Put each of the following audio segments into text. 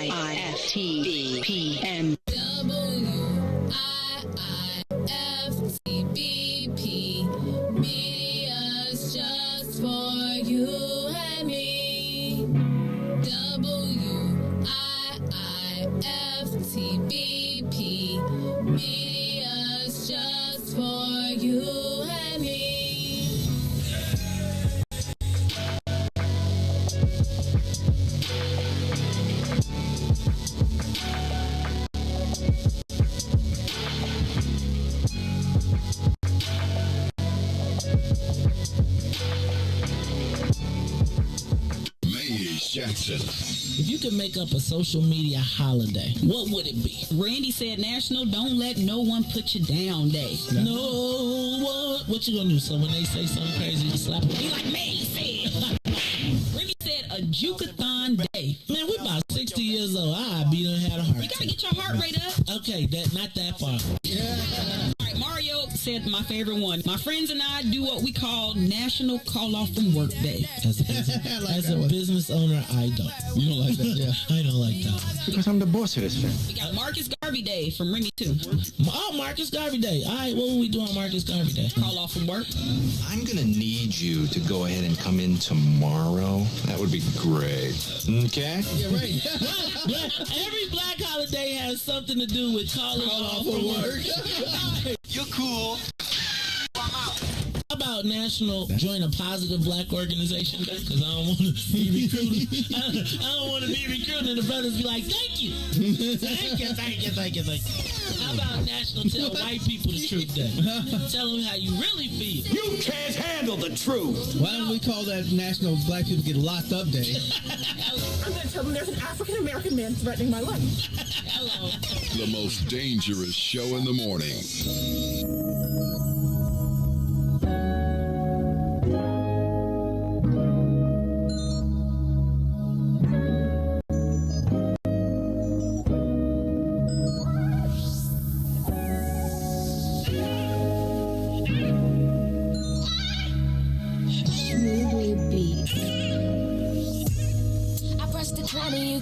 WIIFTV PM. WIIFTVP. Media's just for you and me. WIIFTVP. Media's just for you and me. Jackson. If you could make up a social media holiday, what would it be? Randy said National Don't Let No One Put You Down Day. No one. What you gonna do? So when they say something crazy, you slap them? Be like me said. Randy said a Jukathon Day. Man, we about 60 years old. I'd be done had a heart You gotta attack. get your heart rate up. Okay, not that far. All right, Mario said my favorite one. My friends and I do what we call National Call Off from Work Day. As a business owner, I don't. You don't like that, yeah? I don't like that one. Because I'm the boss of this film. We got Marcus Garvey Day from Remy too. Oh, Marcus Garvey Day. All right, what will we do on Marcus Garvey Day? Call off from work. I'm going to need you to go ahead and come in tomorrow. That would be great. Okay? Yeah, right. Every black holiday has something to do with calling off from work. You're cool. How about about National Join a Positive Black Organization Day? Because I don't want to be recruited. I don't want to be recruited and the brothers be like, thank you. Thank you. How about National Tell White People the Truth Day? Tell them how you really feel. You can't handle the truth. Why don't we call that National Black People Get Locked Up Day? I'm going to tell them there's an African-American man threatening my life. Hello. The most dangerous show in the morning.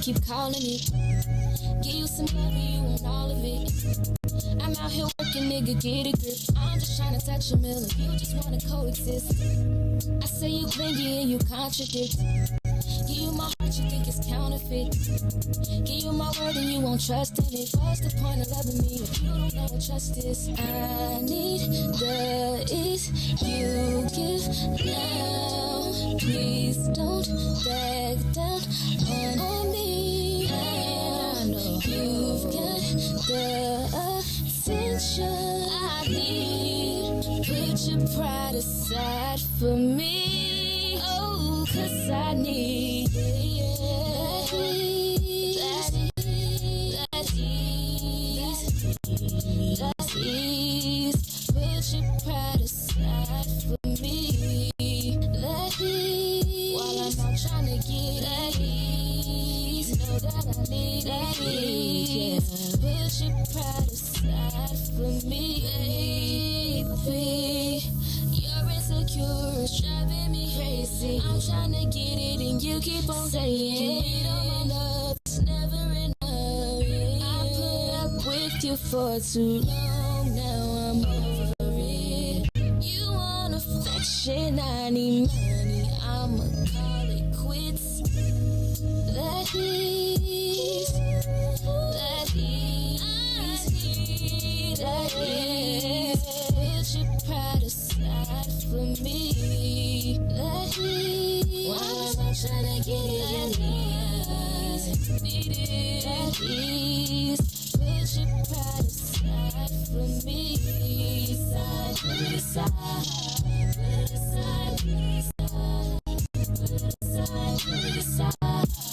Keep calling me, give you some love and you want all of it. I'm out here working, nigga, get a grip. I'm just trying to touch a million, you just wanna coexist. I say you clingy and you contradict. Give you my heart, you think it's counterfeit. Give you my word and you won't trust in it. What's the point of loving me if you don't know what trust is? I need the is you give now. Please don't back down on me. You've got the attention I need. Put your pride aside for me. Oh, 'cause I need that ease. Put your pride aside for me. That ease. While I'm out trying to get that ease. Know that I need that ease. Put your pride aside for me, baby. You're insecure, it's driving me crazy. I'm trying to get it and you keep on saying it all enough, it's never enough. I put up with you for too long, now I'm over it. You want affection, I need money, I'ma call it quits. That is, that is. Put your pride aside for me. That is. While I'm trying to get it, need it. That is. Put your pride aside for me. Side, put it aside. Put it aside. Put it aside. Put it aside. Put it aside.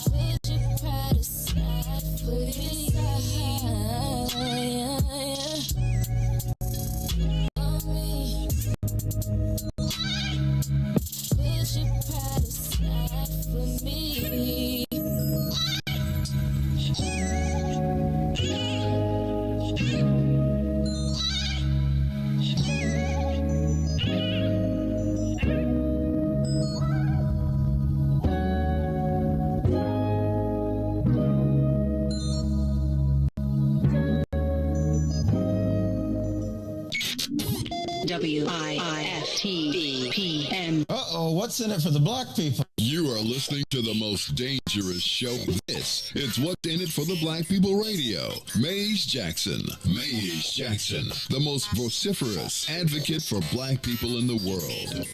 Put your pride aside. Put it aside. WIFTPM. Uh-oh, what's in it for the black people? You are listening to the most dangerous show. It's What's in It for the Black People Radio. Mays Jackson, the most vociferous advocate for black people in the world.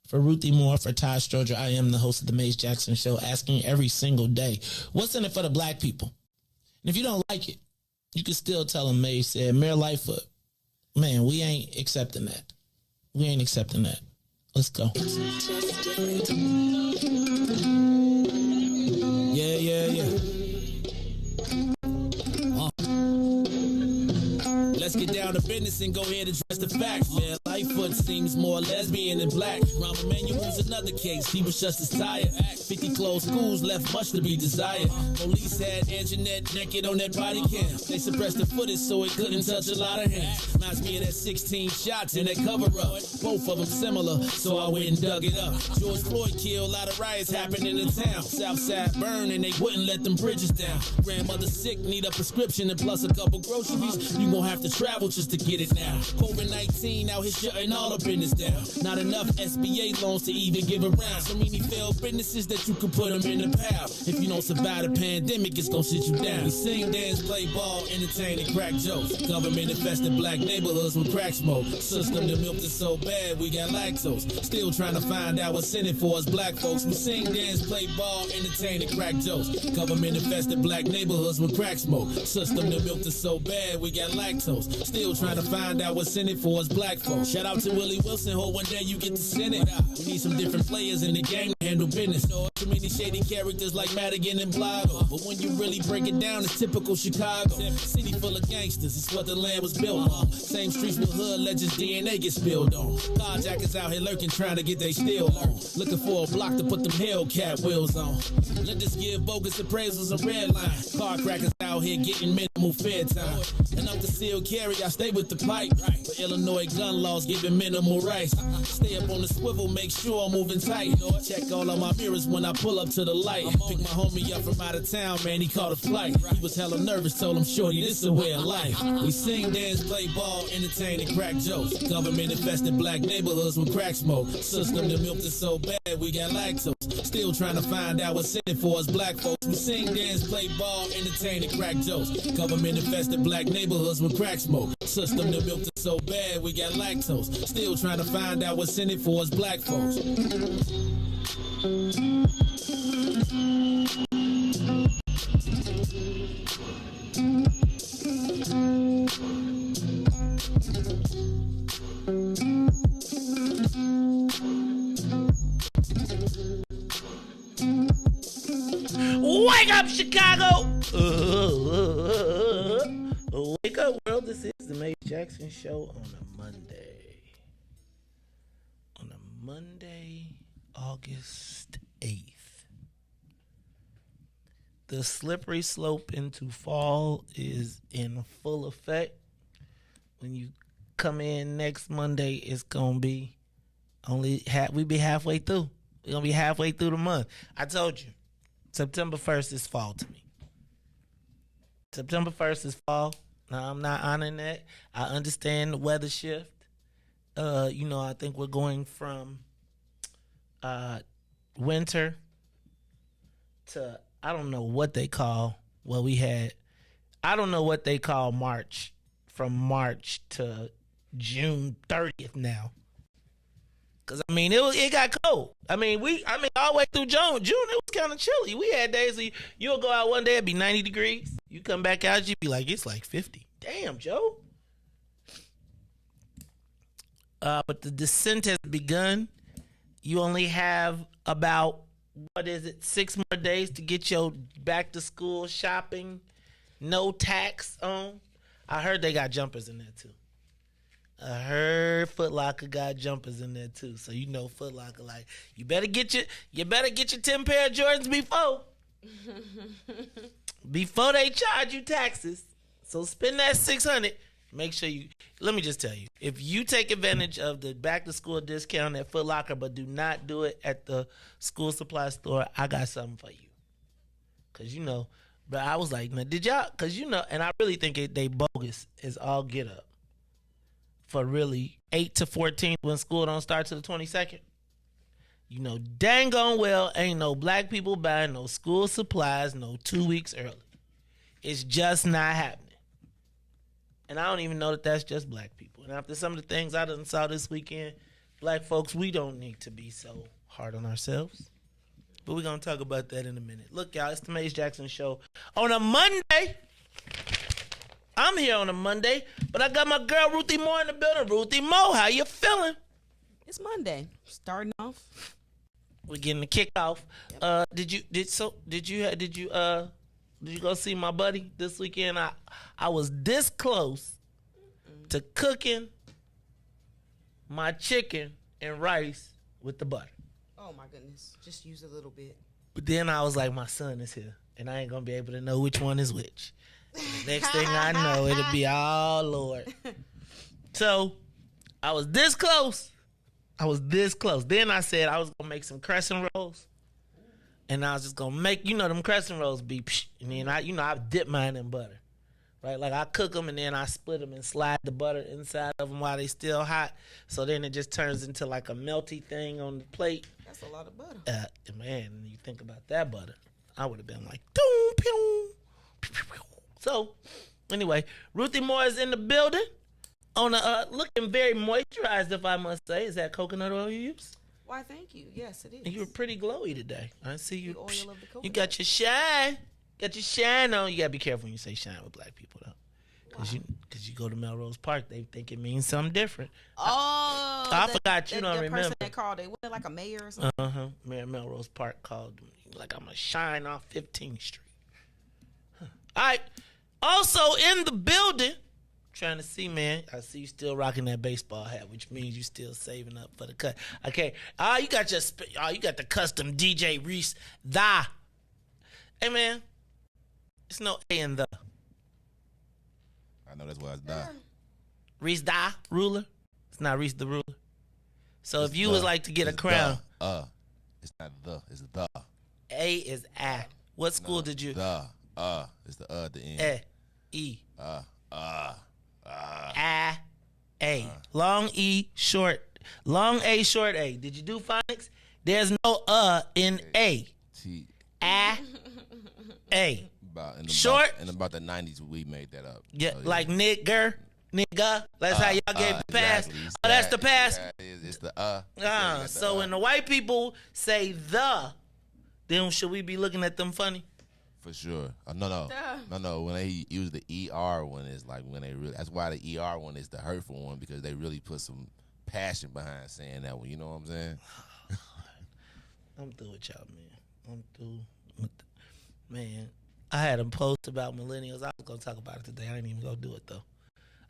For Ruthie Moore, for Todd Stroger, I am the host of the Mays Jackson Show, asking every single day, what's in it for the black people? And if you don't like it, you can still tell them Mays said, Mayor Lightfoot, man, we ain't accepting that. We ain't accepting that. Let's go. Yeah. Let's get down to business and go ahead and address the facts, man. Lightfoot seems more lesbian than black. Rahm Emanuel's another case. He was just as tired. 50 closed schools left much to be desired. Police had Anjanette naked on that body cam. They suppressed the footage so it couldn't touch a lot of hands. Reminds me of that 16 shots in that cover-up. Both of them similar, so I went and dug it up. George Floyd killed, a lot of riots happened in the town. Southside burned and they wouldn't let them bridges down. Grandmother sick, need a prescription and plus a couple groceries. You gon' have to travel just to get it now. COVID-19 out here shutting all the business down. Not enough SBA loans to even give around. So many failed businesses that you could put them in the pile. If you don't survive the pandemic, it's gonna sit you down. We sing, dance, play ball, entertain, and crack jokes. Government infested black neighborhoods with crack smoke. System that milked us so bad we got lactose. Still trying to find out what's in it for us black folks. We sing, dance, play ball, entertain, and crack jokes. Government infested black neighborhoods with crack smoke. System that milked us so bad we got lactose. Still trying to find out what's in it for us black folks. Shout out to Willie Wilson, hope one day you get to send it. We need some different players in the game to handle business. Too many shady characters like Madigan and Blago. But when you really break it down, it's typical Chicago. City full of gangsters, it's what the land was built on. Same streets with hood legends, DNA get spilled on. Carjackers out here lurking, trying to get they steal on. Looking for a block to put them Hellcat wheels on. Let us give bogus appraisals a red line. Car crackers out here getting minimal fair time. And I'm concealed carry, I stay with the pipe. But Illinois gun laws giving minimal rights. Stay up on the swivel, make sure I'm moving tight. Check all of my mirrors when I pull up to the light. Pick my homie up from out of town, man, he caught a flight. He was hella nervous, told him, shorty, this a way of life. We sing, dance, play ball, entertain, and crack jokes. Government infested black neighborhoods with crack smoke. System that milked us so bad we got lactose. Still trying to find out what's in it for us black folks. We sing, dance, play ball, entertain, and crack jokes. Government infested black neighborhoods with crack smoke. System that milked us so bad we got lactose. Still trying to find out what's in it for us black folks. Wake up, Chicago! Wake up, world. This is the Mayoral Jackson Show on a Monday. On a Monday, August 8th. The slippery slope into fall is in full effect. When you come in next Monday, it's going to be we be halfway through. We're going to be halfway through the month. I told you. September 1st is fall to me. September 1st is fall. Now, I'm not honoring that. I understand the weather shift. I think we're going from winter to, I don't know what they call March, from March to June 30th now. Cause it got cold. All the way through June it was kind of chilly. We had days where you'll go out one day, it'd be 90 degrees. You come back out, you'd be like, it's like 50. Damn, Joe. But the descent has begun. You only have about 6 more days to get your back to school shopping. No tax on. I heard they got jumpers in there too. I heard Foot Locker got jumpers in there too. So Foot Locker, like, you better get your 10 pair of Jordans before they charge you taxes. So spend that $600. Make sure let me just tell you, if you take advantage of the back to school discount at Foot Locker, but do not do it at the school supply store, I got something for you. Cause but I was like, now did y'all, cause and I really think they bogus as all get up. For really 8 to 14 when school don't start till the 22nd. Dang on well ain't no black people buying no school supplies no 2 weeks early. It's just not happening. And I don't even know that that's just black people. And after some of the things I done saw this weekend, black folks, we don't need to be so hard on ourselves. But we're going to talk about that in a minute. Look, y'all, it's the Mayoral Jackson Show on a Monday. I'm here on a Monday, but I got my girl Ruthie Moore in the building. Ruthie Moore, how you feeling? It's Monday. Starting off. We're getting the kickoff. Yep. Did you go see my buddy this weekend? I was this close to cooking my chicken and rice with the butter. Oh my goodness. Just use a little bit. But then I was like, my son is here, and I ain't gonna be able to know which one is which. The next thing I know, it'll be, oh, Lord. So, I was this close. Then I said I was going to make some crescent rolls. And I was just going to make, them crescent rolls be, and then I dip mine in butter. right? Like I cook them and then I split them and slide the butter inside of them while they still hot. So then it just turns into like a melty thing on the plate. That's a lot of butter. Man, you think about that butter, I would have been like, doom, pew, pew, pew, pew. So anyway, Ruthie Moore is in the building. On a looking very moisturized, if I must say. Is that coconut oil you use? Why, thank you. Yes, it is. And you were pretty glowy today. I see you. The oil of the coconut. You got your shine. Got your shine on. You gotta be careful when you say shine with black people though. Cause you go to Melrose Park, they think it means something different. I forgot you don't remember. The person that called it, wasn't it like a mayor or something? Mayor Melrose Park called me like I'm a shine off 15th Street. All right. Also in the building. Trying to see, man. I see you still rocking that baseball hat, which means you still saving up for the cut. Okay. You got the custom DJ Riis the. Hey, man. It's no A in the. I know that's why it's the. Riis the ruler. It's not Riis the ruler. So it's if you was like to get a crown. It's not the. It's the. A is A. What school did you? The. It's the at the end. E. A. Long E, short. Long A, short A. Did you do phonics? There's no in A. A. Short. In about the 90s, we made that up. Yeah, so, like nigga. That's how y'all gave the pass. Exactly. Oh, that's the pass. It's the So when the white people say the, then should we be looking at them funny? For sure. No. When they use the ER one, it's like when they really. That's why the ER one is the hurtful one, because they really put some passion behind saying that one. You know what I'm saying? I'm through with y'all, man. I'm through with man. I had a post about millennials. I was gonna talk about it today. I ain't even gonna do it though.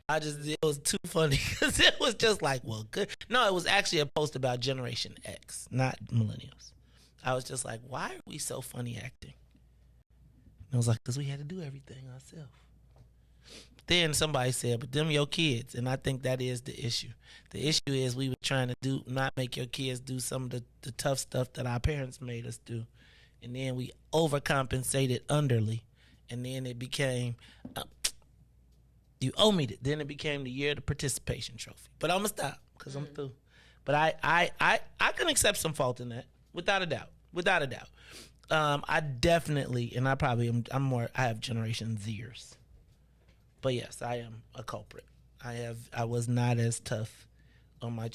It was too funny because it was just like, well, good. No, it was actually a post about Generation X, not millennials. I was just like, why are we so funny acting? And I was like, because we had to do everything ourselves. Then somebody said, but them your kids. And I think that is the issue. The issue is we were trying to not make your kids do some of the tough stuff that our parents made us do. And then we overcompensated underly. And then it became, you owe me that. Then it became the year of the participation trophy. But I'm going to stop because I'm through. But I can accept some fault in that, without a doubt. Without a doubt. I definitely, and I have Generation Zers. But yes, I am a culprit. I was not as tough on I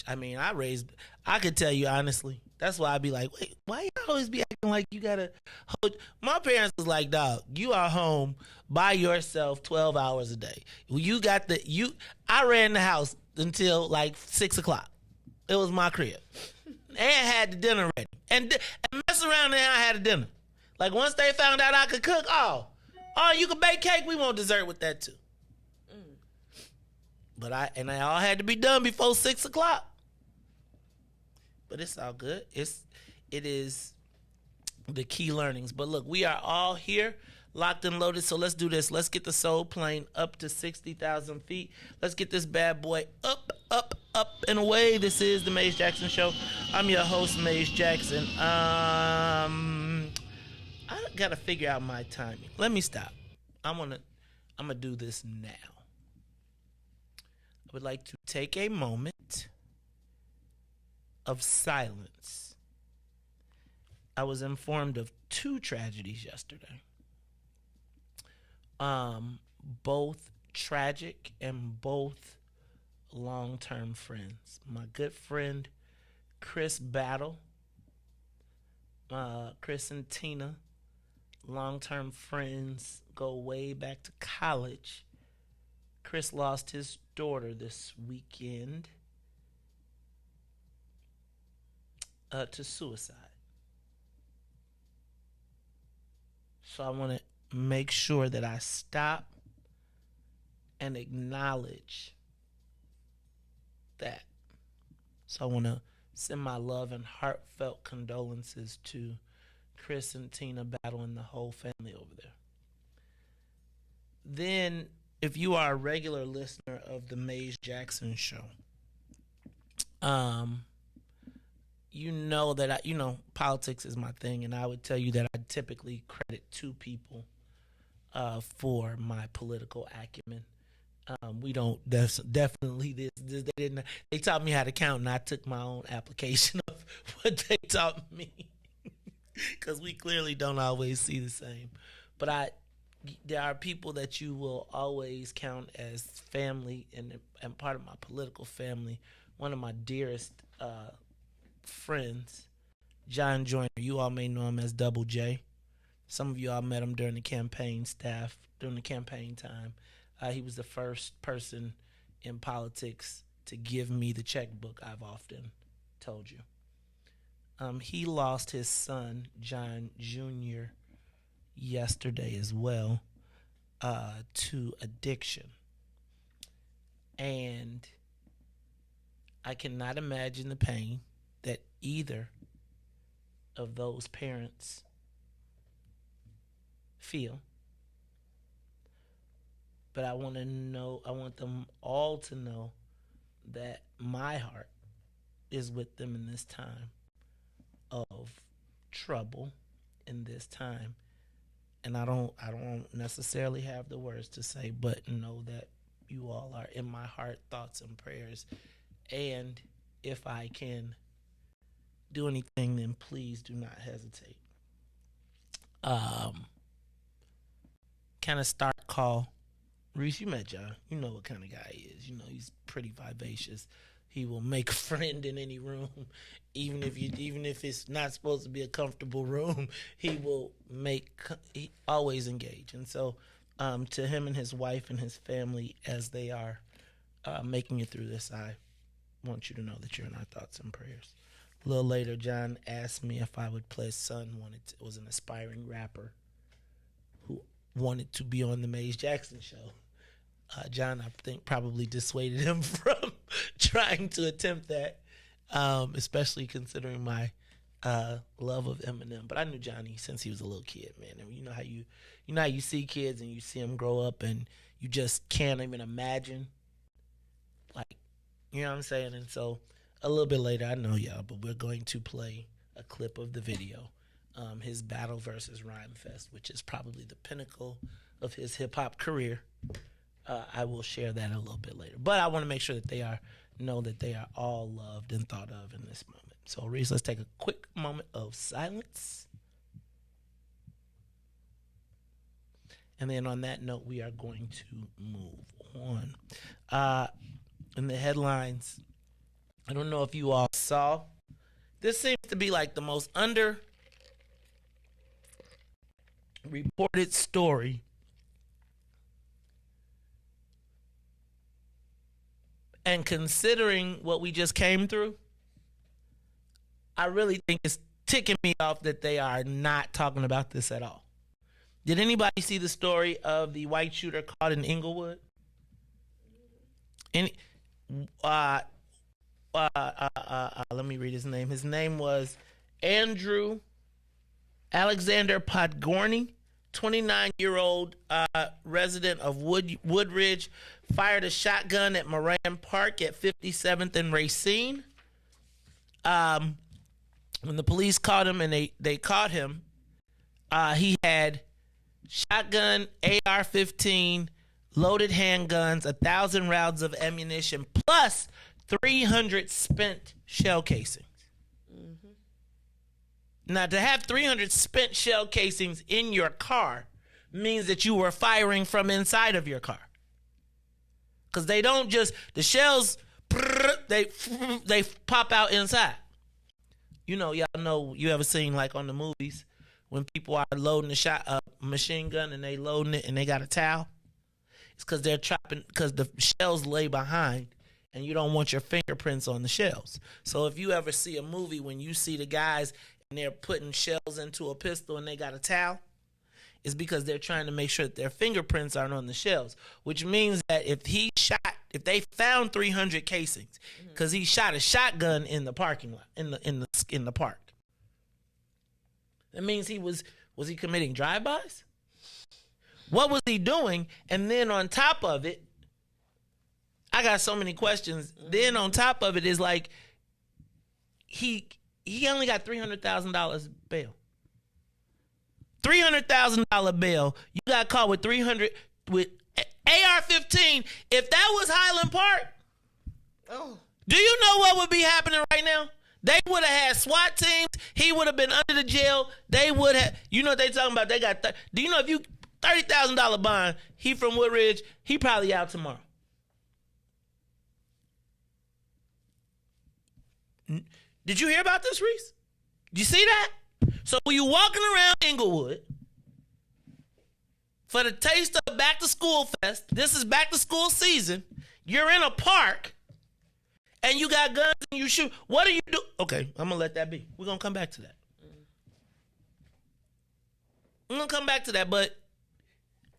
could tell you honestly, that's why I'd be like, wait, why you always be acting like you gotta hold? My parents was like, dog, you are home by yourself 12 hours a day. I ran the house until like 6 o'clock. It was my crib. And had the dinner ready. And mess around and I had a dinner. Like once they found out I could cook, oh, you can bake cake, we want dessert with that too. But they all had to be done before 6 o'clock. But it's all good. It is the key learnings. But look, we are all here, locked and loaded. So let's do this. Let's get the soul plane up to 60,000 feet. Let's get this bad boy up, up, up and away. This is the Mays Jackson Show. I'm your host, Mays Jackson. I gotta figure out my timing. Let me stop. I'm gonna do this now. I would like to take a moment of silence. I was informed of 2 tragedies yesterday. Both tragic and both long-term friends. My good friend Chris Battle, Chris and Tina, long-term friends, go way back to college. Chris lost his daughter this weekend to suicide. So I want to make sure that I stop and acknowledge that. So I want to send my love and heartfelt condolences to Chris and Tina Battle and the whole family over there. Then, if you are a regular listener of the Mays Jackson Show, you know that politics is my thing, and I would tell you that I typically credit 2 people for my political acumen. We don't definitely this they taught me how to count, and I took my own application of what they taught me because we clearly don't always see the same. But there are people that you will always count as family and part of my political family. One of my dearest friends, John Joyner. You all may know him as Double J. Some of you all met him during the campaign time. He was the first person in politics to give me the checkbook, I've often told you. He lost his son, John Jr., yesterday as well, to addiction. And I cannot imagine the pain that either of those parents feel. But I want them all to know that my heart is with them in this time of trouble, in this time. And I don't necessarily have the words to say, but know that you all are in my heart, thoughts and prayers. And if I can do anything, then please do not hesitate. Kind of start call. Riis, you met John. You know what kind of guy he is. You know he's pretty vivacious. He will make a friend in any room, even if it's not supposed to be a comfortable room. He always engage. And so, to him and his wife and his family, as they are making it through this, I want you to know that you're in our thoughts and prayers. A little later, John asked me if I would play. His son was an aspiring rapper who wanted to be on the Mays Jackson show. John, I think, probably dissuaded him from trying to attempt that, especially considering my love of Eminem. But I knew Johnny since he was a little kid, man. And you know how you see kids and you see them grow up and you just can't even imagine, like, you know what I'm saying? And so a little bit later, I know y'all, but we're going to play a clip of the video, his Battle versus Rhyme Fest, which is probably the pinnacle of his hip hop career. I will share that a little bit later. But I want to make sure that they know that they are all loved and thought of in this moment. So, Riis, let's take a quick moment of silence. And then on that note, we are going to move on. In the headlines, I don't know if you all saw, this seems to be like the most under-reported story and considering what we just came through, I really think it's ticking me off that they are not talking about this at all. Did anybody see the story of the white shooter caught in Englewood? Let me read his name. His name was Andrew Alexander Podgorny, 29-year-old resident of Woodridge, fired a shotgun at Moran Park at 57th and Racine. When the police caught him, and they caught him, he had shotgun, AR-15, loaded handguns, 1,000 rounds of ammunition, plus 300 spent shell casings. Now, to have 300 spent shell casings in your car means that you were firing from inside of your car. Because they don't just, the shells, they pop out inside. You know, y'all know, you ever seen like on the movies when people are loading a machine gun and they loading it and they got a towel? It's because they're chopping, because the shells lay behind and you don't want your fingerprints on the shells. So if you ever see a movie when you see the guys and they're putting shells into a pistol and they got a towel, it's because they're trying to make sure that their fingerprints aren't on the shells, which means that if they found 300 casings, because he shot a shotgun in the parking lot, in the park, that means was he committing drive-bys? What was he doing? And then on top of it, I got so many questions. Then on top of it is like, he only got $300,000 bail. $300,000 bail. You got caught with 300 with AR-15. If that was Highland Park, do you know what would be happening right now? They would have had SWAT teams. He would have been under the jail. They would have, you know what they talking about? They got, do you know if you, $30,000 bond, he from Woodridge, he probably out tomorrow. Did you hear about this, Riis? Did you see that? So when you walking around Englewood for the taste of back to school fest, this is back to school season, you're in a park and you got guns and you shoot. What do you do? Okay, I'm gonna let that be. We're gonna come back to that. I'm gonna come back to that, but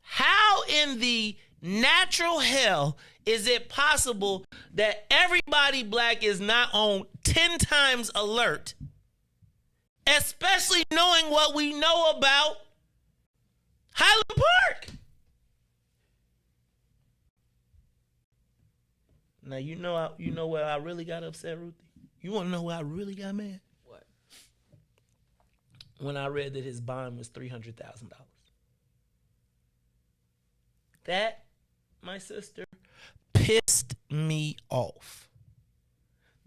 how in the natural hell is it possible that everybody black is not on 10 times alert, especially knowing what we know about Highland Park? Now you know where I really got upset, Ruthie? You want to know where I really got mad? What? When I read that his bond was $300,000. That, my sister, pissed me off.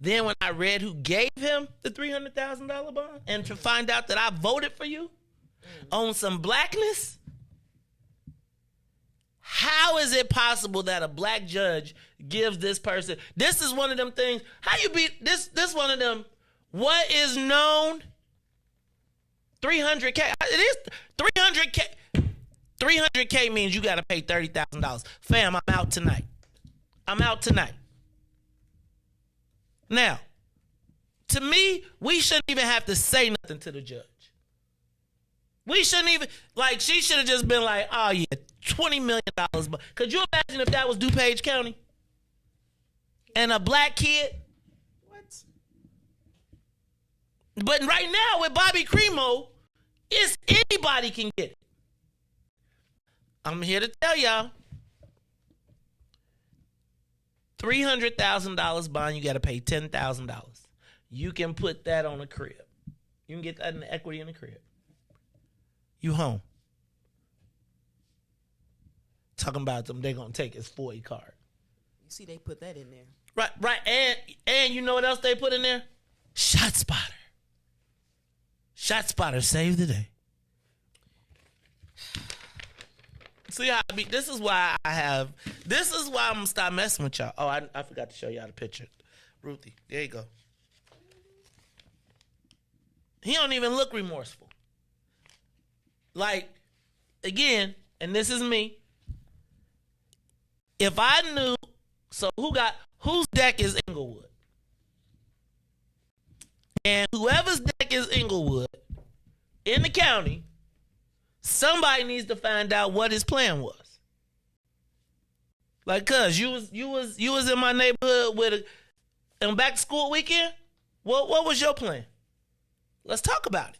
Then when I read who gave him the $300,000 bond and to find out that I voted for you on some blackness, how is it possible that a black judge gives this person, this is one of them things, how you beat, this one of them, what is known, 300K, it is 300K. 300K means you got to pay $30,000. Fam, I'm out tonight. Now, to me, we shouldn't even have to say nothing to the judge. We shouldn't even, like, she should have just been like, oh yeah, $20 million. Could you imagine if that was DuPage County? And a black kid? What? But right now with Bobby Cremo, it's anybody can get it. I'm here to tell y'all, $300,000 bond, you got to pay $10,000. You can put that on a crib. You can get that in the equity in the crib. You home. Talking about them, they're going to take his 40 card. You see, they put that in there. Right. And you know what else they put in there? Shot Spotter. Shot Spotter saved the day. See how I be? This is why I'm gonna stop messing with y'all. Oh, I forgot to show y'all the picture. Ruthie, there you go. He don't even look remorseful. Like, again, and this is me. If I knew, so whose deck is Englewood? And whoever's deck is Englewood in the county, somebody needs to find out what his plan was. Like, cuz you was in my neighborhood on back to school weekend. What was your plan? Let's talk about it.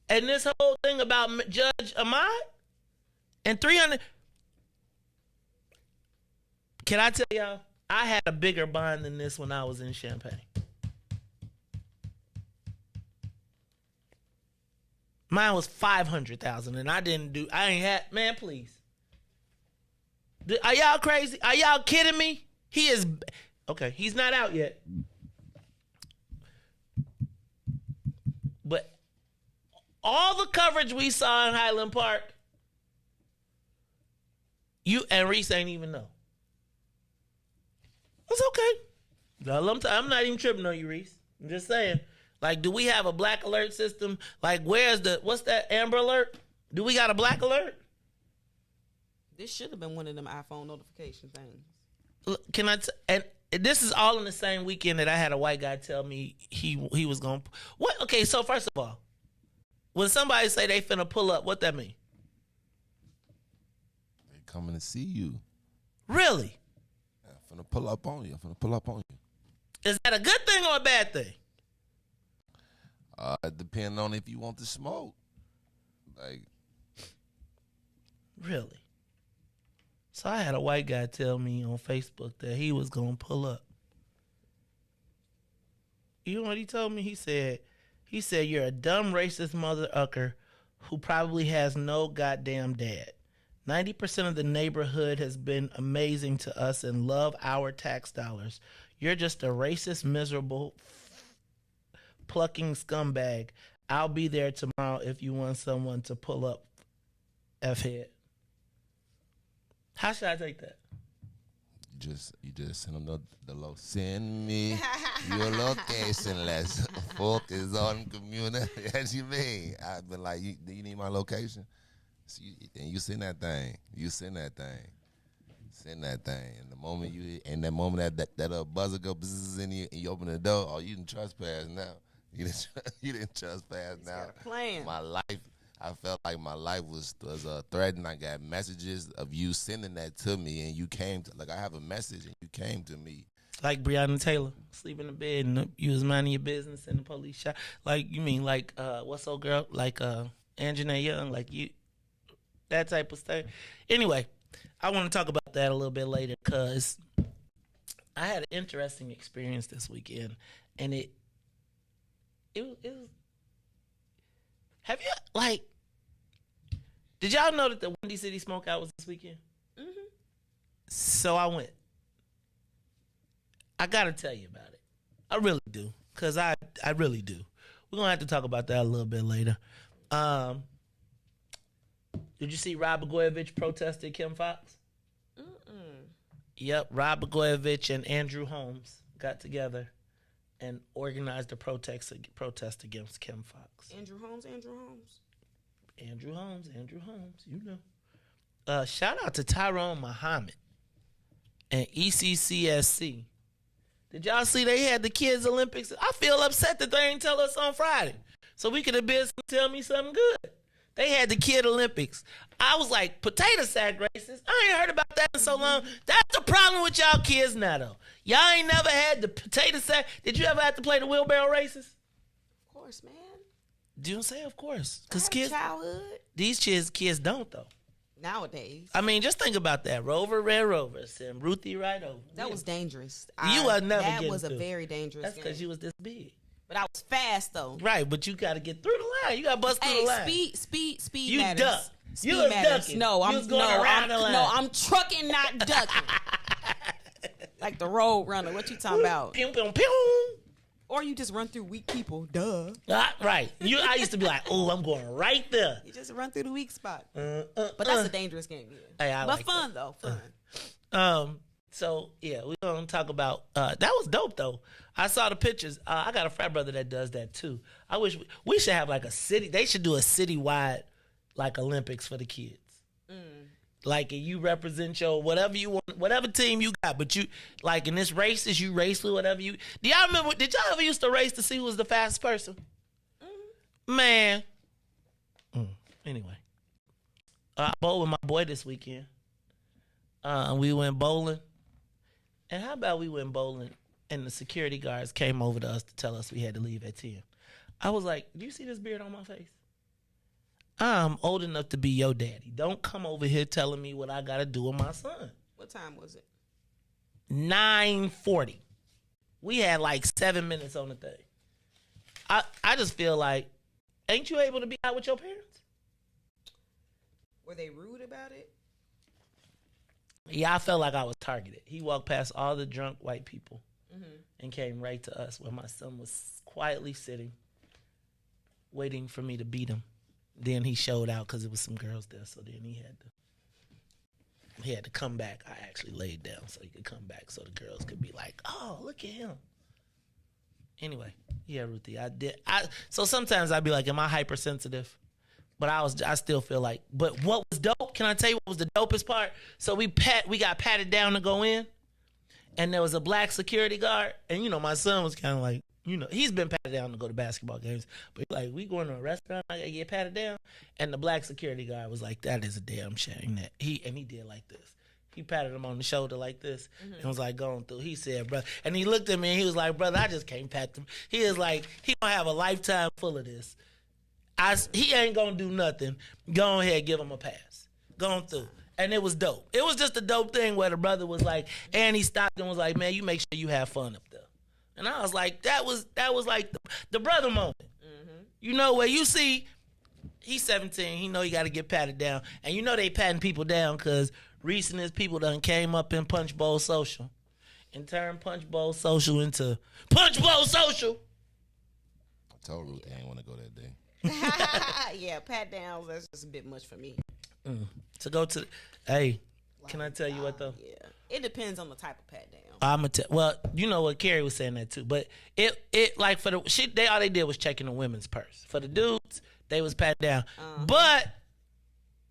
And this whole thing about Judge Ahmad and 300. Can I tell y'all? I had a bigger bond than this when I was in Champaign. Mine was $500,000, and I ain't had, man, please. Are y'all crazy? Are y'all kidding me? He is, okay, he's not out yet. But all the coverage we saw in Highland Park, you and Riis ain't even know. It's okay. I'm not even tripping on you, Riis. I'm just saying. Like, do we have a black alert system? Like, what's that, Amber Alert? Do we got a black alert? This should have been one of them iPhone notification things. Look, and this is all in the same weekend that I had a white guy tell me he was going to, what? Okay, so first of all, when somebody say they finna pull up, what that mean? They coming to see you. Really? I'm finna pull up on you. Is that a good thing or a bad thing? Depending on if you want to smoke. Like, really? So I had a white guy tell me on Facebook that he was going to pull up. You know what he told me? He said He said, "You're a dumb racist mother ucker who probably has no goddamn dad. 90% of the neighborhood has been amazing to us and love our tax dollars. You're just a racist, miserable, plucking scumbag. I'll be there tomorrow if you want someone to pull up, F-head." How should I take that? You just send them the low. Send me your location. Let's focus on community. As you mean, I've been like, do you need my location? So you send that thing. Send that thing. And the moment that buzzer go bzzz and you open the door, oh, you didn't trespass now. You didn't trespass now. Got a plan. My life. I felt like my life was threatened. I got messages of you sending that to me, and you came to, like, I have a message, and you came to me. Like Breonna Taylor, sleep in the bed, and you was minding your business, and the police shot. Like, you mean like, what's old girl? Like, Anjanae Young, like you, that type of stuff. Anyway, I want to talk about that a little bit later, because I had an interesting experience this weekend, and it was, have you, like, did y'all know that the Windy City Smokeout was this weekend? Mm-hmm. So I went. I got to tell you about it. I really do, because I really do. We're going to have to talk about that a little bit later. Did you see Rod Blagojevich protested Kim Fox? Mm-mm. Yep, Rod Blagojevich and Andrew Holmes got together and organized a protest against Kim Fox. Andrew Holmes, you know. Shout out to Tyrone Muhammad and ECCSC. Did y'all see they had the kids Olympics? I feel upset that they ain't tell us on Friday, so we could have been tell me something good. They had the kid Olympics. I was like, potato sack racist. I ain't heard about that in so long. That's the problem with y'all kids now, though. Y'all ain't never had the potato sack. Did you ever have to play the wheelbarrow races? Of course, man. Do you say of course? Because kids, childhood. These kids don't, though. Nowadays. I mean, just think about that. Rover, Red Rover, send Ruthie right over. That was dangerous. You was never That getting was a through. very dangerous That's game. because you was this big. But I was fast, though. Right, but you got to get through the line. You got to bust through the line. Speed you matters. Duck. Speed You was matters. ducking. No, You was going around the line. No, I'm trucking, not ducking. Like the road runner. What you talking about? Pew, pew, pew. Or you just run through weak people. Duh. Right. I used to be like, oh, I'm going right there. You just run through the weak spot. But that's a dangerous game. Yeah. Hey, I but like fun, that. though. Fun. So, yeah, we're going to talk about, that was dope, though. I saw the pictures. I got a frat brother that does that, too. I wish we should have, like, a city. They should do a citywide, like, Olympics for the kids. Like, you represent your whatever you want, whatever team you got. But you, like, in this races, you race with whatever you. Do y'all remember, did y'all ever used to race to see who was the fastest person? Man. Anyway. I bowled with my boy this weekend. We went bowling. And how about we went bowling and the security guards came over to us to tell us we had to leave at 10. I was like, do you see this beard on my face? I'm old enough to be your daddy. Don't come over here telling me what I got to do with my son. What time was it? 9:40. We had like 7 minutes on the thing. I just feel like, ain't you able to be out with your parents? Were they rude about it? Yeah, I felt like I was targeted. He walked past all the drunk white people and came right to us where my son was quietly sitting, waiting for me to beat him. Then he showed out because there was some girls there, so then he had to come back. I actually laid down so he could come back so the girls could be like, oh, look at him. Anyway, yeah, Ruthie, so sometimes I'd be like, am I hypersensitive? But I still feel like, but what was dope? Can I tell you what was the dopest part? So we got patted down to go in, and there was a black security guard, and my son was kind of like, he's been patted down to go to basketball games, but like, we going to a restaurant, I gotta get patted down, and the black security guard was like, that is a damn shame that he did like this. He patted him on the shoulder like this and was like going through. He said, brother, and he looked at me and he was like, brother, I just can't pat him. He is like, he gonna have a lifetime full of this. He ain't gonna do nothing. Go ahead, give him a pass. Going through. And it was dope. It was just a dope thing where the brother was like, and he stopped and was like, man, you make sure you have fun up there. And I was like, that was like the brother moment. You know where you see he's 17. He know he got to get patted down, and you know they patting people down because Riis and his people done came up in Punch Bowl Social and turned Punch Bowl Social into Punch Bowl Social. I told Ruthie I didn't want to go that day. Yeah, pat downs, that's just a bit much for me. To go to, hey, can I tell you what though? Yeah, it depends on the type of pat down. Well, you know what, Carrie was saying that too. But it like for the shit, all they did was checking the women's purse. For the dudes, they was pat down. But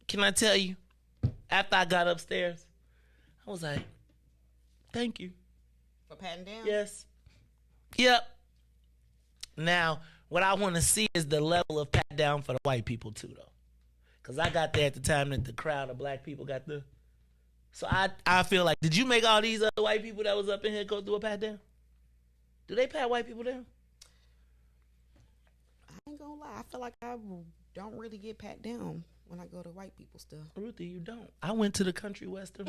can I tell you, after I got upstairs, I was like, thank you. For patting down? Yes. Yep. Now, what I want to see is the level of pat down for the white people too, though. Because I got there at the time that the crowd of black people got there. So I feel like, did you make all these other white people that was up in here go through a pat down? Do they pat white people down? I ain't gonna lie. I feel like I don't really get pat down when I go to white people stuff. Ruthie, you don't. I went to the Country Western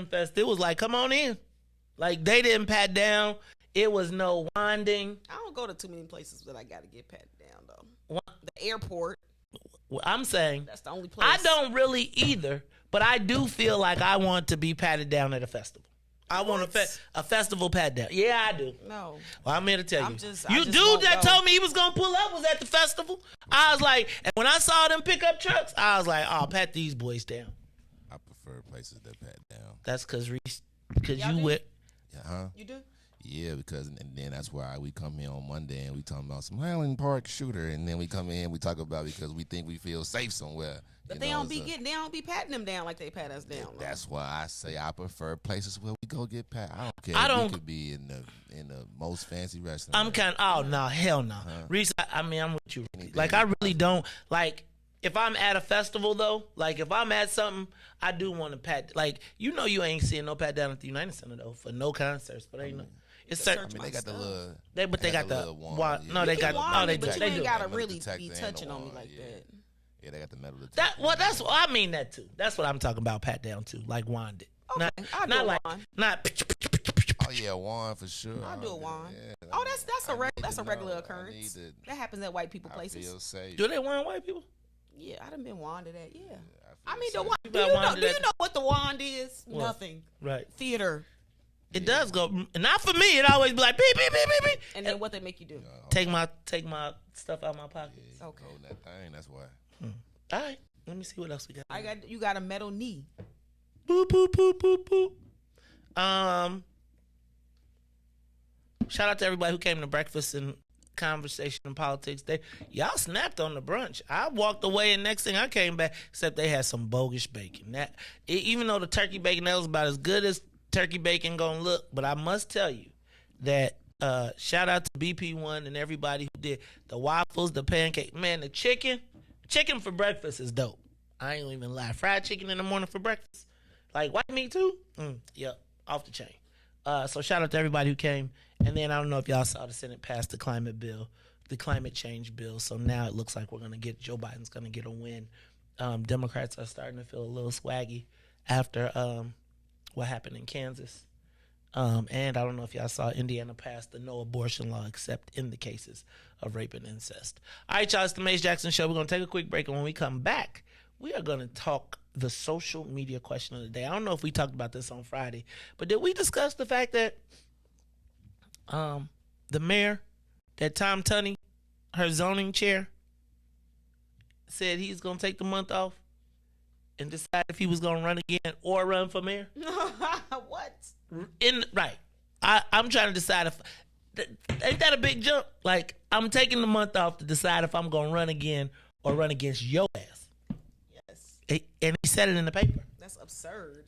Fest. It was like, come on in. Like, they didn't pat down. It was no winding. I don't go to too many places that I got to get patted down, though. What? The airport. Well, I'm saying that's the only place. I don't really either, but I do feel like I want to be patted down at a festival. I want a festival pat down. Yeah, I do. No. Well, I'm here to tell you. Just dude that told me he was going to pull up was at the festival. I was like, and when I saw them pick up trucks, I was like, oh, pat these boys down. I prefer places that pat down. That's because you with. Huh? You do? Yeah, because and then that's why we come here on Monday and we talking about some Highland Park shooter, and then we come in and we talk about because we think we feel safe somewhere. But they don't be patting them down like they pat us down. That's why I say I prefer places where we go get pat. I don't care. We could be in the most fancy restaurant. I'm kind of hell no. Riis, I mean, I'm with you. Like, I really don't like. If I'm at a festival though, like if I'm at something, I do want to pat. Like, you know, you ain't seeing no pat down at the United Center though for no concerts, but ain't no. It's certain. I mean, they got the little. They got the wand. No, they got. No, they do. But you ain't gotta really be touching on me like that. Yeah, they got the metal detector. That's what I mean that too. That's what I'm talking about. Pat down too, like wanded. Okay, not like wand. not. Oh yeah, wand for sure. I'll do a wand. Yeah, that's a regular occurrence. That happens at white people places. I feel safe. Do they wand white people? Yeah, I done been wanded at. Yeah. I mean, safe. the wand. Do you know what the wand is? What? Nothing. Right. Theater. It does go. Not for me. It always be like beep beep beep beep beep. And then what they make you do? Take my stuff out of my pocket. Yeah, okay. Holding that thing. That's why. All right. Let me see what else we got. You got a metal knee. Boop boop boop boop boop. Shout out to everybody who came to breakfast and conversation and politics. Y'all snapped on the brunch. I walked away and next thing I came back, except they had some bogus bacon. Even though the turkey bacon that was about as good as turkey bacon gonna look, but I must tell you that shout out to BP1 and everybody who did the waffles, the pancake. Man, the chicken for breakfast is dope. I ain't even lie. Fried chicken in the morning for breakfast, like white meat too. Yep, off the chain. So shout out to everybody who came. And then I don't know if y'all saw the Senate pass the climate change bill. So now it looks like Joe Biden's gonna get a win. Democrats are starting to feel a little swaggy after what happened in Kansas. And I don't know if y'all saw Indiana pass the no abortion law except in the cases of rape and incest. All right, y'all, it's the Mace Jackson Show. We're going to take a quick break, and when we come back, we are going to talk the social media question of the day. I don't know if we talked about this on Friday, but did we discuss the fact that the mayor, that Tom Tunney, her zoning chair, said he's going to take the month off and decide if he was going to run again or run for mayor? What? Right. I'm trying to decide if ain't that a big jump? Like, I'm taking the month off to decide if I'm going to run again or run against your ass. Yes. And he said it in the paper. That's absurd.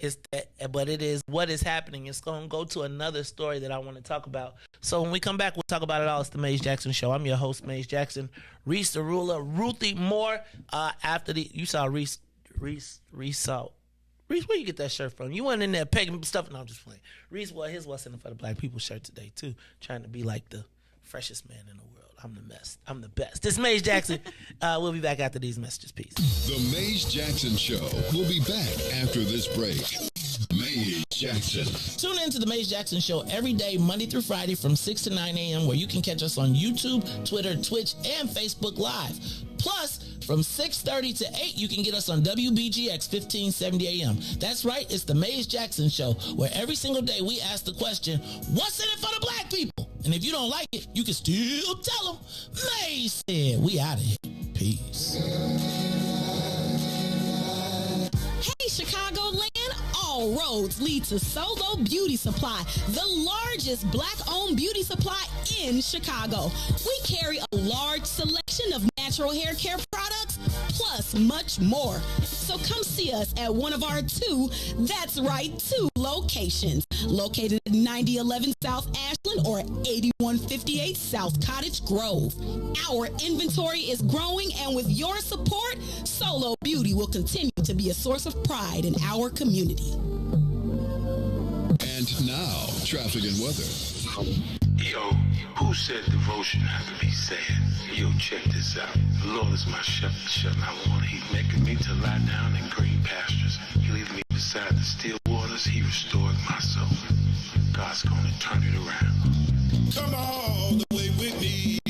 But it is what is happening. It's going to go to another story that I want to talk about. So when we come back, we'll talk about it all. It's the Mace Jackson Show. I'm your host, Mace Jackson. Riis the Ruler, Ruthie Moore. You saw Riis saw. Riis, where you get that shirt from? You went in there pegging stuff. No, I'm just playing. Riis wore his What's in it for the Black People shirt today, too. Trying to be like the freshest man in the world. I'm the best. This is Mace Jackson. We'll be back after these messages. Peace. The Mace Jackson Show will be back after this break. Mace Jackson. Tune in to the Mays Jackson Show every day, Monday through Friday from 6 to 9 a.m., where you can catch us on YouTube, Twitter, Twitch, and Facebook Live. Plus, from 6:30 to 8, you can get us on WBGX 1570 AM. That's right, it's the Mays Jackson Show, where every single day we ask the question, what's in it for the black people? And if you don't like it, you can still tell them, Mays said. We out of here. Peace. Hey, Chicagoland, all roads lead to Solo Beauty Supply, the largest black-owned beauty supply in Chicago. We carry a large selection of natural hair care products, plus much more. So come see us at one of our two locations, located at 9011 South Ashland or 8158 South Cottage Grove. Our inventory is growing, and with your support, Solo Beauty will continue to be a source of pride in our community. And now, traffic and weather. Yo, who said devotion had to be sad? Yo, check this out. The Lord is my shepherd, and I want. He's making me to lie down in green pastures. He leads me beside the still waters. He restored my soul. God's gonna turn it around. Come all the way with me.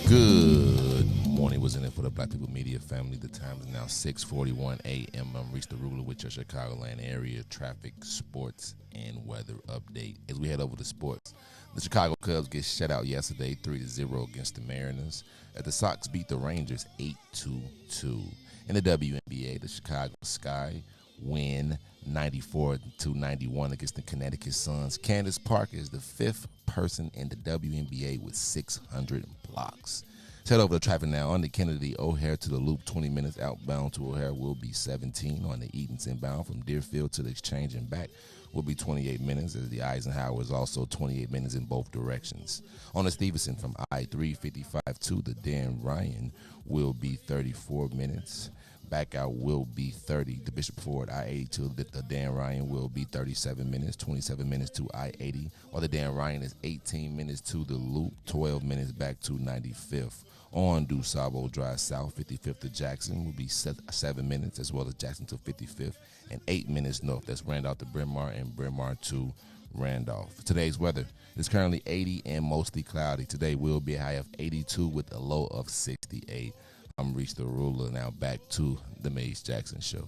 Good morning. Was in it for the Black People Media family. The time is now 6:41 a.m. I'm Riis the Ruler with your Chicagoland area traffic, sports, and weather update. As we head over to sports, the Chicago Cubs get shut out yesterday 3-0 against the Mariners. The Sox beat the Rangers 8-2. In the WNBA, the Chicago Sky win 94-91 against the Connecticut Suns. Candace Parker is the fifth person in the WNBA with 600 blocks. Let's head over to traffic now. On the Kennedy O'Hare to the Loop, 20 minutes outbound to O'Hare will be 17. On the Edens inbound from Deerfield to the Exchange and back will be 28 minutes, as the Eisenhower is also 28 minutes in both directions. On the Stevenson from I-355 to the Dan Ryan will be 34 minutes. Back out will be 30. The Bishop Ford I-80 to the Dan Ryan will be 37 minutes, 27 minutes to I-80. While the Dan Ryan is 18 minutes to the Loop, 12 minutes back to 95th. On DuSable Drive South, 55th to Jackson will be 7 minutes, as well as Jackson to 55th, and 8 minutes north. That's Randolph to Bryn Mawr and Bryn Mawr to Randolph. Today's weather is currently 80 and mostly cloudy. Today will be a high of 82 with a low of 68. I'm Riis the Ruler. Now back to the Mays Jackson Show.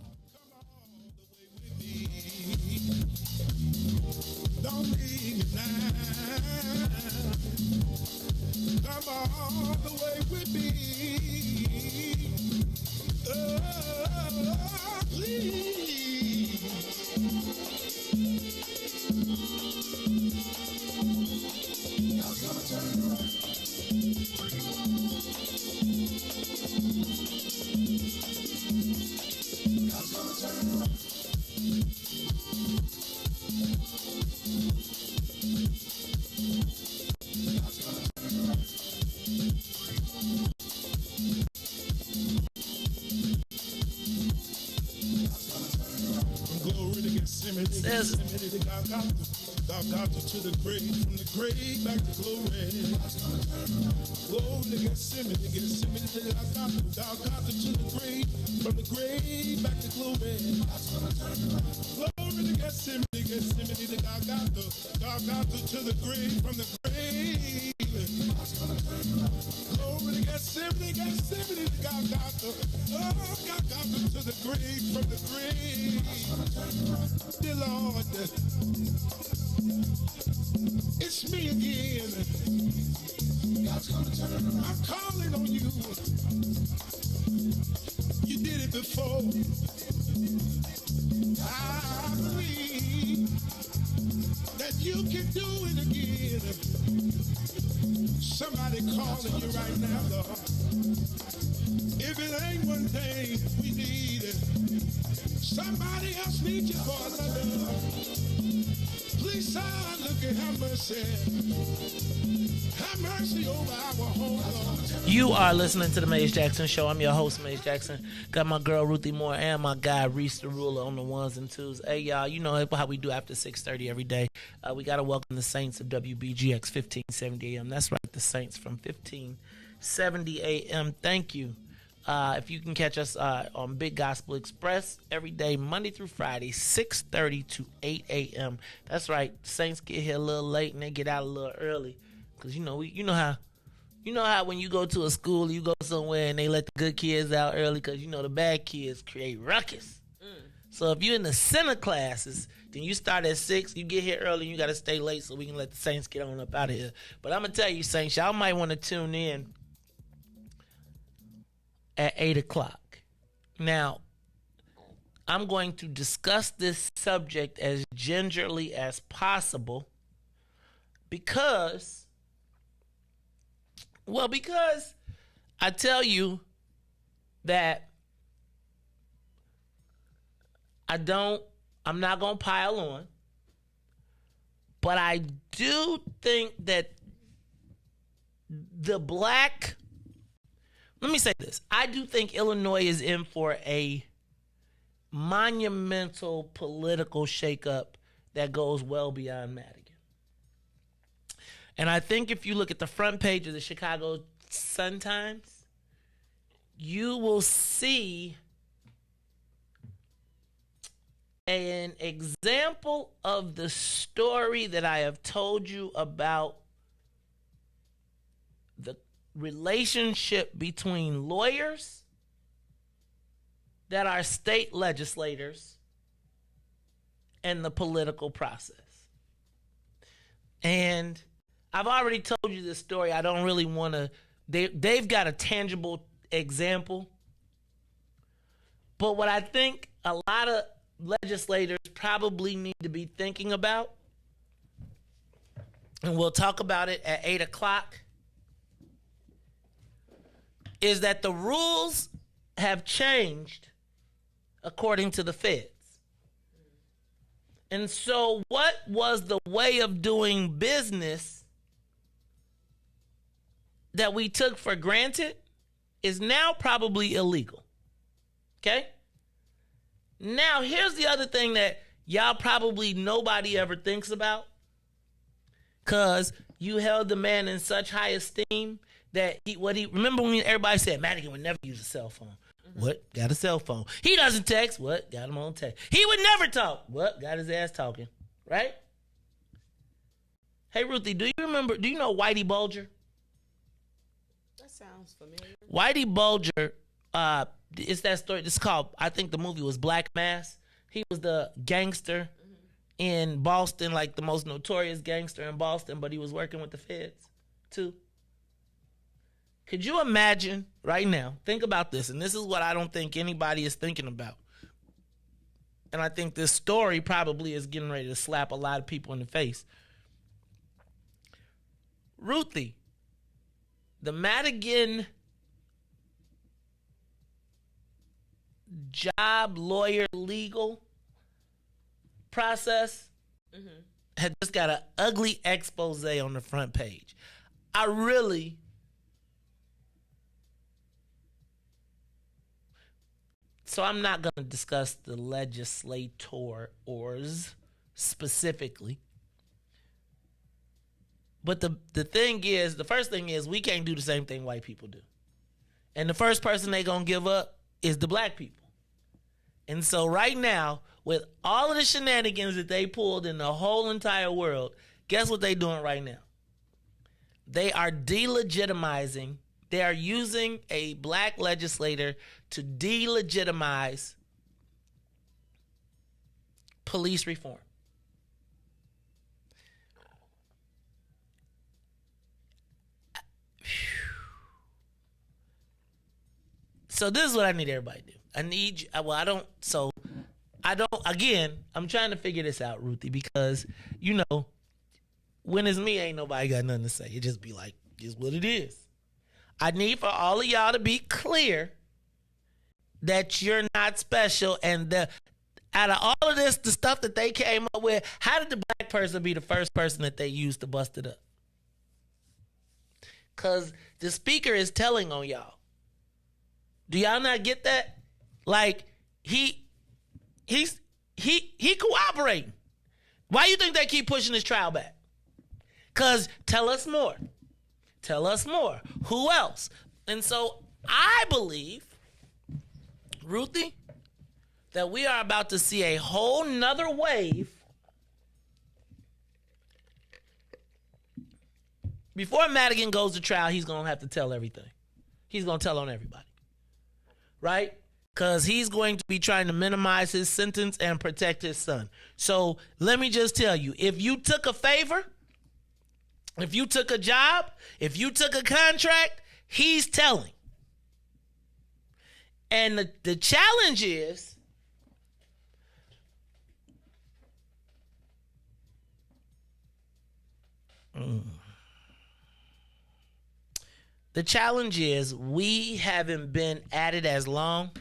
Don't leave me now. Come all the way with me. Oh, please. God's gonna turn it around. God's gonna turn it around. Says to the grave, from the grave back to glory. Glory to Gethsemane to the grave, from the grave back to glory. Glory to Gethsemane to the grave, from the grave. Glory to Gethsemane to the grave, from the grave. Dear Lord, it's me again. God's gonna turn it around. I'm calling on you. You did it before. I believe that you can do it again. Somebody calling you right now, Lord. If it ain't one thing we need, somebody else needs you for another. Please, son, look and have mercy. Have mercy over our home, Lord. You are listening to the Mays Jackson Show. I'm your host, Mays Jackson. Got my girl Ruthie Moore and my guy Riis the Ruler on the ones and twos. Hey, y'all, you know how we do after 6:30 every day. We got to welcome the Saints of WBGX 1570 AM. That's right, the Saints from 1570 AM. Thank you If you can catch us on Big Gospel Express every day, Monday through Friday, 6:30 to 8 a.m. That's right. Saints get here a little late and they get out a little early, because you know how when you go to a school, you go somewhere and they let the good kids out early because the bad kids create ruckus. So if you're in the center classes, then you start at 6, you get here early, and you got to stay late so we can let the Saints get on up out of here. But I'm going to tell you, Saints, y'all might want to tune in at 8 o'clock. Now, I'm going to discuss this subject as gingerly as possible because I tell you that I'm not going to pile on, but I do think that let me say this. I do think Illinois is in for a monumental political shakeup that goes well beyond Madigan. And I think if you look at the front page of the Chicago Sun-Times, you will see an example of the story that I have told you about the relationship between lawyers that are state legislators and the political process. And I've already told you this story. I don't really want to. They've got a tangible example. But what I think a lot of legislators probably need to be thinking about, and we'll talk about it at 8 o'clock, is that the rules have changed according to the feds. And so what was the way of doing business that we took for granted is now probably illegal. Okay? Now, here's the other thing that y'all probably nobody ever thinks about, because you held the man in such high esteem that remember when everybody said Madigan would never use a cell phone? What? Got a cell phone. He doesn't text. What? Got him on text. He would never talk. What? Got his ass talking. Right? Hey, Ruthie, do you know Whitey Bulger? That sounds familiar. Whitey Bulger, it's that story. It's called, I think the movie was Black Mass. He was the gangster in Boston, like the most notorious gangster in Boston, but he was working with the feds too. Could you imagine right now, think about this, and this is what I don't think anybody is thinking about. And I think this story probably is getting ready to slap a lot of people in the face. Ruthie, the Madigan job, lawyer, legal process had just got an ugly expose on the front page. So I'm not going to discuss the legislators specifically. But the first thing is we can't do the same thing white people do. And the first person they going to give up is the black people. And so right now, with all of the shenanigans that they pulled in the whole entire world, guess what they doing right now? They are delegitimizing. They are using a black legislator to delegitimize police reform. So this is what I need everybody to do. I'm trying to figure this out, Ruthie, because, when it's me, ain't nobody got nothing to say. It just be like, just what it is. I need for all of y'all to be clear that you're not special, and out of all of this, the stuff that they came up with, how did the black person be the first person that they used to bust it up? Because the speaker is telling on y'all. Do y'all not get that? Like, he's cooperating. Why you think they keep pushing his trial back? Because tell us more. Tell us more. Who else? And so I believe Ruthie, that we are about to see a whole nother wave. Before Madigan goes to trial, he's going to have to tell everything. He's going to tell on everybody. Right? Because he's going to be trying to minimize his sentence and protect his son. So let me just tell you, if you took a favor, if you took a job, if you took a contract, he's telling. And the challenge is, we haven't been at it as long.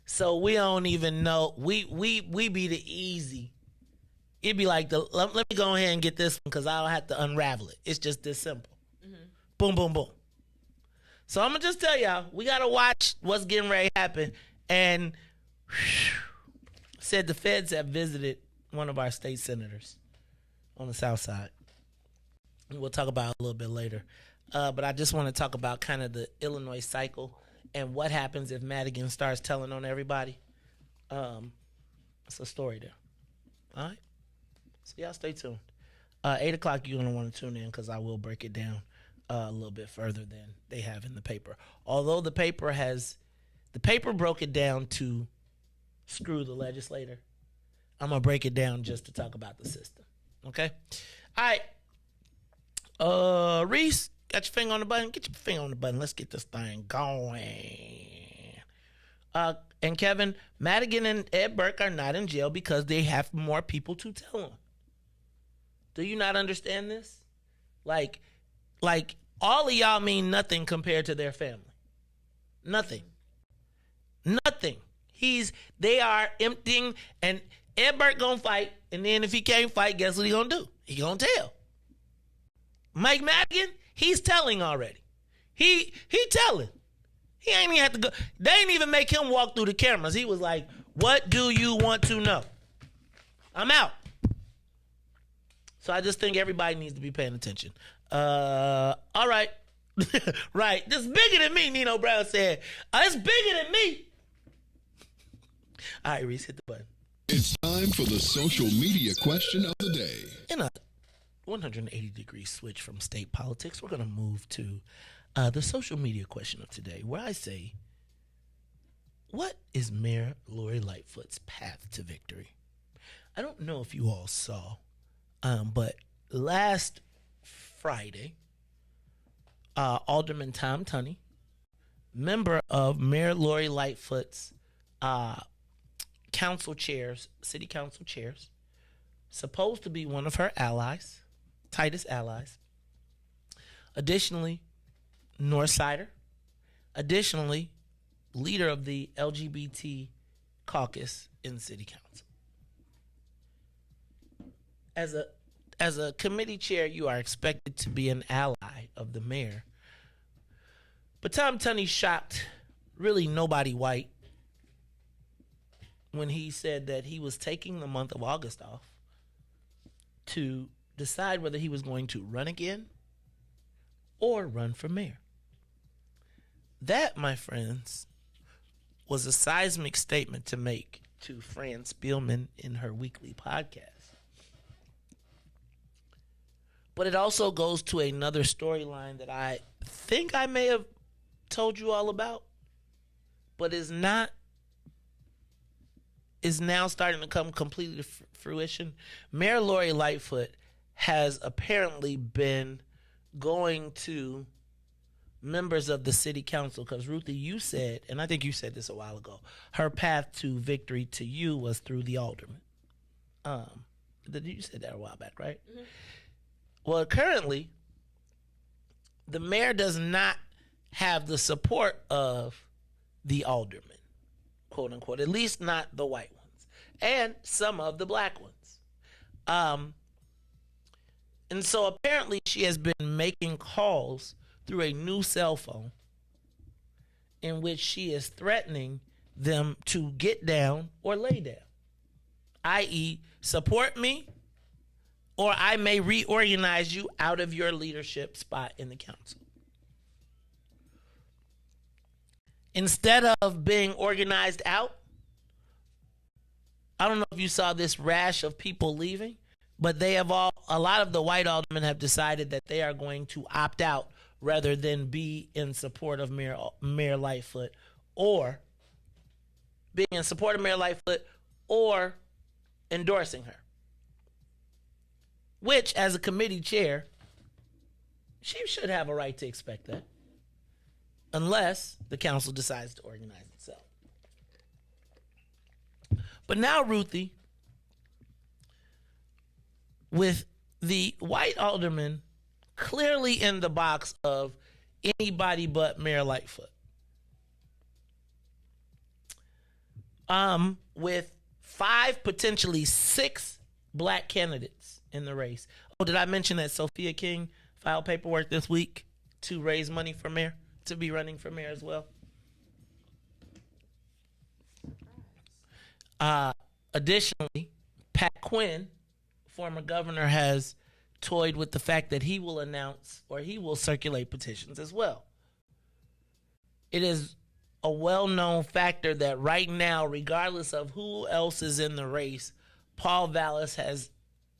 So we don't even know. We be the easy. It'd be like, let me go ahead and get this one because I don't have to unravel it. It's just this simple. Mm-hmm. Boom, boom, boom. So I'm going to just tell y'all, we got to watch what's getting ready to happen. And said the feds have visited one of our state senators on the South Side. We'll talk about it a little bit later. But I just want to talk about kind of the Illinois cycle and what happens if Madigan starts telling on everybody. It's a story there. All right? So y'all stay tuned. 8 o'clock, you're going to want to tune in because I will break it down a little bit further than they have in the paper. Although the paper broke it down to screw the legislator, I'm going to break it down just to talk about the system. Okay? All right. Riis, got your finger on the button? Get your finger on the button. Let's get this thing going. And Kevin, Madigan and Ed Burke are not in jail because they have more people to tell on. Do you not understand this? Like all of y'all mean nothing compared to their family. Nothing. They are emptying, and Ed Burke gonna fight, and then if he can't fight, guess what he gonna do? He gonna tell. Mike Madigan, he's telling already. He telling. He ain't even have to go. They ain't even make him walk through the cameras. He was like, what do you want to know? I'm out. So I just think everybody needs to be paying attention. All right. Right. This is bigger than me, Nino Brown said. It's bigger than me. All right, Riis, hit the button. It's time for the social media question of the day. In a 180-degree switch from state politics, we're going to move to the social media question of today, where I say, what is Mayor Lori Lightfoot's path to victory? I don't know if you all saw, but last Friday, Alderman Tom Tunney, member of Mayor Lori Lightfoot's city council chairs, supposed to be one of her allies, tightest allies. Additionally, Northsider. Additionally, leader of the LGBT caucus in city council. As a committee chair, you are expected to be an ally of the mayor. But Tom Tunney shocked really nobody white when he said that he was taking the month of August off to decide whether he was going to run again or run for mayor. That, my friends, was a seismic statement to make to Fran Spielman in her weekly podcast. But it also goes to another storyline that I think I may have told you all about, but is now starting to come completely to fruition. Mayor Lori Lightfoot has apparently been going to members of the city council, because Ruthie, you said, and I think you said this a while ago, her path to victory to you was through the alderman. You said that a while back, right? Mm-hmm. Well, currently, the mayor does not have the support of the aldermen, quote unquote, at least not the white ones, and some of the black ones. And so apparently she has been making calls through a new cell phone in which she is threatening them to get down or lay down, i.e., support me, or I may reorganize you out of your leadership spot in the council. instead of being organized out, I don't know if you saw this rash of people leaving, but a lot of the white aldermen have decided that they are going to opt out rather than be in support of Mayor Lightfoot or being in support of Mayor Lightfoot or endorsing her. Which, as a committee chair, she should have a right to expect that. Unless the council decides to organize itself. But now, Ruthie, with the white alderman clearly in the box of anybody but Mayor Lightfoot, with 5, potentially 6 black candidates in the race. Oh, did I mention that Sophia King filed paperwork this week to raise money for mayor, to be running for mayor as well? Additionally, Pat Quinn, former governor, has toyed with the fact that he will announce or he will circulate petitions as well. It is a well-known factor that right now, regardless of who else is in the race, Paul Vallis has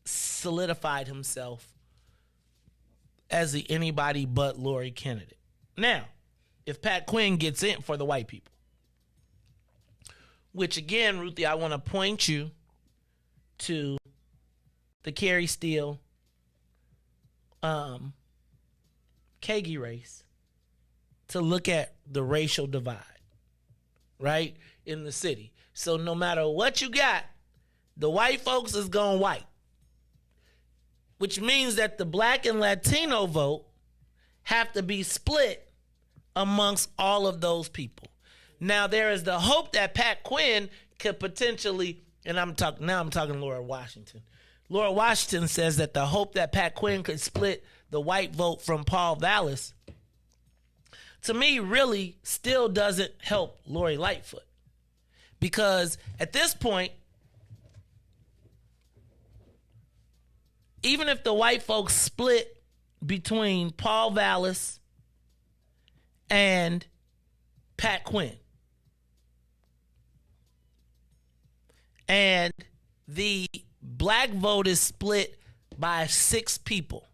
solidified himself as the anybody but Lori candidate. Now, if Pat Quinn gets in for the white people, which again, Ruthie, I want to point you to the Carrie Steele Kagi race to look at the racial divide, right, in the city. So no matter what you got, the white folks is going white, which means that the black and Latino vote have to be split amongst all of those people. Now, there is the hope that Pat Quinn could potentially, and I'm talking Laura Washington. Laura Washington says that the hope that Pat Quinn could split the white vote from Paul Vallis, to me, really still doesn't help Lori Lightfoot. Because at this point, even if the white folks split between Paul Vallis and Pat Quinn, and the black vote is split by 6 people,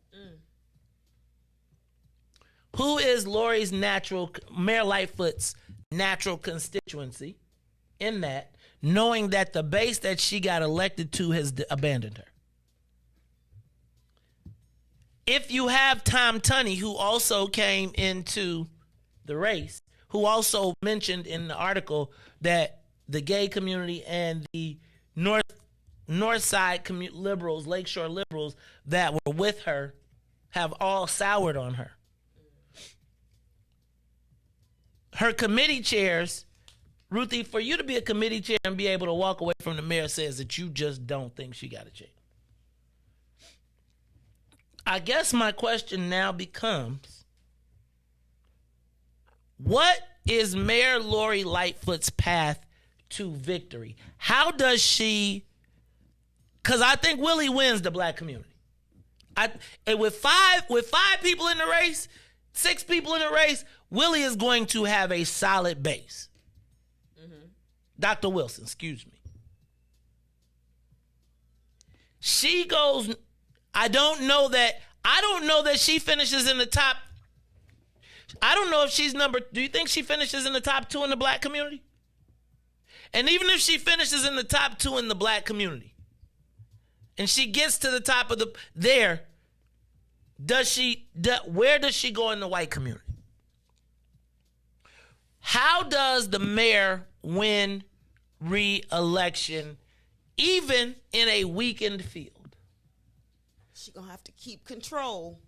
who is Mayor Lightfoot's natural constituency in that, knowing that the base that she got elected to has abandoned her? If you have Tom Tunney, who also came into the race, who also mentioned in the article that the gay community and the North Side liberals, Lakeshore liberals that were with her have all soured on her. Her committee chairs, Ruthie, for you to be a committee chair and be able to walk away from the mayor says that you just don't think she got a chance. I guess my question now becomes, what is Mayor Lori Lightfoot's path to victory? How does she, because I think Willie wins the black community. With five people in the race, 6 people in the race, Willie is going to have a solid base. Dr. Wilson, excuse me. She goes, I don't know that she finishes in the top. I don't know if she's do you think she finishes in the top 2 in the black community? And even if she finishes in the top 2 in the black community, and she gets to the top of where does she go in the white community? How does the mayor win re-election even in a weakened field? She gonna have to keep control.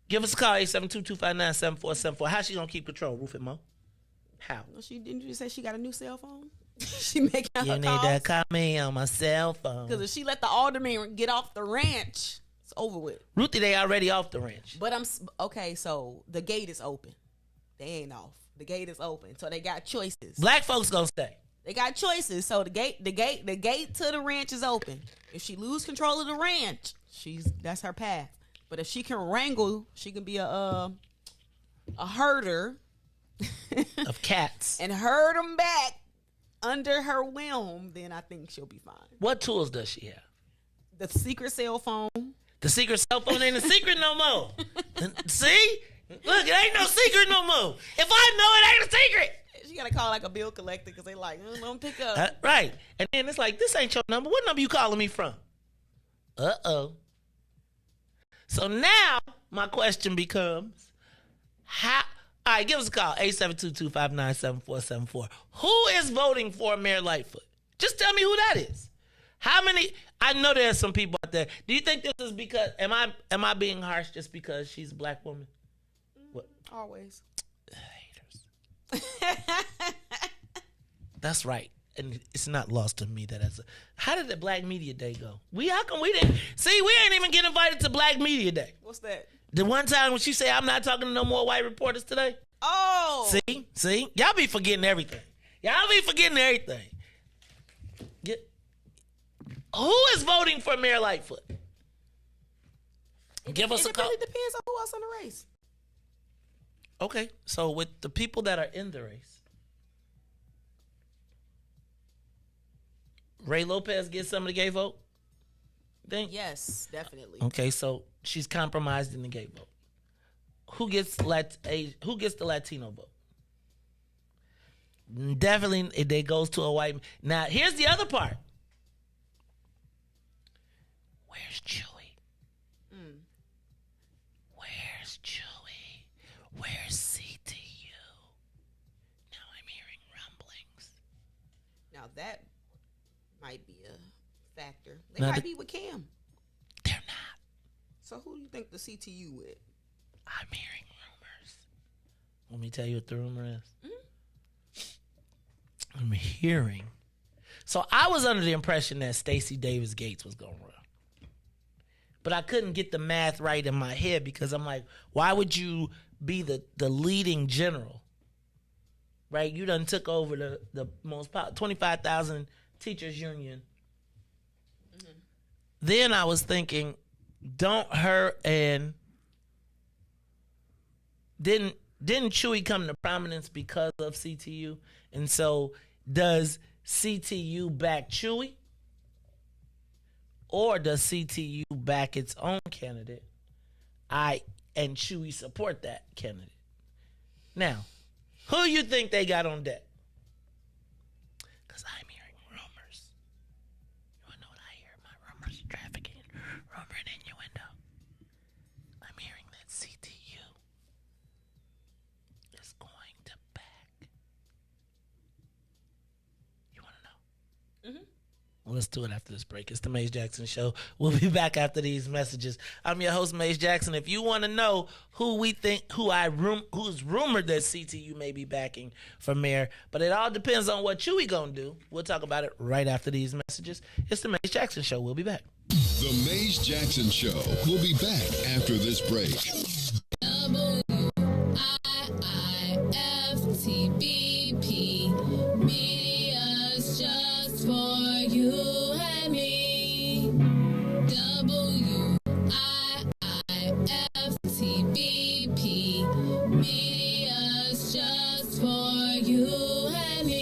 Give us a call, 872-259-7474. How's she gonna keep control, Ruth and Mo? How? Well, didn't you say she got a new cell phone? She making her You need calls? to call me on my cell phone. Because if she let the alderman get off the ranch, it's over with. Ruthie, they already off the ranch. But okay, so the gate is open. They ain't off. The gate is open, so they got choices. Black folks gonna stay. They got choices, so the gate to the ranch is open. If she lose control of the ranch, that's her path. But if she can wrangle, she can be a herder of cats and herd them back under her whelm, then I think she'll be fine. What tools does she have? The secret cell phone. The secret cell phone ain't a secret no more. See? Look, it ain't no secret no more. If I know it ain't a secret. She got to call like a bill collector because they like, don't pick up. Right. And then it's like, this ain't your number. What number you calling me from? Uh-oh. So now my question becomes, how? All right, give us a call, 872-259-7474. Who is voting for Mayor Lightfoot? Just tell me who that is. How many? I know there's some people out there. Do you think this is because, am I being harsh just because she's a black woman? What? Always. That's right. And it's not lost to me that how did the Black Media Day go? How come we didn't? See, we ain't even get invited to Black Media Day. What's that? The one time when she said, I'm not talking to no more white reporters today. Oh. See? Y'all be forgetting everything. Who is voting for Mayor Lightfoot? Give us a call. It really depends on who else in the race. Okay, so with the people that are in the race, Ray Lopez gets some of the gay vote? Yes, definitely. Okay, so she's compromised in the gay vote. Who gets the Latino vote? Definitely, it goes to a white. Now, here's the other part. Where's Chewy? Where's Chewy? Where's CTU? Now I'm hearing rumblings. Now that might be a factor. They Now might be with Cam. They're not. So who do you think the CTU with? I'm hearing rumors. Let me tell you what the rumor is. I'm hearing. So I was under the impression that Stacey Davis Gates was going to run. But I couldn't get the math right in my head because I'm like, why would you be the leading general? Right? You done took over the most 25,000 teachers union. Mm-hmm. Then I was thinking, didn't Chewy come to prominence because of CTU? And so does CTU back Chewy? Or does CTU back its own candidate? And Chewy support that candidate. Now, who you think they got on deck? Because I'm hearing rumors. You want to know what I hear? My rumors, trafficking, rumor and innuendo. I'm hearing that CTU is going to back. You want to know? Mm-hmm. Well, let's do it after this break. It's the Mace Jackson Show. We'll be back after these messages. I'm your host, Mace Jackson. If you want to know who's rumored that CTU may be backing for mayor, but it all depends on what Chewy gonna do. We'll talk about it right after these messages. It's the Mace Jackson Show. We'll be back. The Mace Jackson Show. We'll be back after this break. WIIFTBP Media's just for you and me. WIIFTBP Media's just for you and me.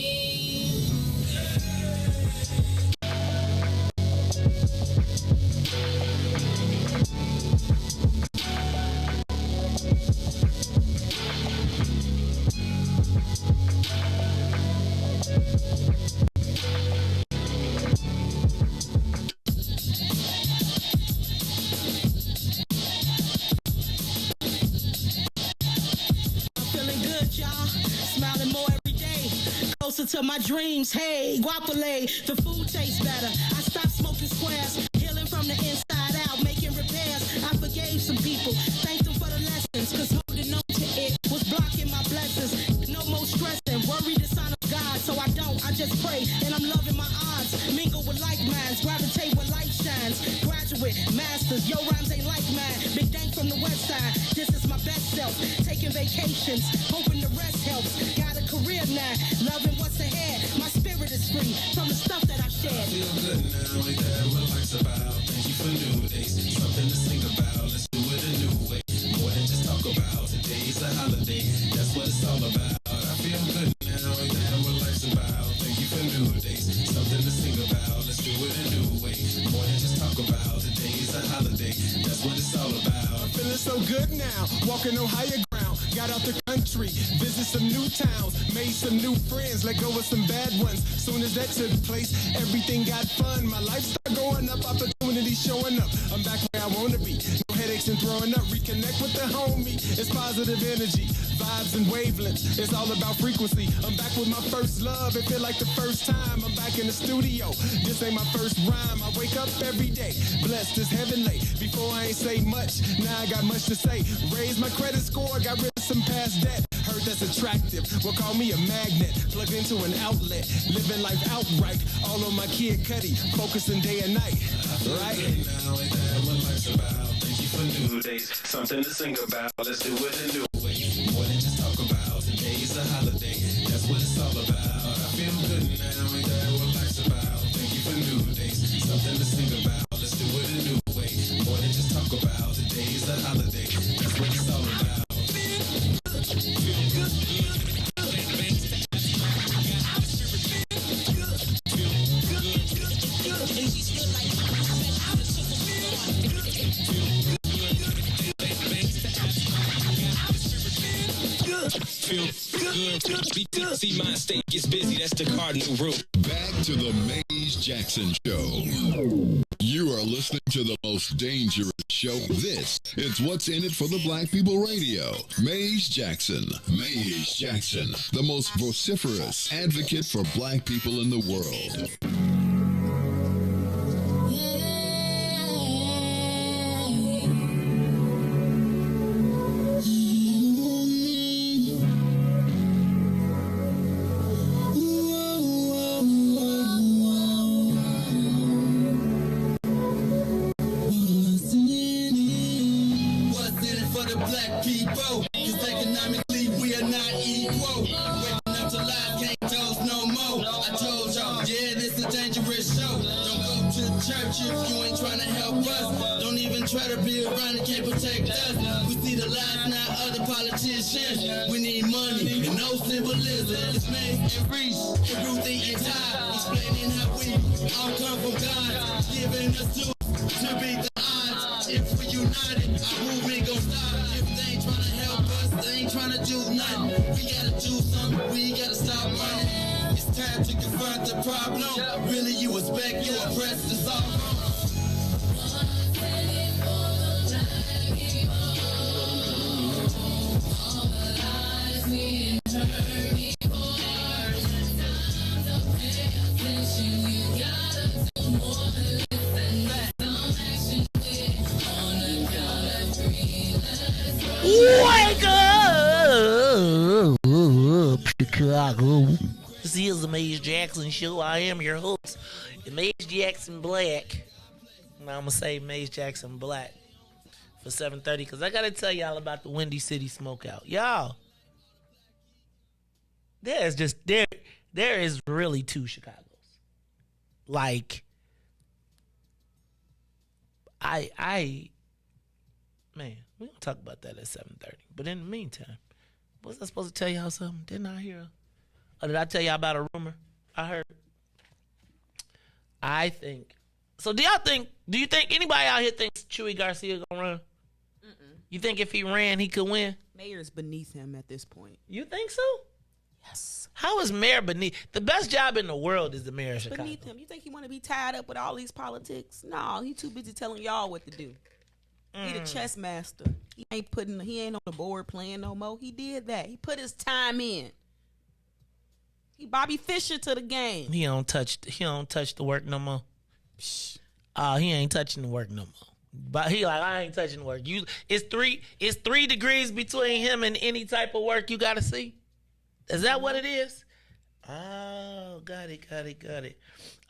Closer to my dreams, hey, guapole, the food tastes better. I stopped smoking squares, healing from the inside out, making repairs. I forgave some people, thanked them for the lessons, cause holding on to it was blocking my blessings. No more stressing, worry the sign of God, so I just pray, and I'm loving my odds. Mingle with like minds, gravitate where light shines. Graduate, masters, your rhymes ain't like mine. Big dank from the west side, this is my best self. Taking vacations, hoping the rest helps. Got a career now, loving what's ahead. My spirit is free from the stuff that I shared. I feel good now, ain't that what life's about? Thank you for new days, something to sing about. Let's do it a new way, more than just talk about. Today's a holiday, that's what it's all about. holiday. That's what it's all about. I'm feeling so good now, walking on higher ground. Got out the country, visit some new towns, made some new friends, let go of some bad ones. Soon as that took place, everything got fun. My life started going up, opportunities showing up. I'm back where I wanna be. No headaches and throwing up. Reconnect with the homie. It's positive energy, vibes and wavelengths. It's all about frequency. I'm back with my first love. It feel like the first time. I'm back in the studio. This ain't my first rhyme. I wake up every day, blessed as heavenly. Before I ain't say much, now I got much to say. Raise my credit score, got rid of some past debt. Heard that's attractive. Well, call me a magnet. Plugged into an outlet. Living life outright. All on my Kid Cudi. Focusing day and night. Right? Now ain't that what life's about? Thank you for new days. Something to sing about. Let's do it a new way. More than just talk about. Today's a holiday. That's what it's all about. I feel good now. Ain't that what life's about? Thank you for new days. Something to sing about. Let's do it a new way. More than just talk about. Today's a holiday. That's what it's all about. Feel good. See, my state gets busy. That's the cardinal rule. Back to the Maze Jackson Show. You are listening to the most dangerous show. This is What's in It for the Black People Radio. Maze Jackson. Maze Jackson, the most vociferous advocate for black people in the world. We need money and no symbolism. It's Mace and Riis and Ruthie and Ty, explaining how we all come from God, giving us to beat the odds. If we united, our movement gon' stop. If they ain't trying to help us, they ain't trying to do nothing. We gotta do something, we gotta stop running. It's time to confront the problem. Really, you expect you oppressed to solve them. Wake up, Chicago. This is the Maze Jackson Show. I am your host, Maze Jackson Black. Now I'm going to say Maze Jackson Black for 7:30 because I got to tell y'all about the Windy City Smokeout. Y'all, there is really two Chicagos. Like, man, we're going to talk about that at 7:30. But in the meantime, was I supposed to tell y'all something? Didn't I hear? Or did I tell y'all about a rumor I heard? So do you think anybody out here thinks Chewy Garcia gonna run? Mm-mm. You think if he ran, he could win? Mayor's beneath him at this point. You think so? Yes. How is mayor beneath? The best job in the world is the mayor of Chicago. Beneath him. You think he want to be tied up with all these politics? No, he too busy telling y'all what to do. He the chess master. He ain't on the board playing no more. He did that. He put his time in. He Bobby Fischer to the game. He don't touch the work no more. He ain't touching the work no more. But he like, I ain't touching the work. It's 3 degrees between him and any type of work you gotta see. Is that what it is? Oh, got it.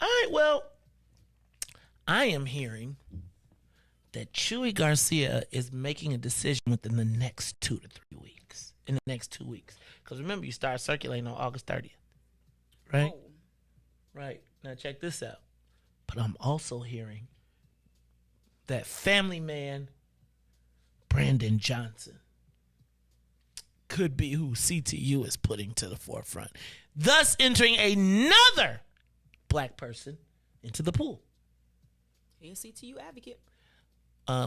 All right, well, I am hearing that Chewy Garcia is making a decision within the next 2 to 3 weeks. In the next 2 weeks. Because remember, you start circulating on August 30th. Right? Oh. Right. Now check this out. But I'm also hearing that family man Brandon Johnson could be who CTU is putting to the forefront, thus entering another black person into the pool. He a CTU advocate.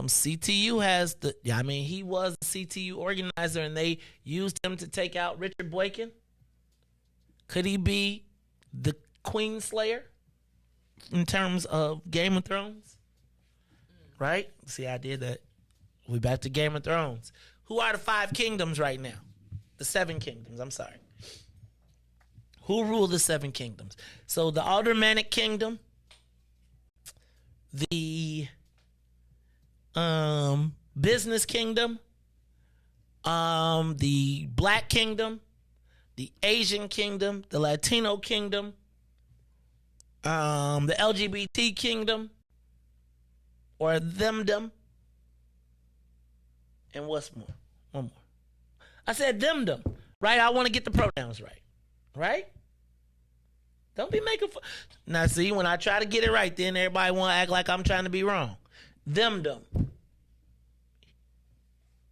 CTU has he was a CTU organizer, and they used him to take out Richard Boykin. Could he be the Queen Slayer in terms of Game of Thrones? Right? See, I did that. We back to Game of Thrones. Who are the 5 kingdoms right now? The 7 kingdoms, I'm sorry. Who rule the 7 kingdoms? So the Aldermanic Kingdom, the Business Kingdom, the Black Kingdom, the Asian Kingdom, the Latino Kingdom, the LGBT Kingdom, or them. And what's more? One more. I said them, right? I want to get the pronouns right. Right? Don't be making fun. Now, see, when I try to get it right, then everybody want to act like I'm trying to be wrong. Them.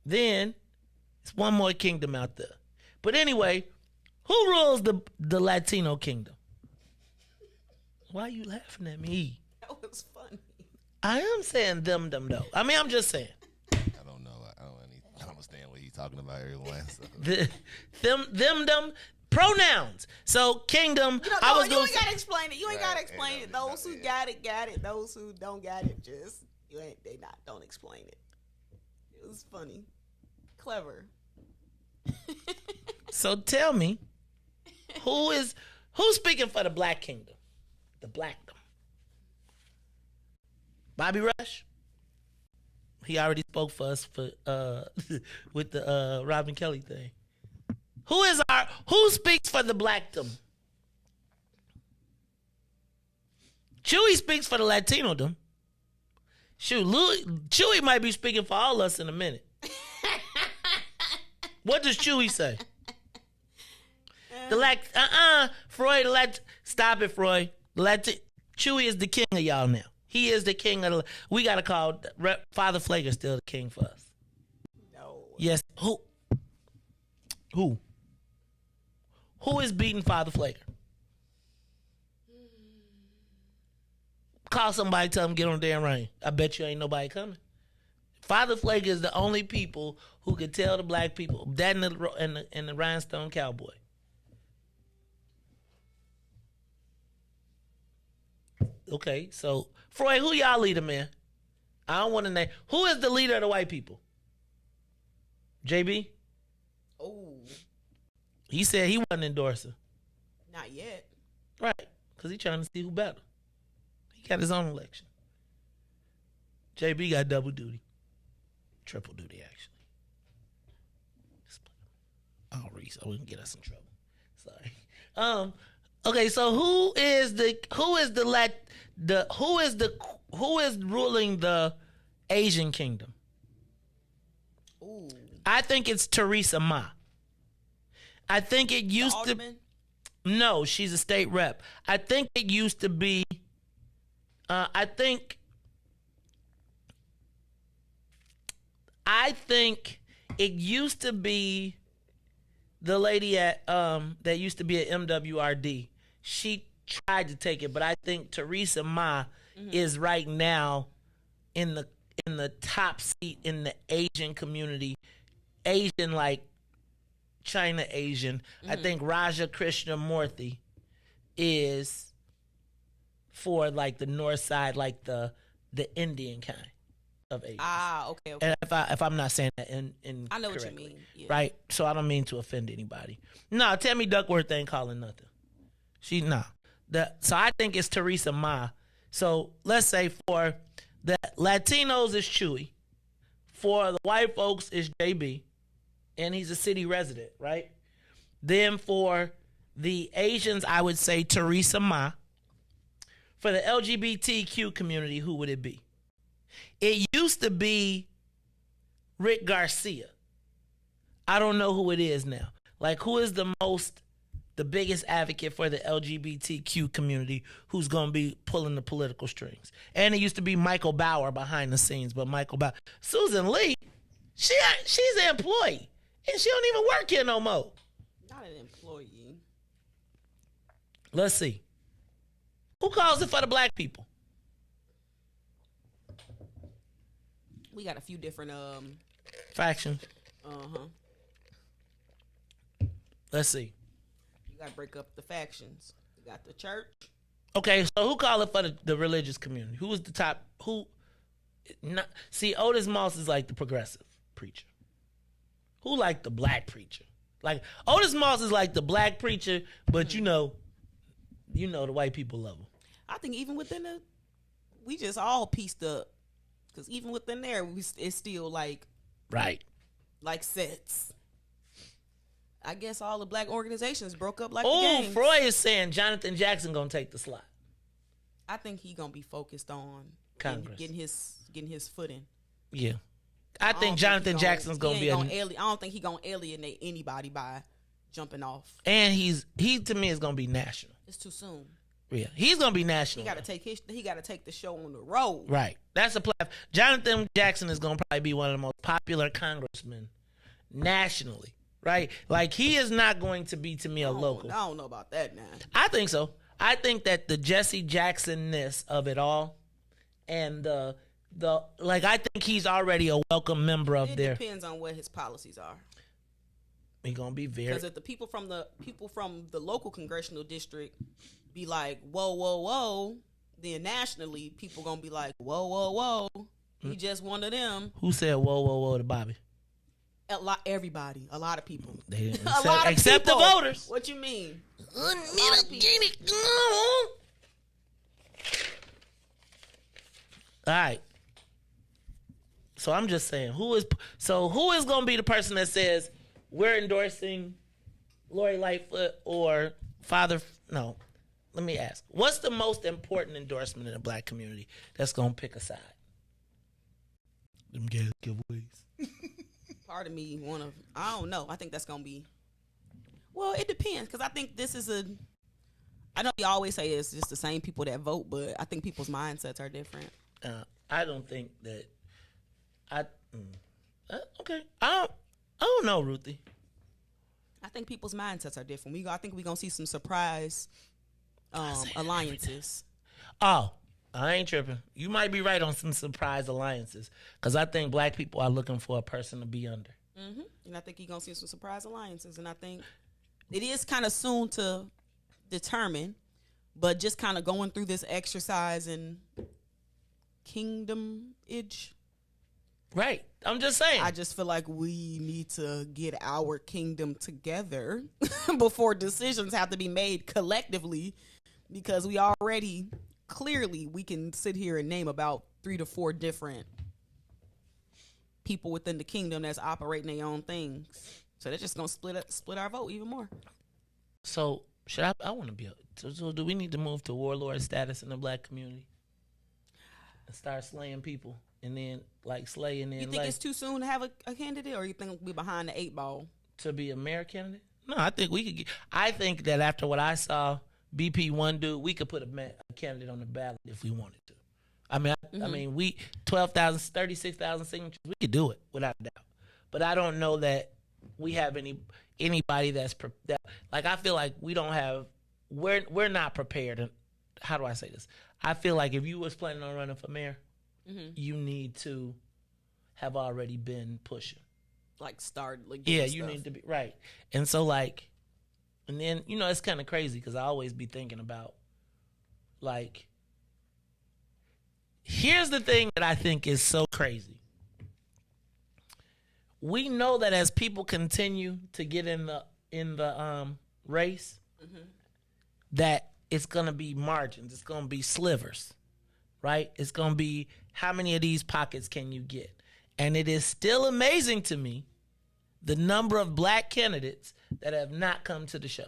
Then, it's one more kingdom out there. But anyway, who rules the Latino kingdom? Why are you laughing at me? That was funny. I am saying them, though. I mean, I'm just saying. I don't know. I don't understand what he's talking about, everyone. So. Them. Pronouns. So kingdom. You ain't gotta explain it. You ain't gotta explain it. Those who got it. Those who don't got it, just don't explain it. It was funny, clever. So tell me, who's speaking for the Black Kingdom? The Blackdom. Bobby Rush. He already spoke for us for with the Robin Kelly thing. Who speaks for the Blackdom? Chewy speaks for the Latinodom. Shoot, Chewy might be speaking for all us in a minute. What does Chewy say? Freud, stop it, Freud. Chewy is the king of y'all now. He is the king of we gotta call Father Flaker still the king for us. No. Yes. Who? Who is beating Father Flaker? Call somebody, tell them get on the damn rain. I bet you ain't nobody coming. Father Flaker is the only people who could tell the black people, that and the Rhinestone Cowboy. Okay, so Freud, who y'all leader, man? I don't want to name. Who is the leader of the white people? JB? Oh. He said he wasn't endorsing. Not yet. Right, because he's trying to see who better. He got his own election. JB got double duty. Triple duty, actually. Oh, Riis, I wouldn't get us in trouble. Sorry. Okay, so who is ruling the Asian kingdom? Ooh. I think it's Theresa Ma. I think it used to. No, she's a state rep. I think it used to be. I think it used to be the lady at that used to be at MWRD. She tried to take it, but I think Theresa Ma is right now in the top seat in the Asian community. Asian, like China Asian. I think Raja Krishnamurthy is for like the north side, like the Indian kind of Asian. Ah, okay. And if I'm not saying that in I know what you correctly, mean. Yeah. right? So I don't mean to offend anybody. No, Tammy Duckworth ain't calling nothing. So I think it's Theresa Ma. So let's say for the Latinos is Chewy, for the white folks is JB, and he's a city resident, right? Then for the Asians, I would say Theresa Ma. For the LGBTQ community, who would it be? It used to be Rick Garcia. I don't know who it is now. Like, who is the biggest advocate for the LGBTQ community who's going to be pulling the political strings? And it used to be Michael Bauer behind the scenes, but Michael Bauer. Susan Lee, she's an employee, and she don't even work here no more. Not an employee. Let's see. Who calls it for the black people? We got a few different factions. Let's see. You got to break up the factions. You got the church. Okay, so who call it for the religious community? Who is the top? See, Otis Moss is like the progressive preacher. Who like the black preacher? Like Otis Moss is like the black preacher, but you know the white people love him. I think even within we just all pieced up, because even within there, it's still like sets. I guess all the black organizations broke up like the gangs. Freud is saying Jonathan Jackson gonna take the slot. I think he gonna be focused on Congress, getting his footing. Yeah, I think Jonathan Jackson's gonna be. I don't think he gonna alienate anybody by jumping off. And he to me is gonna be national. It's too soon. Yeah, he's gonna be national. He got to take the show on the road. Right, that's a platform. Jonathan Jackson is gonna probably be one of the most popular congressmen nationally. Right? Like, he is not going to be, to me, a local. I don't know about that now. I think so. I think that the Jesse Jackson-ness of it all and I think he's already a welcome member of It depends on what his policies are. He's going to be very... Because if the people from the local congressional district be like, whoa, whoa, whoa, then nationally, people going to be like, whoa, whoa, whoa, he just one of them. Who said whoa, whoa, whoa to Bobby? Everybody, a lot of people. Except the voters. What you mean? All right. So I'm just saying, who is going to be the person that says we're endorsing Lori Lightfoot or Father? No. Let me ask. What's the most important endorsement in the black community that's going to pick a side? Them gas giveaways. Part of me I don't know. I think that's going to be, well, it depends, because I think this is I know you always say it's just the same people that vote, but I think people's mindsets are different. I don't think that, okay. I don't know, Ruthie. I think people's mindsets are different. I think we're going to see some surprise alliances. Oh, I ain't tripping. You might be right on some surprise alliances, because I think black people are looking for a person to be under. Mm-hmm. And I think you're going to see some surprise alliances. And I think it is kind of soon to determine, but just kind of going through this exercise in kingdom-age. Right. I'm just saying. I just feel like we need to get our kingdom together before decisions have to be made collectively, because we already... Clearly, we can sit here and name about 3 to 4 different people within the kingdom that's operating their own things. So they're just gonna split our vote even more. So I want to be. So do we need to move to warlord status in the black community and start slaying people, and then slaying? You think it's too soon to have a candidate, or you think we're behind the 8 ball to be a mayor candidate? No, I think we could. I think that after what I saw. BP one dude, we could put a candidate on the ballot if we wanted to. I mean, we 12,000, 36,000 signatures. We could do it without a doubt. But I don't know that we have anybody that's I feel like we don't have. We're not prepared. How do I say this? I feel like if you was planning on running for mayor, you need to have already been pushing. You need to be right. And so and then, it's kind of crazy, because I always be thinking about, here's the thing that I think is so crazy. We know that as people continue to get in the race, that it's going to be margins. It's going to be slivers, right? It's going to be how many of these pockets can you get? And it is still amazing to me the number of black candidates that have not come to the show.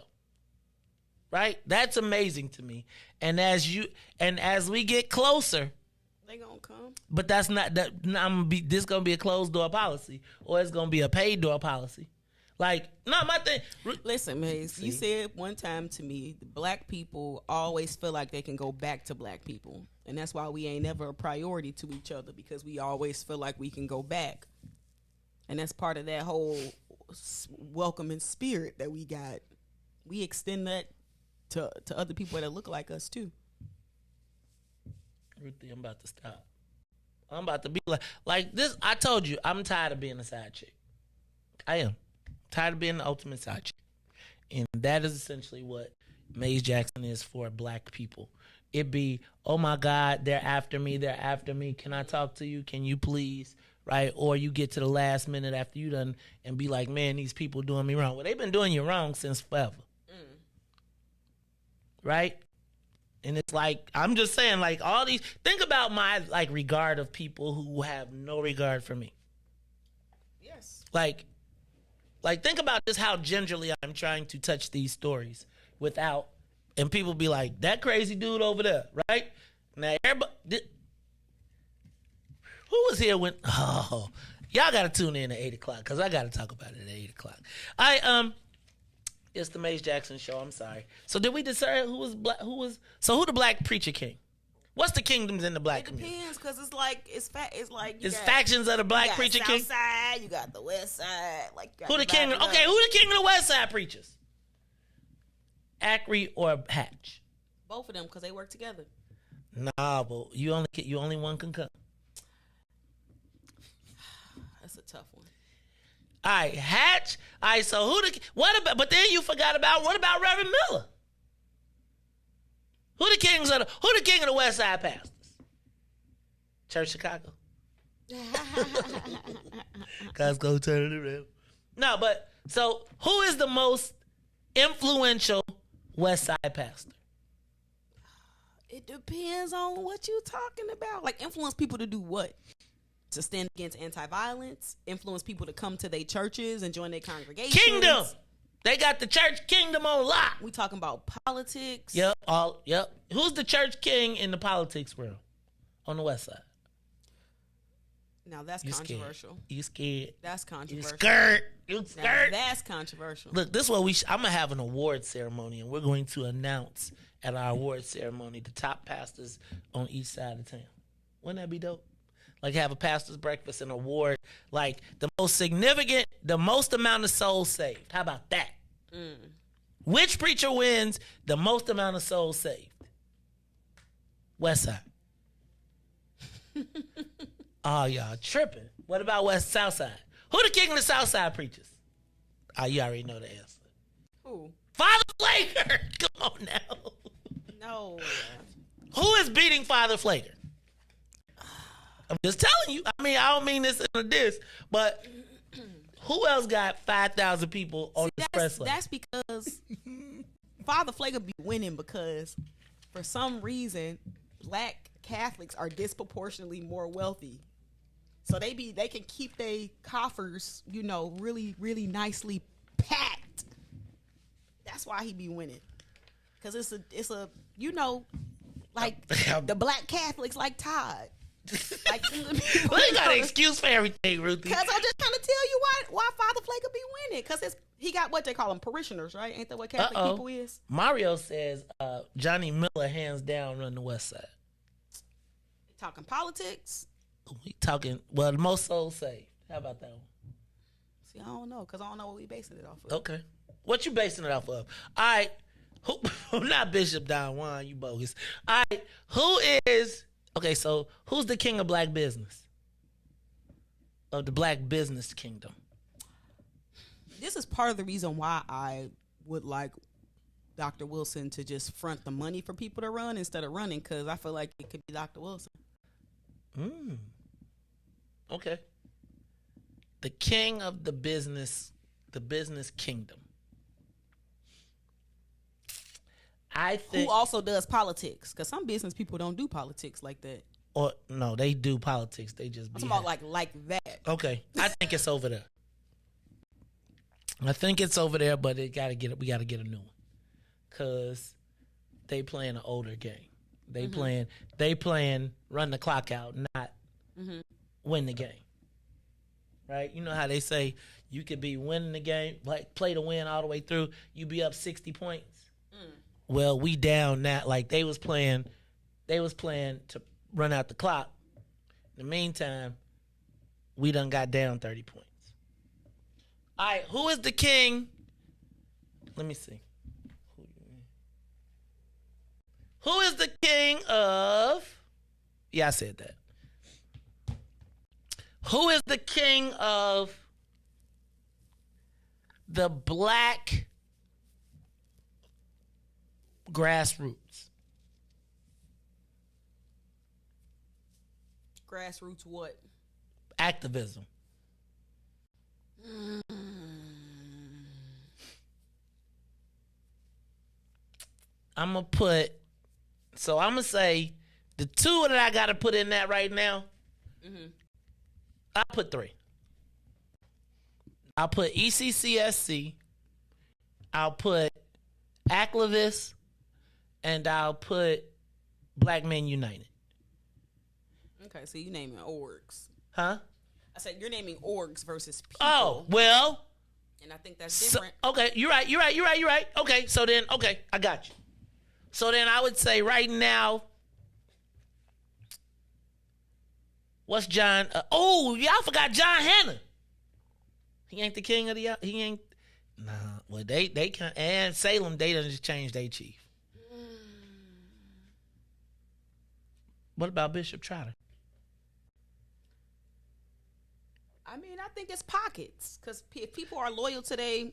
Right? That's amazing to me. And as we get closer, they gonna come. But that's not that. This gonna be a closed door policy, or it's gonna be a paid door policy. My thing. Listen, Maze, you said one time to me, the black people always feel like they can go back to black people, and that's why we ain't never a priority to each other, because we always feel like we can go back. And that's part of that whole welcoming spirit that we got. We extend that to other people that look like us too. Ruthie, I'm about to stop. I'm about to be like this. I told you, I'm tired of being a side chick. I am. Tired of being the ultimate side chick. And that is essentially what Maze Jackson is for black people. It be, oh my God, they're after me. Can I talk to you? Can you please? Right? Or you get to the last minute after you done and be like, man, these people doing me wrong. Well, they've been doing you wrong since forever. Right? And it's like, I'm just saying, like, all these, think about my, like, regard of people who have no regard for me. Yes. Like, think about this, how gingerly I'm trying to touch these stories without, and people be like, that crazy dude over there, right? Now, everybody, who was here when, y'all got to tune in at 8 o'clock, because I got to talk about it at 8 o'clock. It's the Maze Jackson show, I'm sorry. So did we decide who the black preacher king? What's the kingdoms in the black community? It depends, because it's like it's factions of the black preacher king. South side, you got the west side, who the king? Okay, who the king of the west side preachers? Acri or Hatch? Both of them, because they work together. Nah, but you only one can come. That's a tough one. All right, Hatch. All right, so but then you forgot about, what about Reverend Miller? Who the king of the West Side pastors? Church Chicago. God's gonna turn it around. No, but so who is the most influential West Side pastor? It depends on what you're talking about. Like, influence people to do what? To stand against anti-violence, influence people to come to their churches and join their congregations. Kingdom. They got the church kingdom on lock. We talking about politics. Yep. Who's the church king in the politics world on the west side? Now that's controversial. You scared? That's controversial. You scared? Now, that's controversial. Look, this is what I'm gonna have an award ceremony, and we're going to announce at our award ceremony the top pastors on each side of town. Wouldn't that be dope? Like, have a pastor's breakfast and award, like, the most significant, the most amount of souls saved. How about that? Which preacher wins the most amount of souls saved? West side. Oh, y'all tripping. What about South side? Who the king of the South side preachers? Oh, you already know the answer. Who? Father Flaker. Come on now. No. Who is beating Father Flaker? I'm just telling you. I mean, I don't mean this in a diss, but who else got 5,000 people on the express lane? That's because Father Flaker be winning, because for some reason black Catholics are disproportionately more wealthy. So they can keep their coffers, really, really nicely packed. That's why he be winning. Because it's a like the black Catholics like Todd. Like, well, you got an excuse for everything, Ruthie. Because I'm just trying to tell you why Father Flaker be winning. Because he got what they call them parishioners, right? Ain't that what Catholic people is? Mario says Johnny Miller hands down run the West Side. Talking politics. We talking the most souls saved. How about that one? See, I don't know, because I don't know what we basing it off of. Okay, what you basing it off of? All right, not Bishop Don Juan, you bogus. All right, okay, so who's the king of black business? Of the black business kingdom? This is part of the reason why I would like Dr. Wilson to just front the money for people to run instead of running, because I feel like it could be Dr. Wilson. Okay. The king of the business kingdom. I think, who also does politics, because some business people don't do politics like that. Or no, they do politics. They just be I'm talking about like that. Okay, I think it's over there. But we gotta get a new one, cause they playing an older game. They playing run the clock out, not win the game. Right? You know how they say you could be winning the game, like play to win all the way through. You be up 60 points. Well, we down now. Like they was playing to run out the clock. In the meantime, we done got down 30 points. All right, who is the king? Let me see. Who is the king of? Yeah, I said that. Who is the king of the black grassroots? Grassroots what? Activism. I'm going to say the two that I got to put in that right now, I'll put three. I'll put ECCSC, I'll put Activists, and I'll put Black Men United. Okay, so you naming orgs. Huh? I said you're naming orgs versus people. Oh, well. And I think that's different. Okay, you're right. Okay, so then, I got you. So then I would say right now, what's John? Y'all forgot John Hanna. He ain't the king of the. He ain't. Nah. Well, they can, and Salem, they done just changed their chief. What about Bishop Trotter? I mean, I think it's pockets, because if people are loyal to their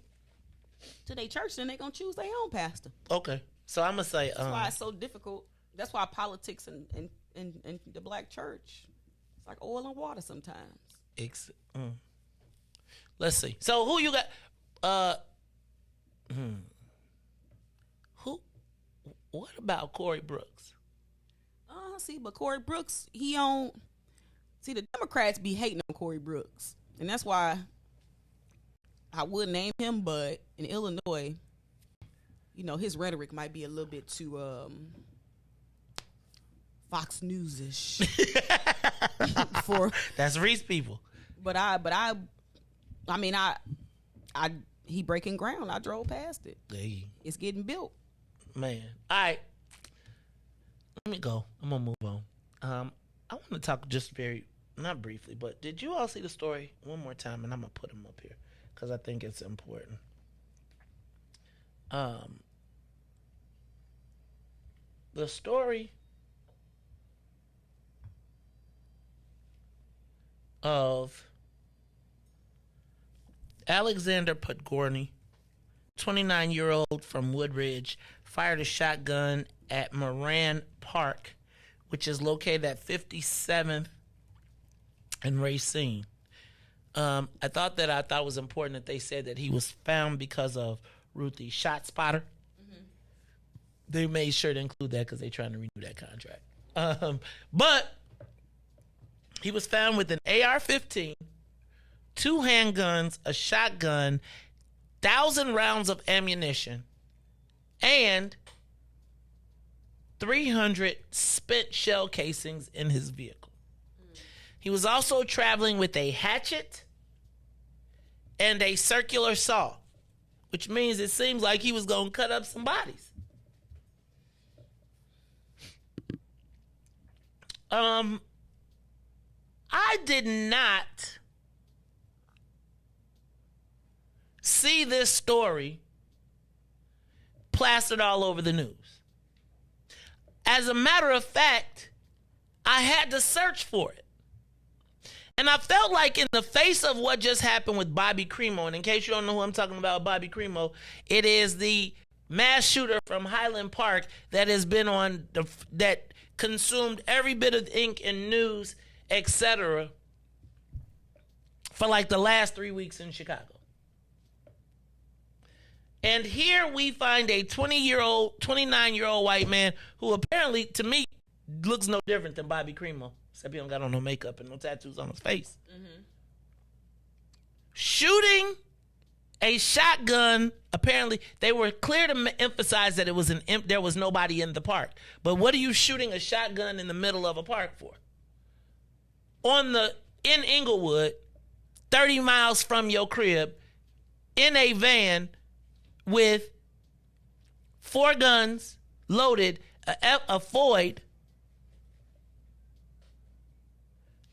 church, then they gonna choose their own pastor. Okay, so I'm gonna say that's why it's so difficult. That's why politics and the black church, it's like oil and water sometimes. Let's see. So who you got? Who? What about Corey Brooks? See, but Corey Brooks, the Democrats be hating on Corey Brooks, and that's why I would name him. But in Illinois, his rhetoric might be a little bit too Fox News-ish. That's Riis people. But he breaking ground. I drove past it. Hey. It's getting built. Man. All right. Let me go. I'm going to move on. I want to talk just not briefly, but did you all see the story one more time? And I'm going to put them up here because I think it's important. The story of Alexander Podgorny, 29-year-old from Woodridge, fired a shotgun at Moran Park, which is located at 57th and Racine. I thought it was important that they said that he was found because of Ruthie Shot Spotter. They made sure to include that because they're trying to renew that contract. But he was found with an AR-15, 2 handguns, a shotgun, 1,000 rounds of ammunition, and 300 spent shell casings in his vehicle. He was also traveling with a hatchet and a circular saw, which means it seems like he was going to cut up some bodies. I did not see this story plastered all over the news. As a matter of fact, I had to search for it. And I felt like in the face of what just happened with Bobby Cremo, and in case you don't know who I'm talking about, Bobby Cremo, it is the mass shooter from Highland Park that has been that consumed every bit of ink and news, etc., for like the last 3 weeks in Chicago. And here we find a 29-year-old white man who apparently, to me, looks no different than Bobby Cremo, except he don't got on no makeup and no tattoos on his face. Shooting a shotgun. Apparently, they were clear to emphasize that it was there was nobody in the park. But what are you shooting a shotgun in the middle of a park for? In Englewood, 30 miles from your crib, in a van with 4 guns loaded, a Floyd,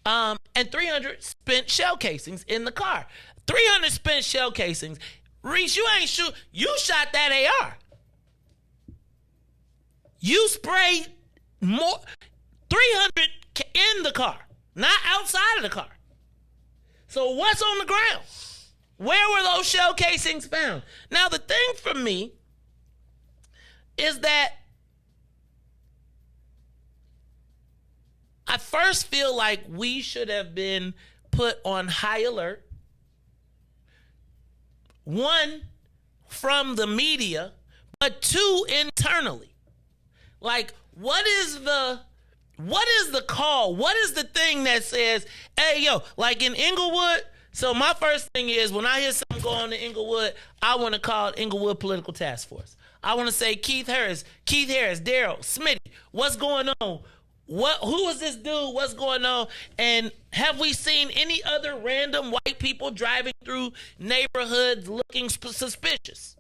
and 300 spent shell casings in the car. 300 spent shell casings. Riis, you ain't shoot. You shot that AR. You sprayed more 300 in the car, not outside of the car. So what's on the ground? Where were those shell casings found? Now, the thing for me is that I first feel like we should have been put on high alert. One, from the media, but two, internally. Like, what is the call? What is the thing that says, hey, yo, like in Englewood? So my first thing is, when I hear something go on in Englewood, I want to call Englewood Political Task Force. I want to say, Keith Harris, Daryl, Smitty, what's going on? Who is this dude? What's going on? And have we seen any other random white people driving through neighborhoods looking suspicious?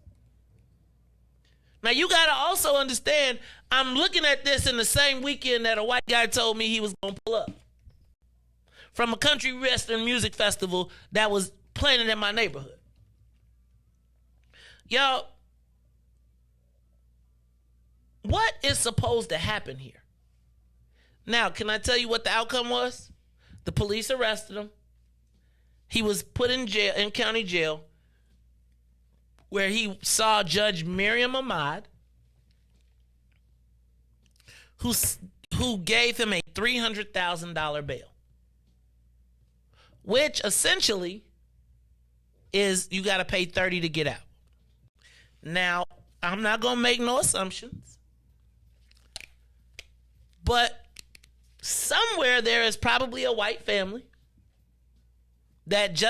Now, you got to also understand, I'm looking at this in the same weekend that a white guy told me he was going to pull up from a country western music festival that was playing in my neighborhood. Y'all, what is supposed to happen here? Now, can I tell you what the outcome was? The police arrested him. He was put in jail, in county jail, where he saw Judge Miriam Ahmad, who gave him a $300,000 bail, which essentially is you got to pay $30,000 to get out. Now, I'm not going to make no assumptions, but somewhere there is probably a white family that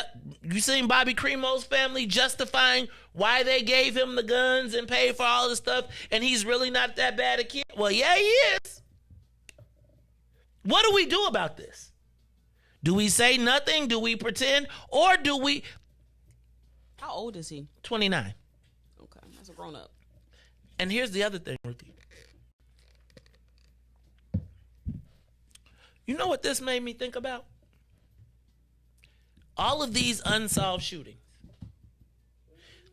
you seen Bobby Cremo's family justifying why they gave him the guns and paid for all the stuff, and he's really not that bad a kid. Well, yeah, he is. What do we do about this? Do we say nothing? Do we pretend? Or do we... How old is he? 29. Okay, that's a grown up. And here's the other thing, Ruthie. You know what this made me think about? All of these unsolved shootings.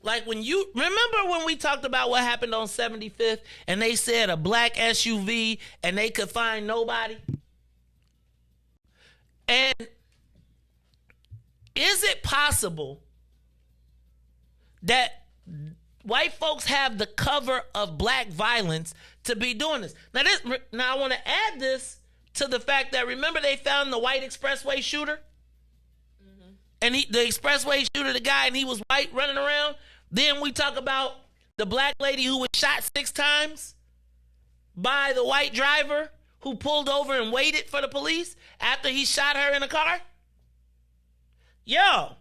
Like remember when we talked about what happened on 75th and they said a black SUV and they could find nobody? And is it possible that white folks have the cover of black violence to be doing this? Now I want to add this to the fact that, remember, they found the white expressway shooter? Mm-hmm. And the expressway shooter, the guy, and he was white running around. Then we talk about the black lady who was shot 6 times by the white driver who pulled over and waited for the police after he shot her in a car. Yo.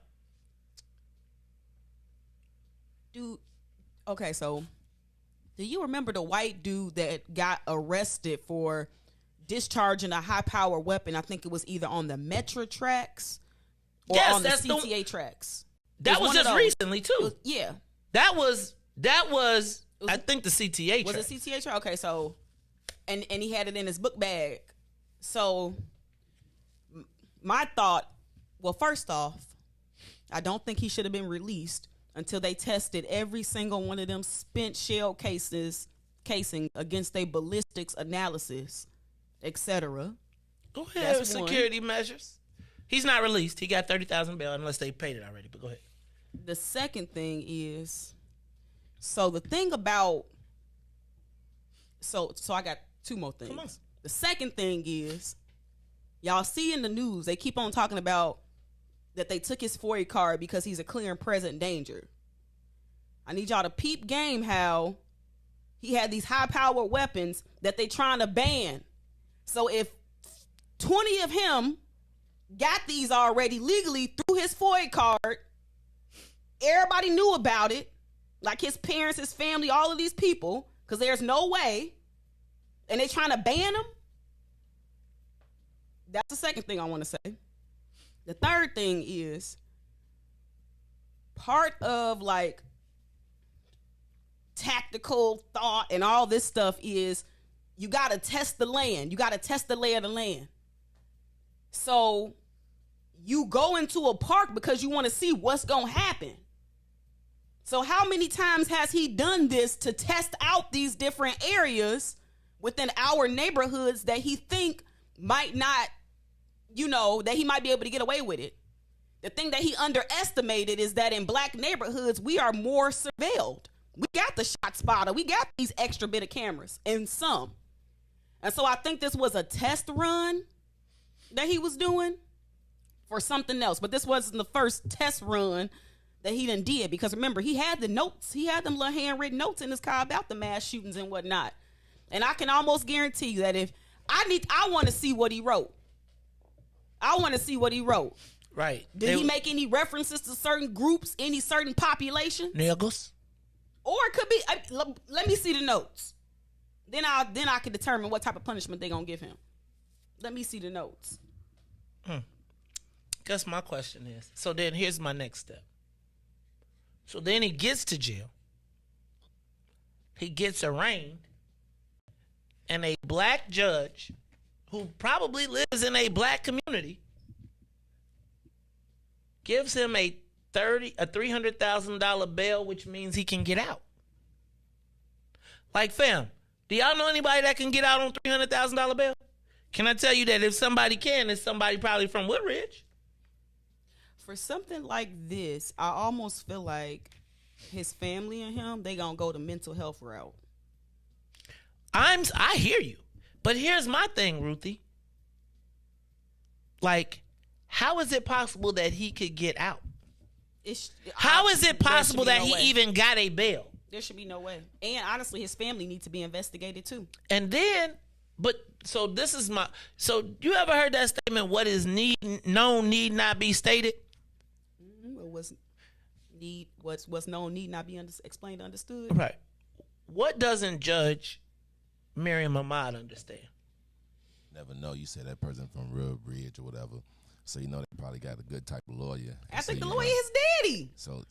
Dude, okay, so do you remember the white dude that got arrested for discharging a high-power weapon? I think it was either on the Metro tracks or on the CTA tracks. That was just recently, too. Yeah. That was I think the CTA track. Was it CTA track? Okay, so, and he had it in his book bag. So, my thought, well, first off, I don't think he should have been released until they tested every single one of them spent shell casing against a ballistics analysis, etc. Go ahead. Security measures. He's not released. He got $30,000 bail unless they paid it already. But go ahead. The second thing is, so the thing about, so I got 2 more things. Come on. The second thing is, y'all see in the news, they keep on talking about that they took his FOIA card because he's a clear and present danger. I need y'all to peep game how he had these high-powered weapons that they trying to ban. So if 20 of him got these already legally through his FOIA card, everybody knew about it, like his parents, his family, all of these people, because there's no way, and they trying to ban them. That's the second thing I want to say. The third thing is, part of like tactical thought and all this stuff is you got to test the land. You got to test the lay of the land. So you go into a park because you want to see what's going to happen. So how many times has he done this to test out these different areas within our neighborhoods that he think might not, that he might be able to get away with it? The thing that he underestimated is that in black neighborhoods, we are more surveilled. We got the shot spotter. We got these extra bit of cameras and some. And so I think this was a test run that he was doing for something else. But this wasn't the first test run that he done did, because remember, he had the notes. He had them little handwritten notes in his car about the mass shootings and whatnot. And I can almost guarantee you that if I want to see what he wrote. I want to see what he wrote. Right. Did he make any references to certain groups, any certain population? Niggas. Or it could be, let me see the notes. Then I can determine what type of punishment they're going to give him. Let me see the notes. Guess my question is, so then here's my next step. So then he gets to jail. He gets arraigned. And a black judge who probably lives in a black community gives him a $300,000 bail, which means he can get out. Like, fam, do y'all know anybody that can get out on $300,000 bail? Can I tell you that if somebody can, it's somebody probably from Woodridge? For something like this, I almost feel like his family and him, they gonna go the mental health route. I hear you. But here's my thing, Ruthie. Like, how is it possible that he could get out? How is it possible that he even got a bail? There should be no way. And honestly, his family needs to be investigated too. And then, so you ever heard that statement, what is known need not be stated? What's known need not be explained, understood. Right. What doesn't Judge Miriam Ahmad understand? Never know. You say that person from Real Bridge or whatever, so you know they probably got a good type of lawyer. I think the lawyer is daddy. So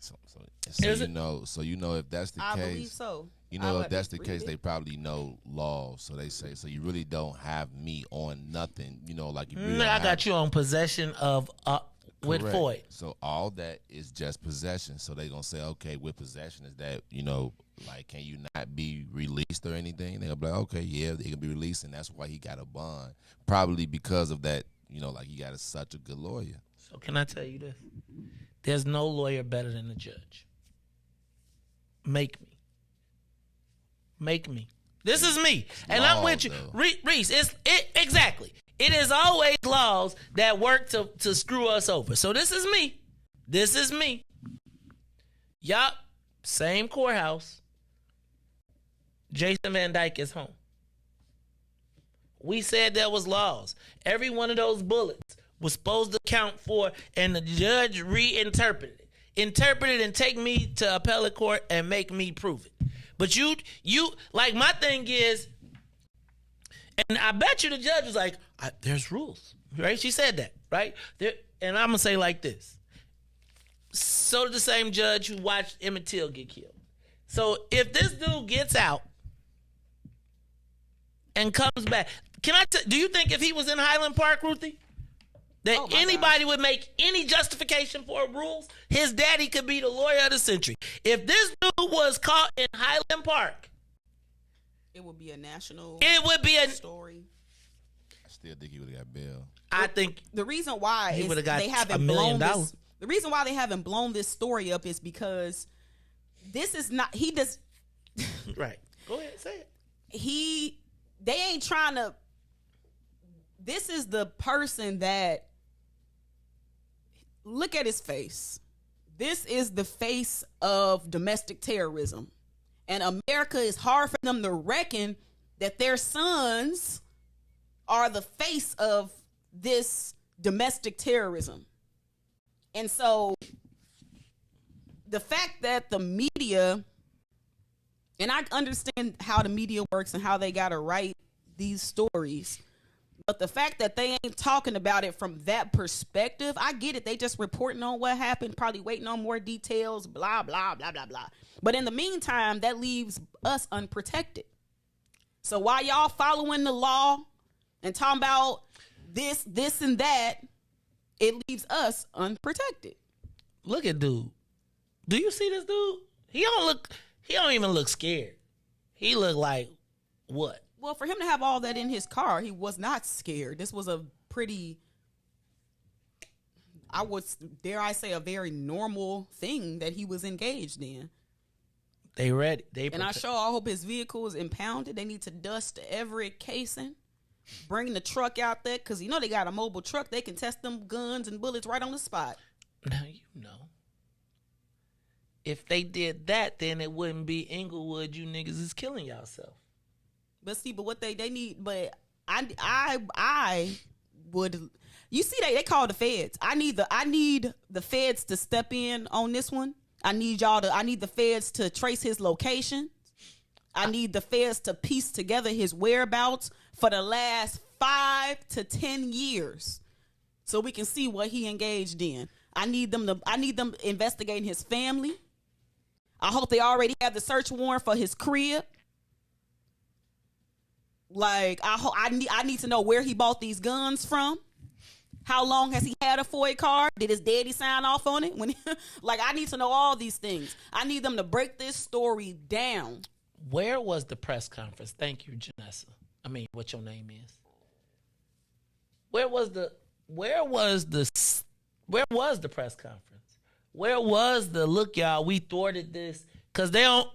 you know if that's the case, I believe so. You know if that's the case, they probably know law. So they say, so you really don't have me on nothing. You know, like you. Really I got you on possession of with Foy. So all that is just possession. So they gonna say, okay, with possession is that, you know, like, can you not be released or anything? They'll be like, okay, yeah, they can be released, and that's why he got a bond. Probably because of that, you know, like he got such a good lawyer. So can I tell you this? There's no lawyer better than the judge. Make me. This is me, and I'm with you, Riis. Exactly. It is always laws that work to screw us over. So this is me. Yup. Same courthouse. Jason Van Dyke is home. We said there was laws. Every one of those bullets was supposed to count for, and the judge reinterpreted it. Interpret it and take me to appellate court and make me prove it. But you like, my thing is, and I bet you the judge was like, there's rules, right? She said that, right? And I'm going to say like this. So did the same judge who watched Emmett Till get killed. So if this dude gets out and comes back, do you think if he was in Highland Park, Ruthie, that anybody would make any justification for rules? His daddy could be the lawyer of the century. If this dude was caught in Highland Park, it would be a national story. I still think he would have got bail. I think the reason why he would have got they haven't $1 million. The reason why they haven't blown this story up is because this is not, he does. Right. Go ahead, say it. They ain't trying to. This is the person that, look at his face. This is the face of domestic terrorism. And America, is hard for them to reckon that their sons are the face of this domestic terrorism. And so the fact that the media, and I understand how the media works and how they got to write these stories, but the fact that they ain't talking about it from that perspective, I get it. They just reporting on what happened, probably waiting on more details, blah, blah, blah, blah, blah. But in the meantime, that leaves us unprotected. So while y'all following the law and talking about this, and that, it leaves us unprotected. Look at dude. Do you see this dude? He don't even look scared. He look like what? Well, for him to have all that in his car, he was not scared. This was a pretty I would, dare I say, a very normal thing that he was engaged in. They ready. And I hope his vehicle is impounded. They need to dust every casing. Bring the truck out there, because you know they got a mobile truck. They can test them guns and bullets right on the spot. Now you know. If they did that, then it wouldn't be Englewood. You niggas is killing yourself. But see, but what they need, but I would. You see, they call the feds. I need the feds to step in on this one. I need the feds to trace his location. I need the feds to piece together his whereabouts for the last 5 to 10 years, so we can see what he engaged in. I need them investigating his family. I hope they already have the search warrant for his crib. Like, I need to know where he bought these guns from. How long has he had a FOIA card? Did his daddy sign off on it? I need to know all these things. I need them to break this story down. Where was the press conference? Thank you, Janessa. I mean, what your name is. Where was the press conference? Where was the look, y'all? We thwarted this because they don't.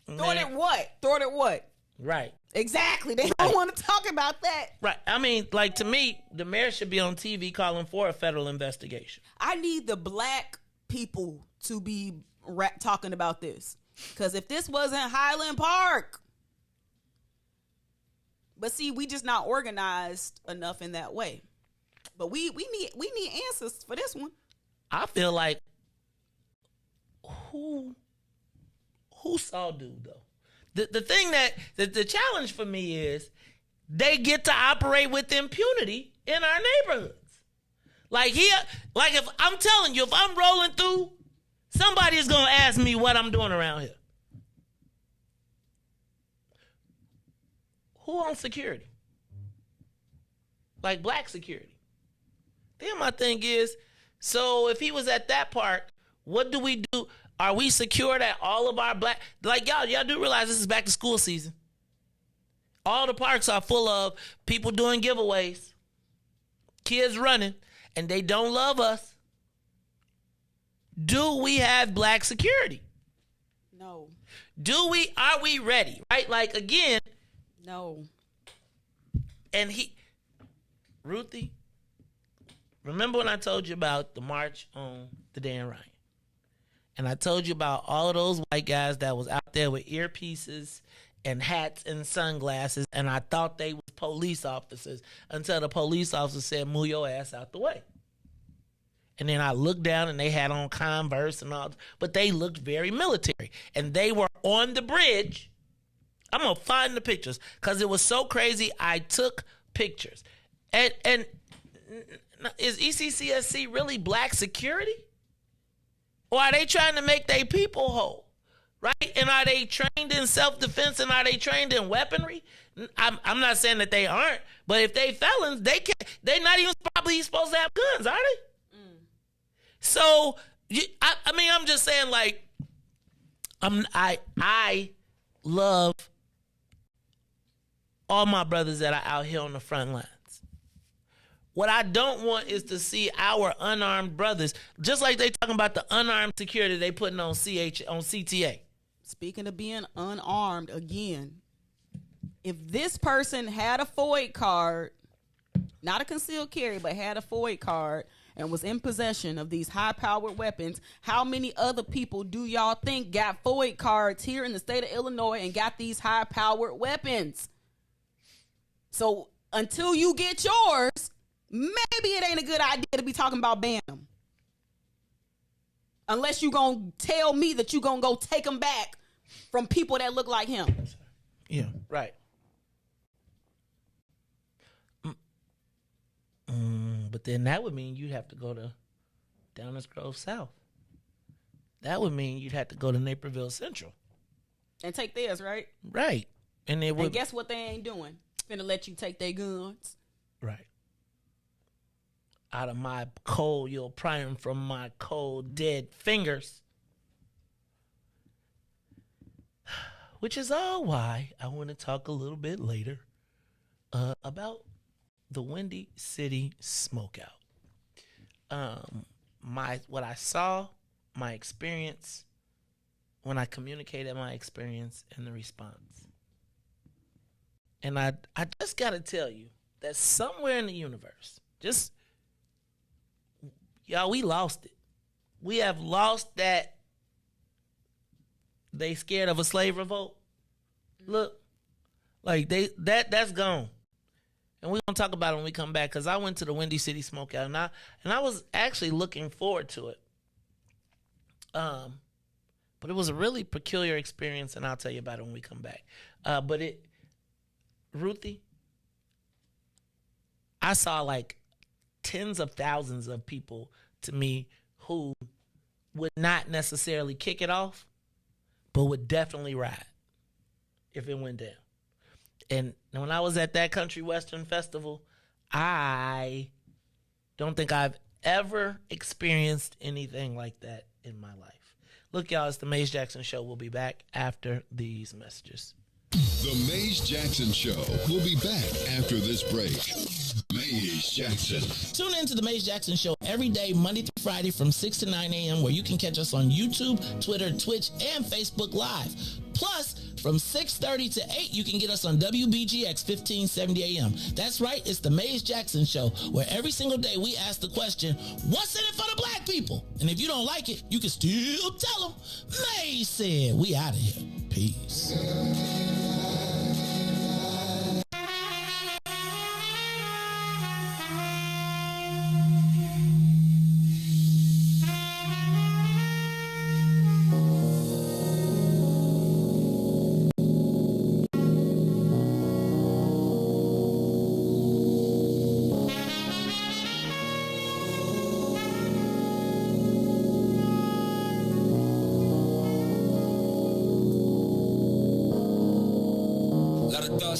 Thwarted what? Thwarted what? Right. Exactly. They don't want to talk about that. Right. I mean, like, to me, the mayor should be on TV calling for a federal investigation. I need the black people to be talking about this. Because if this wasn't Highland Park. But see, we just not organized enough in that way. But we need answers for this one. I feel like who saw dude though? The thing that the challenge for me is they get to operate with impunity in our neighborhoods. If I'm telling you, if I'm rolling through, somebody is gonna ask me what I'm doing around here. Who owns security? Like black security. Then my thing is, so if he was at that park, what do we do? Are we secured at all of our black? Like, y'all do realize this is back to school season. All the parks are full of people doing giveaways, kids running, and they don't love us. Do we have black security? No. Are we ready? Right? Like, again. No. And Ruthie, remember when I told you about the march on the Dan Ryan? And I told you about all of those white guys that was out there with earpieces and hats and sunglasses, and I thought they was police officers until the police officer said, move your ass out the way. And then I looked down and they had on Converse and all, but they looked very military. And they were on the bridge. I'm going to find the pictures because it was so crazy. I took pictures. And is ECCSC really black security? Or are they trying to make their people whole? Right? And are they trained in self-defense and are they trained in weaponry? I'm not saying that they aren't, but if they felons, they're not even probably supposed to have guns, are they? So, I mean, I'm just saying, like, I love all my brothers that are out here on the front lines. What I don't want is to see our unarmed brothers, just like they talking about the unarmed security they putting on CTA. Speaking of being unarmed again, if this person had a FOIA card, not a concealed carry, but had a FOIA card and was in possession of these high-powered weapons, how many other people do y'all think got FOIA cards here in the state of Illinois and got these high-powered weapons? So until you get yours, maybe it ain't a good idea to be talking about banning them. Unless you gonna tell me that you gonna go take them back from people that look like him. Yeah, right. But then that would mean you'd have to go to Downers Grove South. That would mean you'd have to go to Naperville Central. And take theirs, right? Right. And guess what they ain't doing? Finna let you take their guns. Right. Out of my cold, you'll pry them from my cold, dead fingers. Which is all why I want to talk a little bit later about the Windy City Smokeout. what I saw, my experience, when I communicated my experience and the response. And I just got to tell you that somewhere in the universe, y'all, we lost it. We have lost that they scared of a slave revolt. Look, like that's gone. And we're going to talk about it when we come back, because I went to the Windy City Smokeout, and I was actually looking forward to it. But it was a really peculiar experience, and I'll tell you about it when we come back. Ruthie, I saw like tens of thousands of people to me who would not necessarily kick it off, but would definitely ride if it went down. And when I was at that Country Western Festival, I don't think I've ever experienced anything like that in my life. Look, y'all, it's the Maze Jackson Show. We'll be back after these messages. The Maze Jackson Show will be back after this break. Maze Jackson. Tune in to the Maze Jackson Show every day, Monday through Friday from 6 to 9 a.m., where you can catch us on YouTube, Twitter, Twitch, and Facebook Live. Plus, from 6:30 to 8, you can get us on WBGX 1570 AM. That's right, it's the Maze Jackson Show, where every single day we ask the question, what's in it for the black people? And if you don't like it, you can still tell them, Maze said. We out of here. Peace.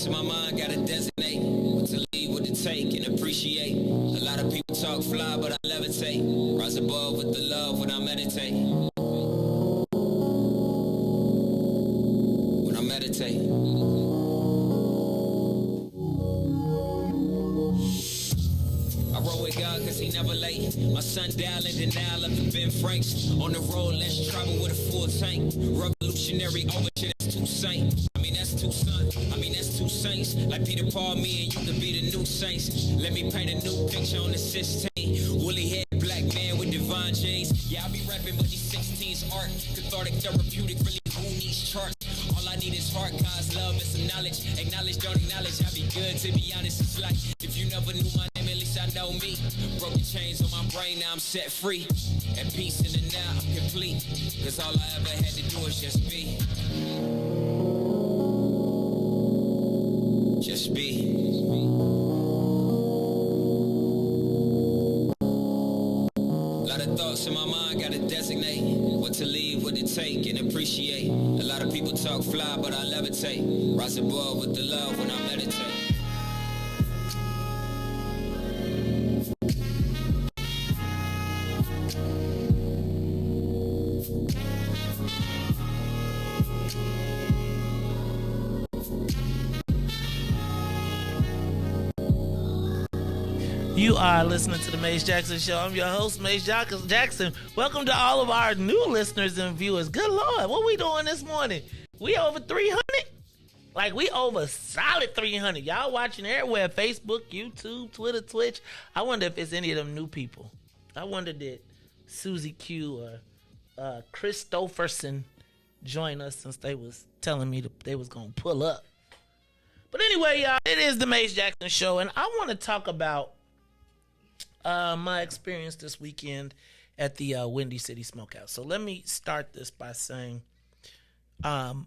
In my mind, gotta designate what to leave, what to take, and appreciate. A lot of people talk fly, but I levitate. Rise above with the love when I meditate. When I meditate. I roll with God cause he never late. My sundial and denial of the Ben Franks. On the road, let's travel with a full tank. Revolutionary overture, that's too saint. That's two sons, that's two saints. Like Peter, Paul, me and you could be the new saints. Let me paint a new picture on the 16. Woolly head, black man with divine jeans. Yeah, I be rapping, but these 16's art. Cathartic, therapeutic, really who needs chart? All I need is heart, cause love and some knowledge. Acknowledge, don't acknowledge, I be good, to be honest. It's like, if you never knew my name, at least I know me. Broken chains on my brain, now I'm set free. At peace in the now, I'm complete. Cause all I ever had to do is just be. Just be. Lot of thoughts in my mind, gotta designate what to leave, what to take, and appreciate. A lot of people talk fly, but I levitate. Rise above with the love when I meditate. You are listening to the Maze Jackson Show. I'm your host, Maze Jackson. Welcome to all of our new listeners and viewers. Good Lord, what we doing this morning? We over 300? Like, we over solid 300. Y'all watching everywhere, Facebook, YouTube, Twitter, Twitch. I wonder if it's any of them new people. I wonder did Susie Q or Christopherson join us, since they was telling me that they was going to pull up. But anyway, y'all, it is the Maze Jackson Show, and I want to talk about my experience this weekend at the Windy City Smokeout. So let me start this by saying, so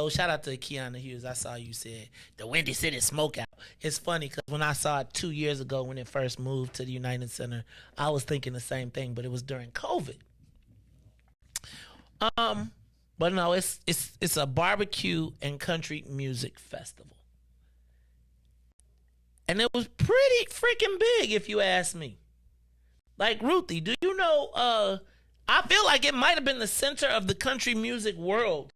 shout out to Keanu Hughes. I saw you said the Windy City Smokeout. It's funny because when I saw it 2 years ago when it first moved to the United Center, I was thinking the same thing, but it was during COVID. But no, it's a barbecue and country music festival. And it was pretty freaking big, if you ask me. Like, Ruthie, do you know, I feel like it might have been the center of the country music world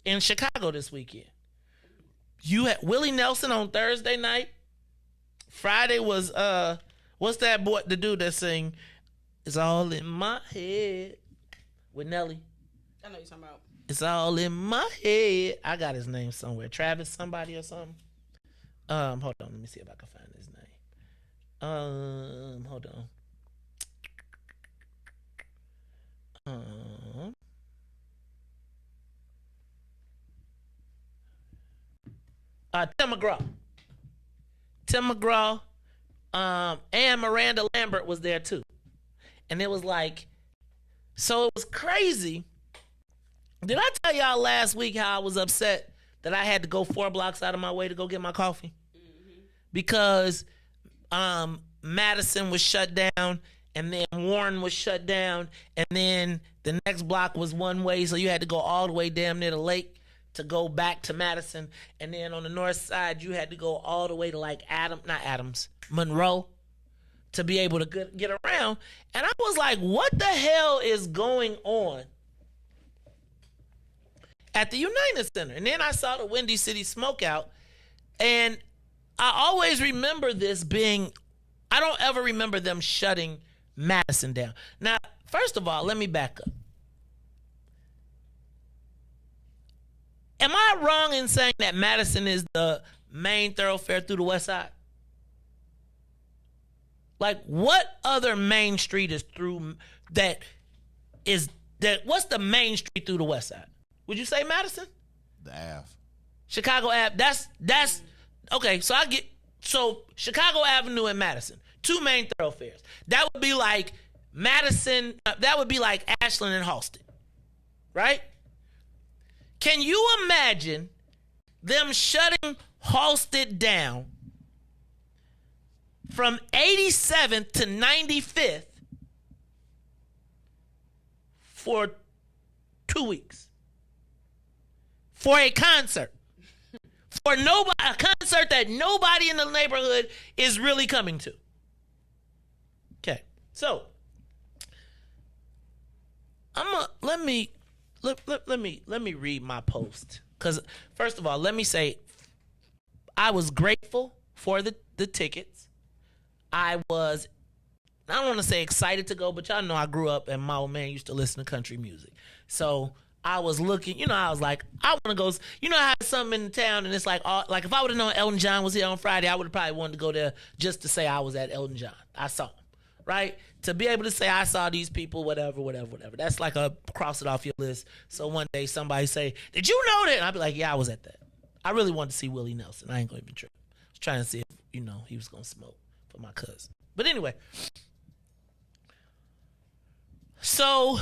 in Chicago this weekend. You had Willie Nelson on Thursday night. Friday was What's that boy, the dude that sing, It's All in My Head with Nelly? I know you're talking about. It's all in my head. I got his name somewhere. Travis somebody or something. Hold on. Let me see if I can find his name. Hold on. Tim McGraw. Tim McGraw. And Miranda Lambert was there too. And it was like, so it was crazy. Did I tell y'all last week how I was upset that I had to go 4 blocks out of my way to go get my coffee? Mm-hmm. Because Madison was shut down, and then Warren was shut down, and then the next block was one way, so you had to go all the way damn near the lake to go back to Madison. And then on the north side, you had to go all the way to like Monroe to be able to get around. And I was like, what the hell is going on at the United Center? And then I saw the Windy City Smokeout, and I always remember this being, I don't ever remember them shutting Madison down. Now, first of all, let me back up. Am I wrong in saying that Madison is the main thoroughfare through the west side? Like, what other main street is through what's the main street through the west side? Would you say Madison? The Ave. Chicago Ave. That's okay. So Chicago Avenue and Madison, 2 main thoroughfares. That would be like Madison. That would be like Ashland and Halsted, right? Can you imagine them shutting Halsted down from 87th to 95th for 2 weeks? For a concert. For a concert that nobody in the neighborhood is really coming to. Okay. So let me read my post. Because first of all, let me say I was grateful for the tickets. I don't want to say excited to go, but y'all know I grew up and my old man used to listen to country music. So I was looking, I was like, I want to go. I had something in town, and it's like if I would have known Elton John was here on Friday, I would have probably wanted to go there just to say I was at Elton John. I saw him, right? To be able to say I saw these people, whatever. That's like a cross it off your list. So one day somebody say, did you know that? And I'd be like, yeah, I was at that. I really wanted to see Willie Nelson. I ain't going to even trip. I was trying to see if, he was going to smoke for my cousin. But anyway. So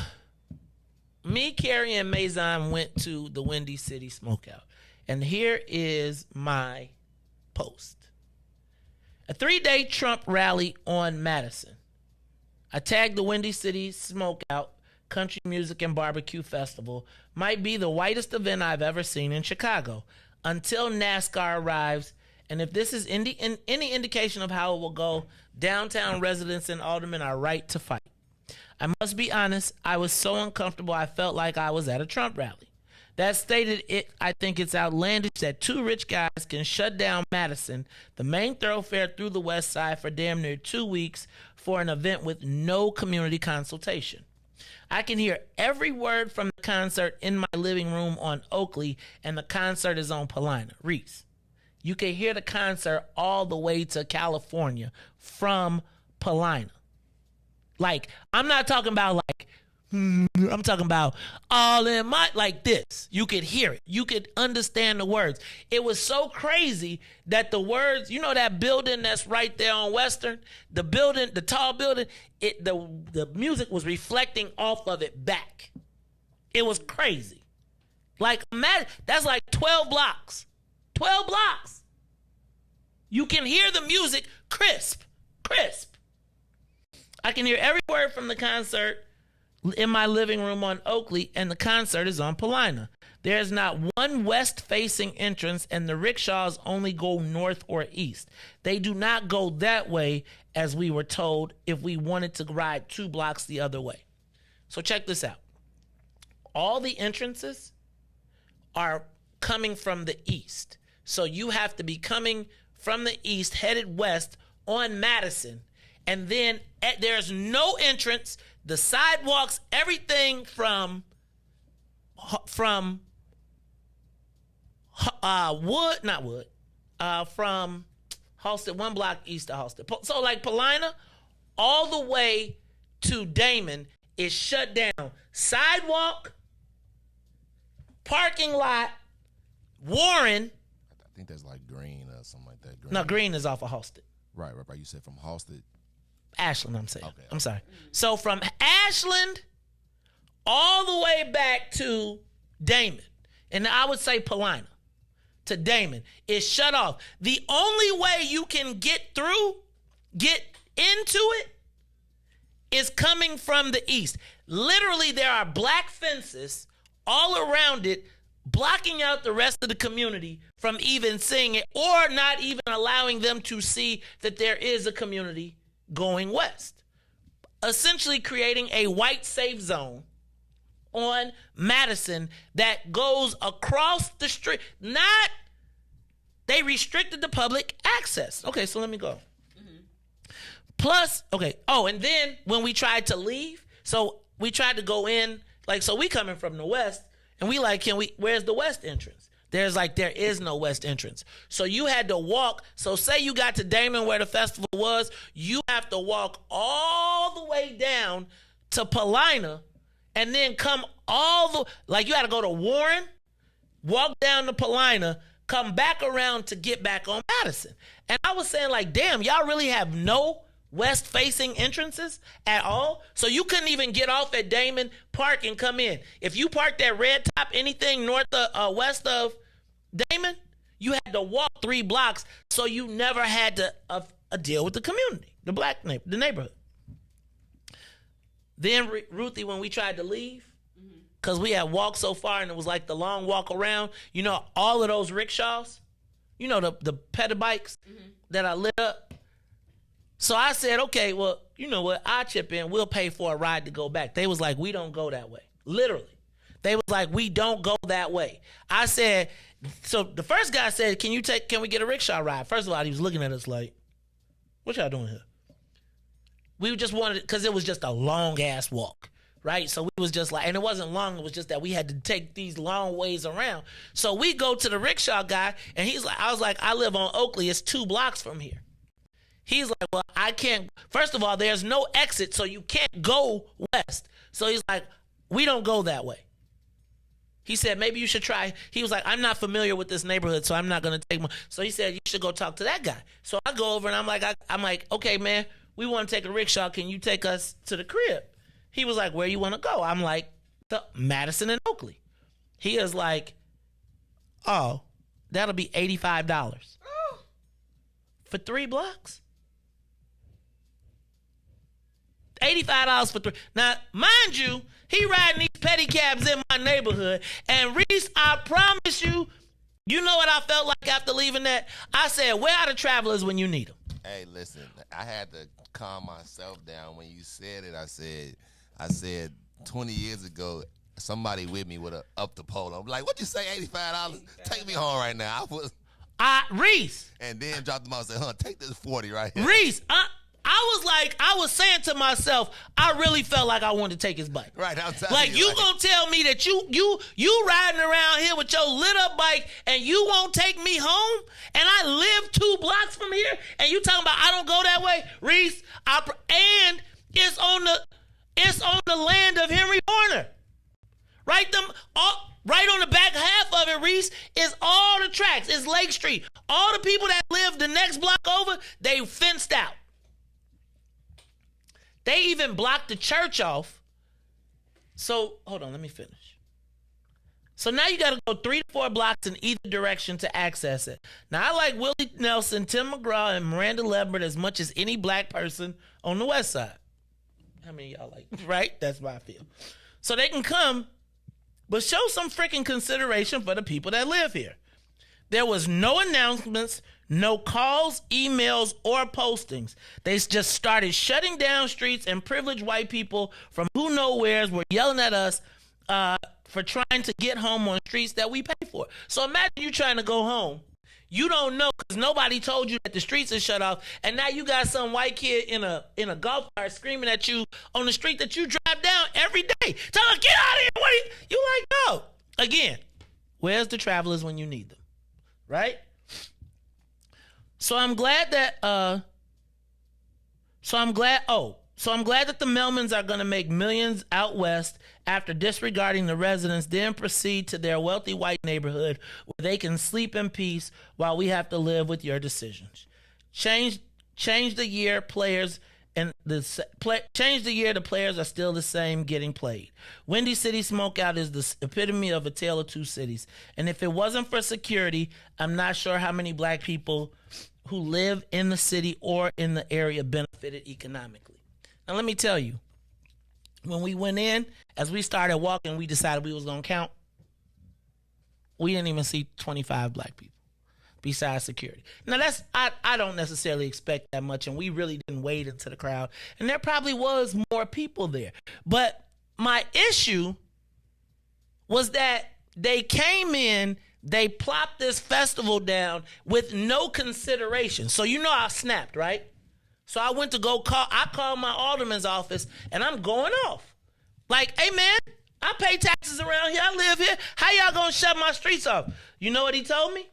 me, Carrie, and Mazon went to the Windy City Smokeout. And here is my post. A 3-day Trump rally on Madison. I tagged the Windy City Smokeout Country Music and Barbecue Festival. Might be the whitest event I've ever seen in Chicago. Until NASCAR arrives. And if this is any indication of how it will go, downtown residents and aldermen are right to fight. I must be honest, I was so uncomfortable I felt like I was at a Trump rally. That stated it, I think it's outlandish that 2 rich guys can shut down Madison, the main thoroughfare through the west side, for damn near 2 weeks for an event with no community consultation. I can hear every word from the concert in my living room on Oakley, and the concert is on Paulina, Riis. You can hear the concert all the way to California from Paulina. Like, I'm not talking about like, I'm talking about all in my, like this. You could hear it. You could understand the words. It was so crazy that the words, that building that's right there on Western, the building, the tall building, the music was reflecting off of it back. It was crazy. Like, imagine, that's like 12 blocks. 12 blocks. You can hear the music crisp. I can hear every word from the concert in my living room on Oakley, and the concert is on Paulina. There's not one west-facing entrance, and the rickshaws only go north or east. They do not go that way, as we were told, if we wanted to ride 2 blocks the other way. So check this out. All the entrances are coming from the east. So you have to be coming from the east, headed west on Madison, And then there's no entrance. The sidewalks, everything from from Halsted, 1 block east of Halsted. So like Paulina, all the way to Damon is shut down. Sidewalk, parking lot, Warren. I think that's like Green or something like that. No, Green is off of Halsted. Right. You said from Halsted. Ashland, I'm saying. Okay. I'm sorry. So from Ashland all the way back to Damon, and I would say Paulina to Damon, is shut off. The only way you can get into it, is coming from the east. Literally, there are black fences all around it, blocking out the rest of the community from even seeing it, or not even allowing them to see that there is a community going west. Essentially creating a white safe zone on Madison that goes across the street. They restricted the public access. Okay, so let me go. Plus, okay. Oh, and then when we tried to leave, so we tried to go in, so we coming from the west, and we where's the west entrance? There is no west entrance. So you had to walk. So say you got to Damon where the festival was, you have to walk all the way down to Paulina and then come you had to go to Warren, walk down to Paulina, come back around to get back on Madison. And I was saying damn, y'all really have no west-facing entrances at all? So you couldn't even get off at Damon, park, and come in. If you parked at Red Top, anything west of Damon, you had to walk 3 blocks, so you never had to deal with the community, the neighborhood. Then Ruthie, when we tried to leave, because we had walked so far and it was the long walk around, all of those rickshaws, the pedal bikes that are lit up. So I said, okay, well, you know what? I'll chip in. We'll pay for a ride to go back. They was like, we don't go that way. Literally. They was like, we don't go that way. I said, so the first guy said, can we get a rickshaw ride? First of all, he was looking at us like, what y'all doing here? We just wanted, because it was just a long ass walk, right? So we was just and it wasn't long. It was just that we had to take these long ways around. So we go to the rickshaw guy, and I was like, I live on Oakley. It's 2 blocks from here. He's like, well, I can't. First of all, there's no exit, so you can't go west. So he's like, we don't go that way. He said, maybe you should try. He was like, I'm not familiar with this neighborhood, so I'm not going to take one. So he said, you should go talk to that guy. So I go over, and I'm like, okay, man, we want to take a rickshaw. Can you take us to the crib? He was like, where you want to go? I'm like, to Madison and Oakley. He is like, oh, that'll be $85. For 3 blocks? $85 for 3. Now, mind you, he riding these pedicabs in my neighborhood. And Riis, I promise you, you know what I felt like after leaving that? I said, where are the travelers when you need them? Hey, listen, I had to calm myself down when you said it. I said 20 years ago, somebody with me would have upped the pole. I'm like, what'd you say, $85? Take me home right now. Riis. And then dropped them out and said, take this 40 right here. Riis, I was saying to myself, I really felt like I wanted to take his bike. Right, I'm telling you gonna tell me that you riding around here with your lit up bike and you won't take me home? And I live 2 blocks from here, and you talking about I don't go that way, Riis? And it's on the land of Henry Horner, right? Right on the back half of it, Riis, is all the tracks. It's Lake Street. All the people that live the next block over, they fenced out. They even blocked the church off. So, hold on, let me finish. So now you got to go 3 to 4 blocks in either direction to access it. Now, I like Willie Nelson, Tim McGraw, and Miranda Lambert as much as any black person on the west side. How many of y'all like, right? That's how I feel. So they can come, but show some freaking consideration for the people that live here. There was no announcements, no calls, emails, or postings. They just started shutting down streets, and privileged white people from who knows wheres were yelling at us for trying to get home on streets that we pay for. So imagine you trying to go home. You don't know because nobody told you that the streets are shut off, and now you got some white kid in a golf cart screaming at you on the street that you drive down every day. Tell her, get out of here. What are you like, no. Again, where's the travelers when you need them? Right? So I'm glad that the Melmans are going to make millions out west after disregarding the residents, then proceed to their wealthy white neighborhood where they can sleep in peace while we have to live with your decisions. Change the year players and change the year the players are still the same getting played. Windy City Smokeout is the epitome of a tale of two cities. And if it wasn't for security, I'm not sure how many black people who live in the city or in the area benefited economically. Now, let me tell you, when we went in, as we started walking, we decided we was going to count. We didn't even see 25 black people besides security. Now, I don't necessarily expect that much, and we really didn't wade into the crowd. And there probably was more people there. But my issue was that they came in, they plopped this festival down with no consideration. So you know I snapped, right? So I went to I called my alderman's office, and I'm going off. Like, hey, man, I pay taxes around here. I live here. How y'all going to shut my streets off? You know what he told me?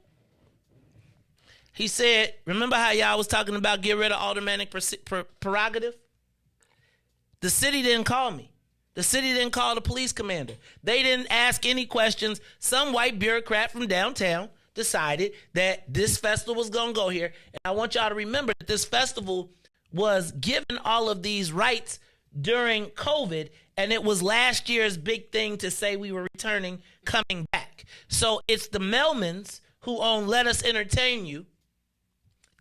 He said, remember how y'all was talking about get rid of aldermanic prerogative? The city didn't call me. The city didn't call the police commander. They didn't ask any questions. Some white bureaucrat from downtown decided that this festival was going to go here. And I want y'all to remember that this festival was given all of these rights during COVID, and it was last year's big thing to say we were returning, coming back. So it's the Melmans who own Let Us Entertain You,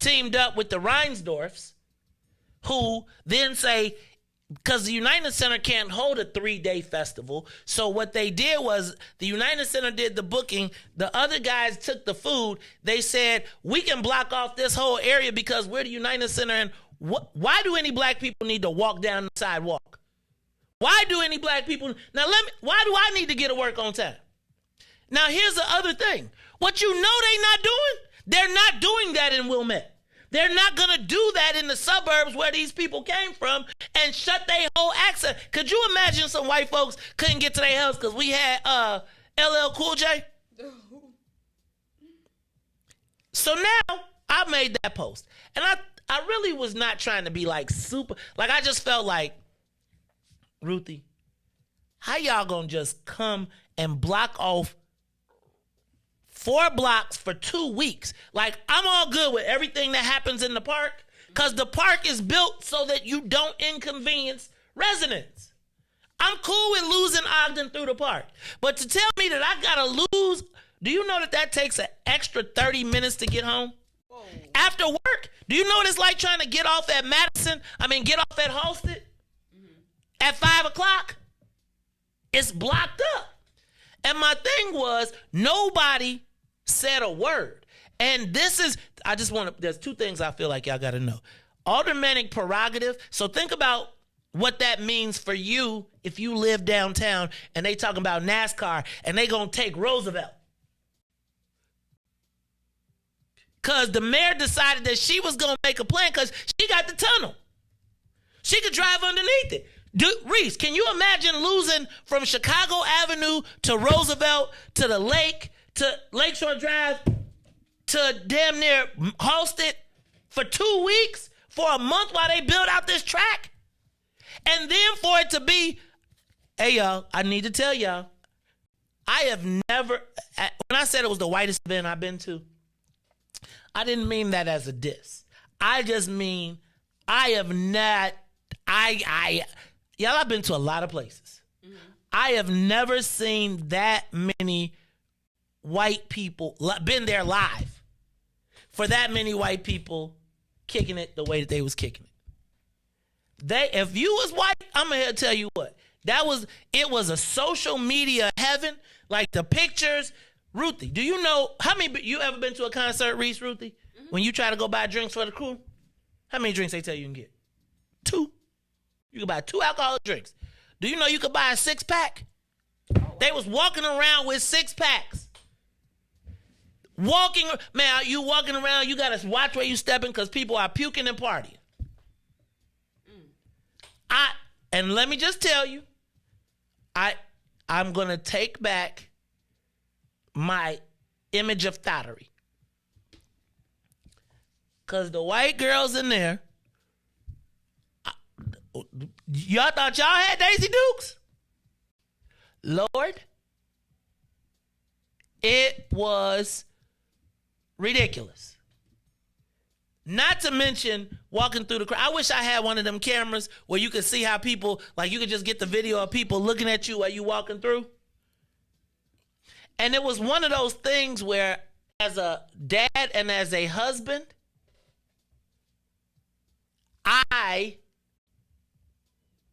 teamed up with the Reinsdorfs, who then say, because the United Center can't hold a 3-day festival, so what they did was the United Center did the booking, the other guys took the food. They said, we can block off this whole area because we're the United Center, and why do any black people need to walk down the sidewalk? Why do any black people, why do I need to get to work on time? Now here's the other thing. What you know they not doing? They're not doing that in Wilmette. They're not going to do that in the suburbs where these people came from and shut their whole access. Could you imagine some white folks couldn't get to their house because we had LL Cool J? So now I made that post. And I really was not trying to be like super, like I just felt like, Ruthie, how y'all going to just come and block off 4 blocks for 2 weeks? Like, I'm all good with everything that happens in the park because the park is built so that you don't inconvenience residents. I'm cool with losing Ogden through the park. But to tell me that I got to lose, do you know that takes an extra 30 minutes to get home? Whoa. After work, do you know what it's like trying to get off at get off at Halsted at 5 o'clock? It's blocked up. And my thing was, nobody said a word. And there's 2 things I feel like y'all got to know. Aldermanic prerogative. So think about what that means for you if you live downtown and they talking about NASCAR and they going to take Roosevelt. Because the mayor decided that she was going to make a plan because she got the tunnel. She could drive underneath it. Riis, can you imagine losing from Chicago Avenue to Roosevelt to the lake to Lakeshore Drive to damn near Halsted for 2 weeks, for a month while they build out this track? And then for it to be, hey y'all, I need to tell y'all, I have never, when I said it was the whitest event I've been to, I didn't mean that as a diss. I just mean I have not, y'all, I've been to a lot of places. Mm-hmm. I have never seen that many white people, been there live, for that many white people kicking it the way that they was kicking it. If you was white, I'm going to tell you what, it was a social media heaven, like the pictures. Ruthie, do you know, you ever been to a concert, Riis, Ruthie? Mm-hmm. When you try to go buy drinks for the crew, how many drinks they tell you can get? 2. You can buy 2 alcoholic drinks. Do you know you could buy a 6-pack? They was walking around with 6-packs. You walking around, you got to watch where you stepping because people are puking and partying. And let me just tell you, I'm going to take back my image of thottery. Because the white girls in there, y'all thought y'all had Daisy Dukes? Lord, it was ridiculous. Not to mention walking through the crowd. I wish I had one of them cameras where you could see how people, like you could just get the video of people looking at you while you walking through. And it was one of those things where as a dad and as a husband, I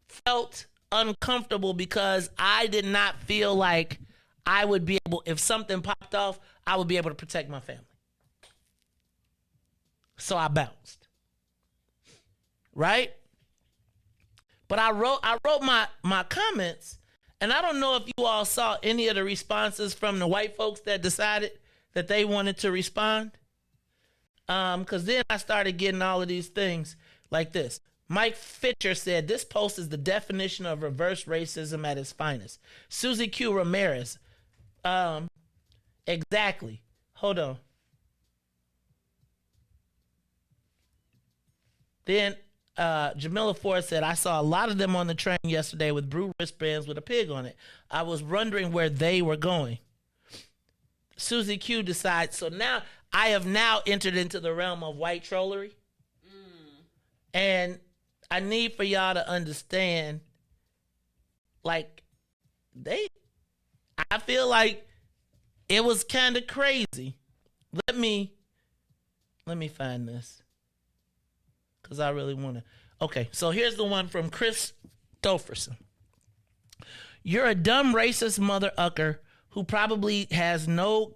felt uncomfortable because I did not feel like I would be able, if something popped off, I would be able to protect my family. So I bounced. Right? But I wrote my comments, and I don't know if you all saw any of the responses from the white folks that decided that they wanted to respond. Because then I started getting all of these things like this. Mike Fitcher said, this post is the definition of reverse racism at its finest. Susie Q. Ramirez. Exactly. Hold on. Then Jamila Ford said, I saw a lot of them on the train yesterday with blue wristbands with a pig on it. I was wondering where they were going. Susie Q decides, so now I have now entered into the realm of white trollery. And I need for y'all to understand, like, I feel like it was kind of crazy. Let me find this. Because I really want to. Okay, so here's the one from Chris Stofferson. You're a dumb racist mother ucker who probably has no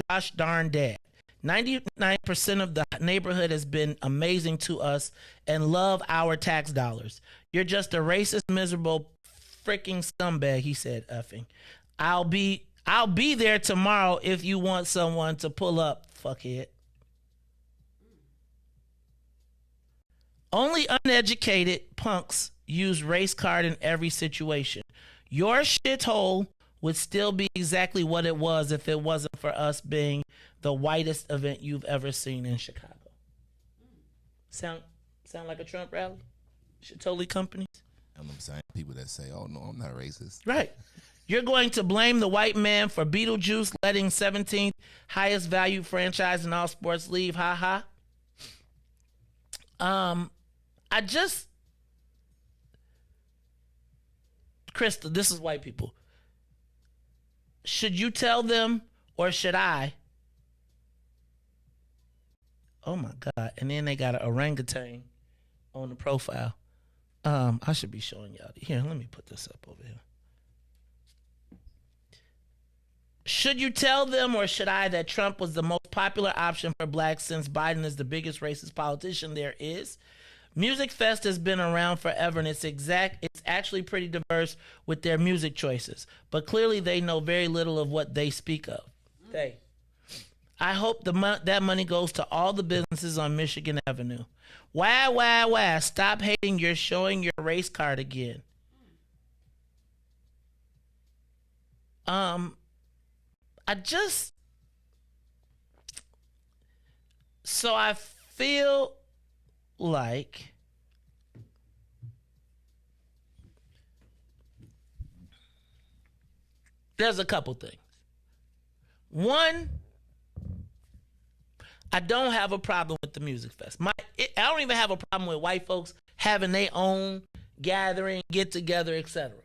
gosh darn dad. 99% of the neighborhood has been amazing to us and love our tax dollars. You're just a racist, miserable, freaking scumbag, he said, effing. I'll be there tomorrow if you want someone to pull up, fuckhead. Only uneducated punks use race card in every situation. Your shithole would still be exactly what it was if it wasn't for us being the whitest event you've ever seen in Chicago. Sound like a Trump rally? Totally companies? I'm saying people that say, oh, no, I'm not racist. Right. You're going to blame the white man for Beetlejuice letting 17th highest value franchise in all sports leave. Ha ha. Krista, this is white people. Should you tell them or should I? Oh my God. And then they got an orangutan on the profile. I should be showing y'all. Here, let me put this up over here. Should you tell them or should I that Trump was the most popular option for blacks since Biden is the biggest racist politician there is? Music Fest has been around forever, and it's actually pretty diverse with their music choices. But clearly they know very little of what they speak of. I hope that money goes to all the businesses on Michigan Avenue. Why? Stop hating. You're showing your race card again. So I feel like there's a couple things. One, I don't have a problem with the Music Fest. I don't even have a problem with white folks having their own gathering, get together, etc.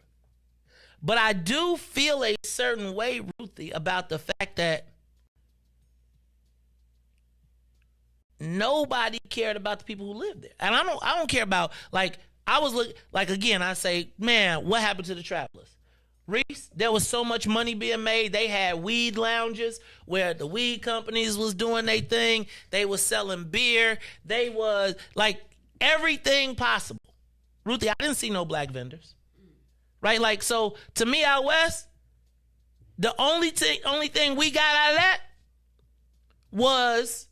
But I do feel a certain way, Ruthie, about the fact that nobody cared about the people who lived there. And I don't care about, like, I say, man, what happened to the travelers? Riis, there was so much money being made. They had weed lounges where the weed companies was doing their thing. They was selling beer. They was like everything possible. Ruthie, I didn't see no black vendors. Right? Like, so to me out west, the only thing we got out of that was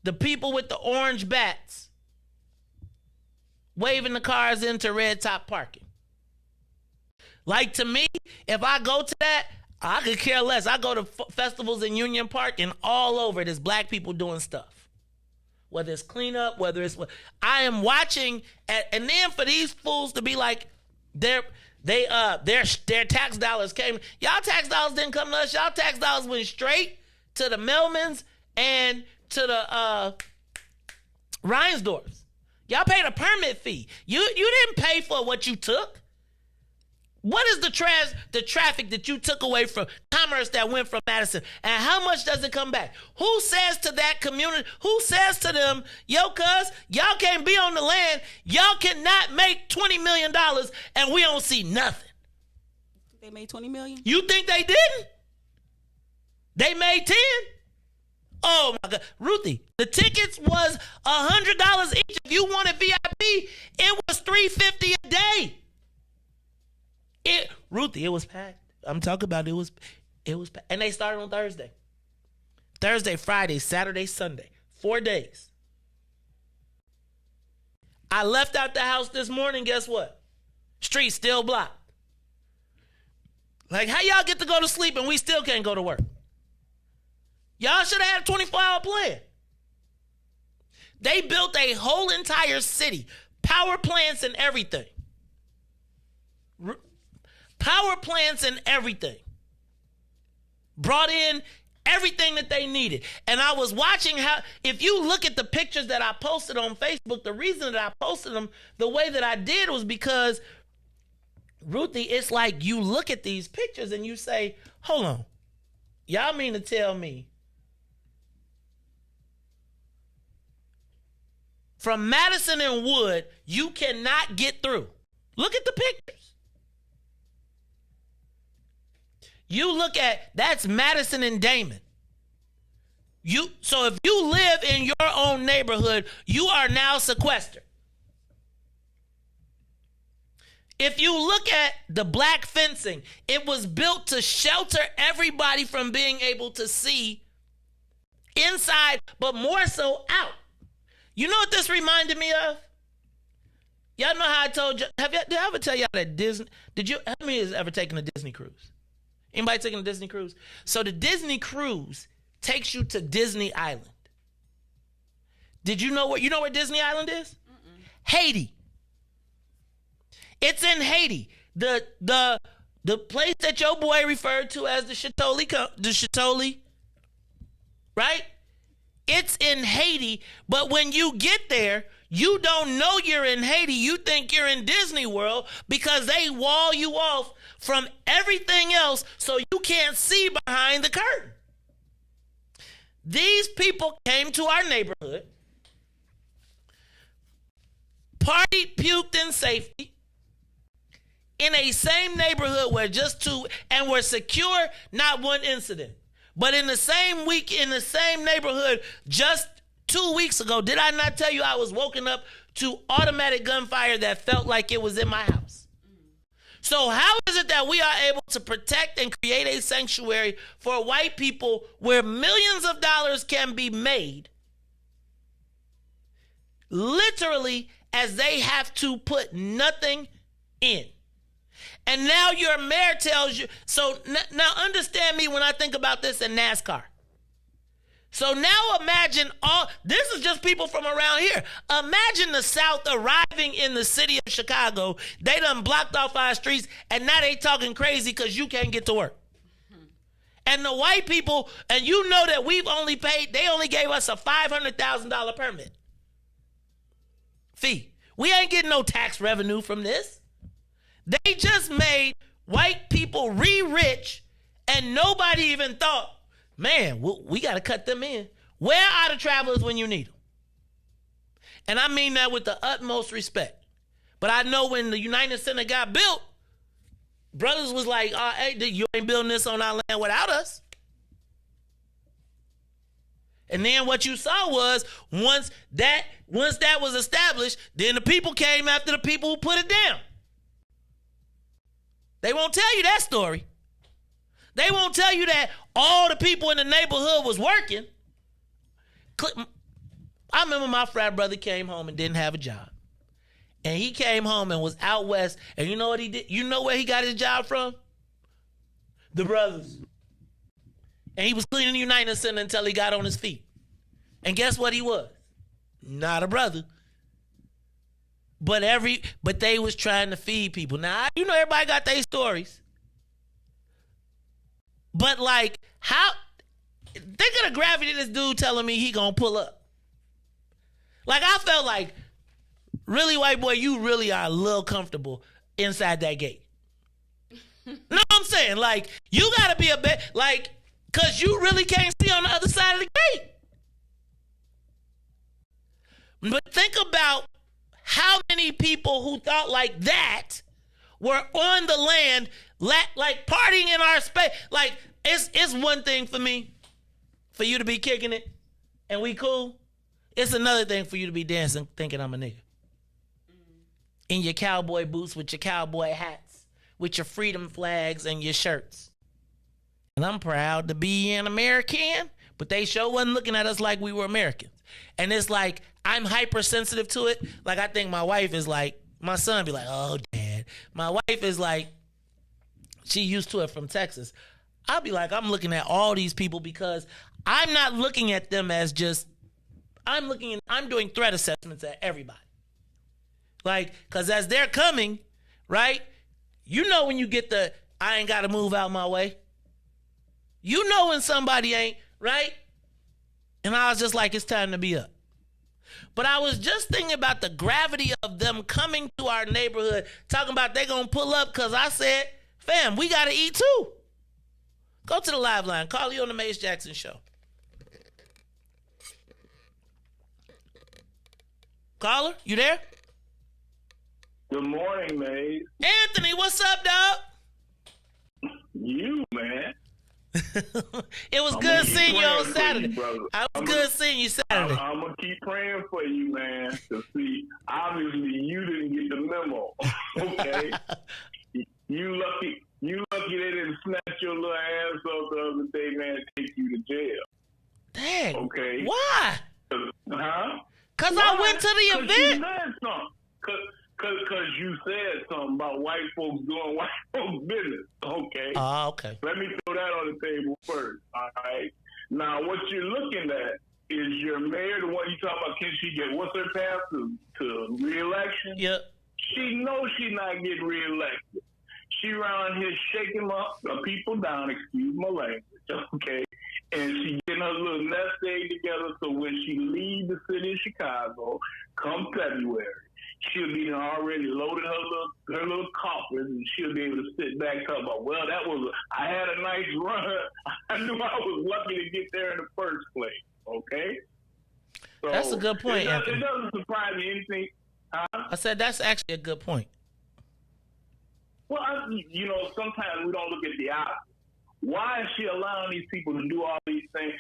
the people with the orange bats waving the cars into red top parking. Like, to me, if I go to that, I could care less. I go to festivals in Union Park and all over there's black people doing stuff. Whether it's cleanup, whether it's... I am watching, and then for these fools to be like, their tax dollars came... Y'all tax dollars didn't come to us. Y'all tax dollars went straight to the Melmans and to the Reinsdorfs. Y'all paid a permit fee. You didn't pay for what you took. What is the traffic that you took away from commerce that went from Madison? And how much does it come back? Who says to that community, who says to them, yo, cuz, y'all can't be on the land. Y'all cannot make $20 million and we don't see nothing. They made $20 million? You think they didn't? They made 10? Oh my God. Ruthie, the tickets was $100 each. If you wanted VIP, it was $350 a day. Ruthie, it was packed. I'm talking about it was packed. And they started on Thursday. Thursday, Friday, Saturday, Sunday. 4 days. I left out the house this morning, guess what? Street still blocked. Like, how y'all get to go to sleep and we still can't go to work? Y'all should have had a 24-hour plan. They built a whole entire city. Power plants and everything. Power plants and everything. Brought in everything that they needed. And I was watching how, if you look at the pictures that I posted on Facebook, the reason that I posted them the way that I did was because, Ruthie, it's like you look at these pictures and you say, hold on. Y'all mean to tell me from Madison and Wood, you cannot get through? Look at the pictures. You look at, that's Madison and Damon. So if you live in your own neighborhood, you are now sequestered. If you look at the black fencing, it was built to shelter everybody from being able to see inside, but more so out. You know what this reminded me of? Y'all know how I told you, did I ever tell y'all that Disney, how many has ever taken a Disney cruise? Anybody taking a Disney cruise? So the Disney cruise takes you to Disney Island. Did you know where Disney Island is? Mm-mm. Haiti. It's in Haiti. The place that your boy referred to as the Château, right? It's in Haiti, but when you get there, you don't know you're in Haiti. You think you're in Disney World because they wall you off from everything else so you can't see behind the curtain. These people came to our neighborhood, partied, puked in safety, in a same neighborhood where just two, and were secure, not one incident. But in the same week, in the same neighborhood, just 2 weeks ago, did I not tell you I was woken up to automatic gunfire that felt like it was in my house? So how is it that we are able to protect and create a sanctuary for white people where millions of dollars can be made, literally, as they have to put nothing in? And now your mayor tells you, so now understand me when I think about this in NASCAR. So now imagine this is just people from around here. Imagine the South arriving in the city of Chicago. They done blocked off our streets and now they talking crazy because you can't get to work. And the white people, and you know that they only gave us a $500,000 permit fee. We ain't getting no tax revenue from this. They just made white people rich and nobody even thought, man, we got to cut them in. Where are the travelers when you need them? And I mean that with the utmost respect. But I know when the United Center got built, brothers was like, hey, you ain't building this on our land without us. And then what you saw was once that was established, then the people came after the people who put it down. They won't tell you that story. They won't tell you that all the people in the neighborhood was working. I remember my frat brother came home and didn't have a job. And he came home and was out west. And you know what he did? You know where he got his job from? The Brothers. And he was cleaning the United Center until he got on his feet. And guess what he was? Not a brother. But they was trying to feed people. Now, you know everybody got their stories. But like, think of the gravity of this dude telling me he gonna pull up. Like, I felt like, really, white boy, you really are a little comfortable inside that gate. No, I'm saying, like, you gotta be a bit, like, cause you really can't see on the other side of the gate. But think about how many people who thought like that were on the land, like partying in our space. Like, it's one thing for me, for you to be kicking it, and we cool. It's another thing for you to be dancing, thinking I'm a nigga. In your cowboy boots with your cowboy hats, with your freedom flags and your shirts. And I'm proud to be an American, but they sure wasn't looking at us like we were Americans. And it's like, I'm hypersensitive to it. Like, I think my wife is like, my son be like, oh, Dad. My wife is like, she used to it from Texas. I'll be like, I'm looking at all these people because I'm not looking at them as just, I'm doing threat assessments at everybody. Like, because as they're coming, right, you know when you get the, I ain't got to move out my way. You know when somebody ain't, right? And I was just like, it's time to be up. But I was just thinking about the gravity of them coming to our neighborhood, talking about they going to pull up because I said, fam, we got to eat too. Go to the live line. Call you on the Mace Jackson Show. Caller, you there? Good morning, Mace. Anthony, what's up, dog? You, man. It was good seeing you on Saturday. I was good seeing you Saturday. I'm going to keep praying for you, man. To see, obviously, you didn't get the memo. Okay? You lucky they didn't snatch your little ass up the other day, man, and take you to jail. Dang. Okay? Why? Huh? Because I went to the event. Because you said something about white folks doing white folks business, okay? Okay. Let me throw that on the table first, all right? Now, what you're looking at is your mayor, the one you talking about, can she get, what's her path to re-election? Yep. She knows she's not getting re-elected. She around here shaking people down, excuse my language, okay? And she getting her little nest egg together so when she leaves the city of Chicago, come February, she'll be already loaded her little coffers, and she'll be able to sit back and talk about, well, I had a nice run. I knew I was lucky to get there in the first place. Okay? So that's a good point, Anthony. It doesn't surprise me anything. I said that's actually a good point. Well, sometimes we don't look at the opposite. Why is she allowing these people to do all these things?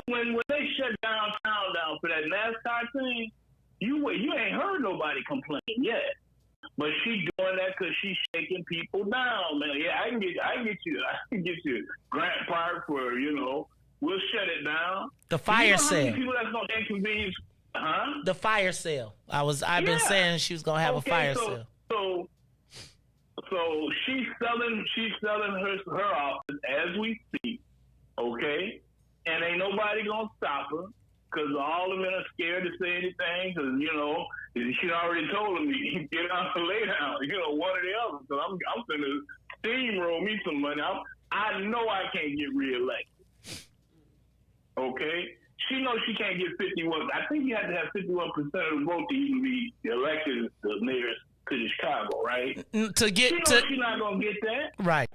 When they shut downtown down for that NASCAR thing, you ain't heard nobody complain yet. But she doing that because she's shaking people down, man. Yeah, I can get you Grant Park for, we'll shut it down. The fire sale. People that's gonna inconvenience, huh? The fire sale. I've been saying she was gonna have a fire sale. So she's selling her office as we speak, okay? And ain't nobody gonna stop her because all the men are scared to say anything because she already told them get out and lay down, one or the other. So I'm finna steamroll me some money. I know I can't get reelected, okay? She knows she can't get 51. I think you have to have 51% of the vote to even be elected as the mayor to Chicago, right? She's not gonna get that. Right.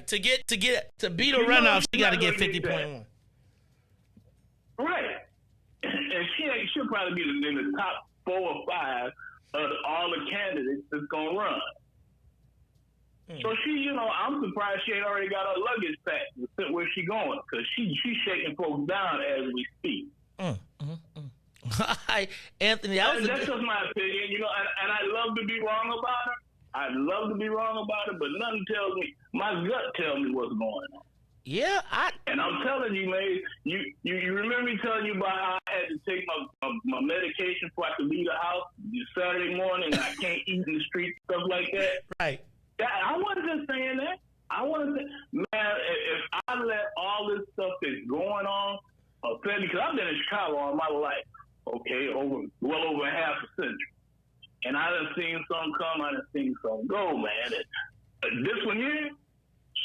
To beat a runoff, she got to get 50.1. Right. And she'll probably be in the top 4 or 5 of all the candidates that's gonna run. So I'm surprised she ain't already got her luggage packed to sit where she going, because she's shaking folks down as we speak. Anthony, that's just my opinion, and I'd love to be wrong about her. I'd love to be wrong about it, but nothing tells me. My gut tells me what's going on. Yeah, And I'm telling you, man, you remember me telling you about how I had to take my medication before I could leave the house Saturday morning. I can't eat in the street, stuff like that. Right. I wasn't just saying that. I wasn't saying, man, if I let all this stuff that's going on offend me, because I've been in Chicago all my life, okay, well over half a century. And I done seen some come, I done seen some go, man. And this one here,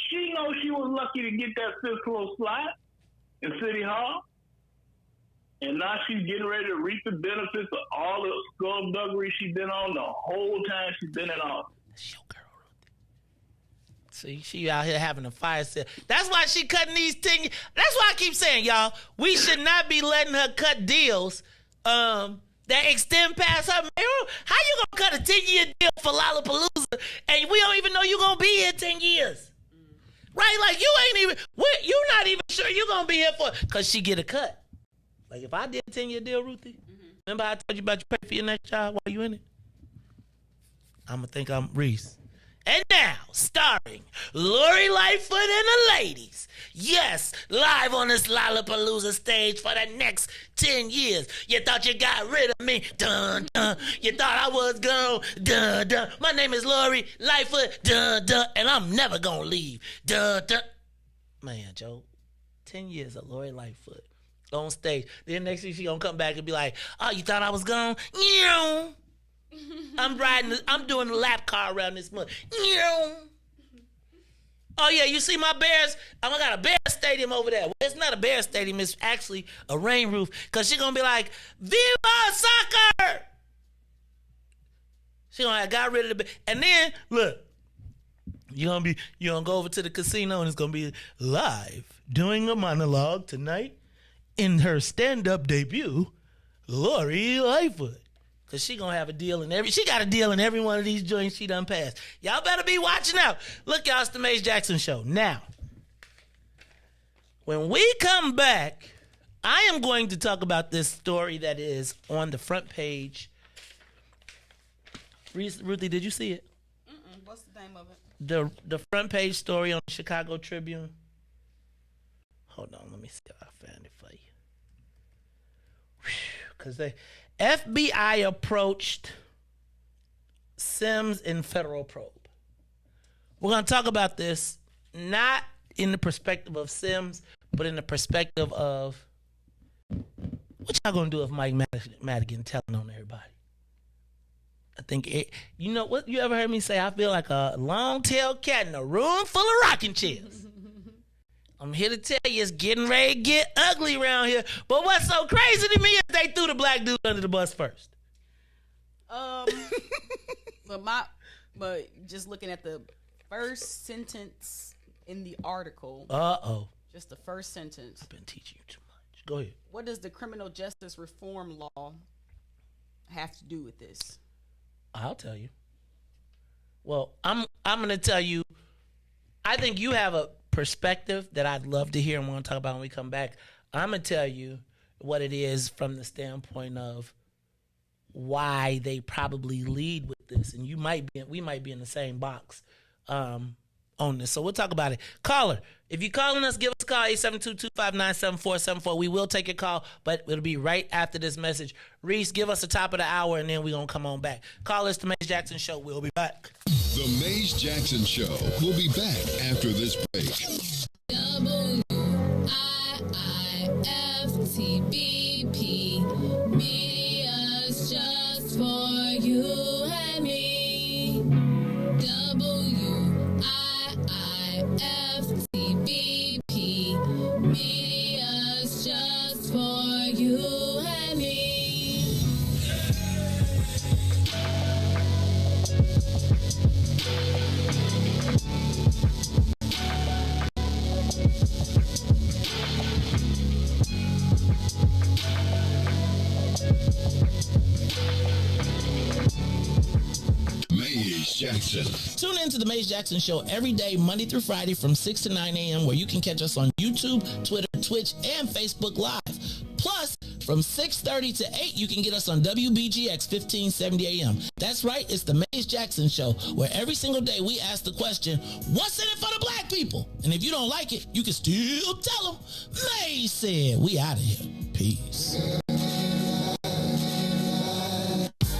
she knows she was lucky to get that fifth floor slot in City Hall. And now she's getting ready to reap the benefits of all the skullduggery she's been on the whole time she's been in office. That's your girl, Ruthie. See, she out here having a fire sale. That's why she cutting these 10 years. That's why I keep saying, y'all, we should not be letting her cut deals that extend past her mayoral. How you gonna cut a 10-year deal for Lollapalooza and we don't even know you gonna be here 10 years? Right? Like you're not even sure you're gonna be here for, because she get a cut. Like if I did a 10-year deal, Ruthie, remember I told you about you pay for your next job while you in it? I'm gonna think I'm Riis. And now, starring Lori Lightfoot and the ladies. Yes, live on this Lollapalooza stage for the next 10 years. You thought you got rid of me. Dun, dun. You thought I was gone. Dun, dun. My name is Lori Lightfoot. Dun, dun. And I'm never gonna leave. Dun, dun. Man, Joe, 10 years of Lori Lightfoot on stage. Then next week she gonna come back and be like, oh, you thought I was gone? Yeah. I'm doing a lap car around this month. Oh yeah, you see my Bears? I got a Bears stadium over there. Well, it's not a Bears stadium, it's actually a rain roof. Cause she gonna be like, Viva soccer! She gonna have got rid of the and then look, you gonna go over to the casino and it's gonna be live doing a monologue tonight in her stand-up debut, Lori Lightfoot. Cause she gonna have a deal she got a deal in every one of these joints she done passed. Y'all better be watching out. Look, y'all, it's the Mace Jackson Show. Now, when we come back, I am going to talk about this story that is on the front page. Ruthie, did you see it? What's the name of it? The front page story on the Chicago Tribune. Hold on, let me see if I found it for you. Because the FBI approached Sims in federal probe. We're going to talk about this not in the perspective of Sims, but in the perspective of what y'all going to do if Mike Madigan telling on everybody. I think you know what you ever heard me say? I feel like a long-tailed cat in a room full of rocking chairs. I'm here to tell you, it's getting ready to get ugly around here. But what's so crazy to me is they threw the black dude under the bus first. But just looking at the first sentence in the article. Just the first sentence. I've been teaching you too much. Go ahead. What does the criminal justice reform law have to do with this? I'll tell you. Well, I'm going to tell you. I think you have a perspective that I'd love to hear and want to talk about when we come back. I'm going to tell you what it is from the standpoint of why they probably lead with this. And we might be in the same box on this. So we'll talk about it. Caller, if you're calling us, give us a call, 872-259-7474. We will take your call, but it'll be right after this message. Riis, give us the top of the hour, and then we're going to come on back. Call us, The Mace Jackson Show. We'll be back. The Mace Jackson Show. We'll be back after this break. WIIFTBP Media's just for you and me. WIIFTBP Media's just for you and me. Mace Jackson. Tune in to the Mace Jackson Show every day, Monday through Friday from 6 to 9 a.m., where you can catch us on YouTube, Twitter, Twitch, and Facebook Live. Plus, From 6:30 to 8, you can get us on WBGX 1570 AM. That's right, it's the Mays Jackson Show, where every single day we ask the question, what's in it for the black people? And if you don't like it, you can still tell them, Mays said. We out of here. Peace.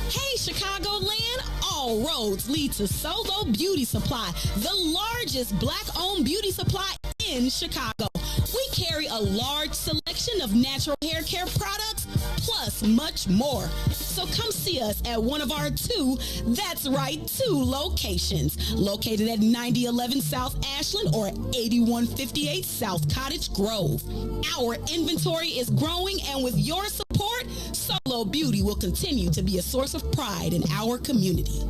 Hey, Chicagoland, all roads lead to Solo Beauty Supply, the largest black-owned beauty supply in Chicago. We carry a large selection of natural hair care products, plus much more. So come see us at one of our two locations, located at 9011 South Ashland or 8158 South Cottage Grove. Our inventory is growing, and with your support, Solo Beauty will continue to be a source of pride in our community.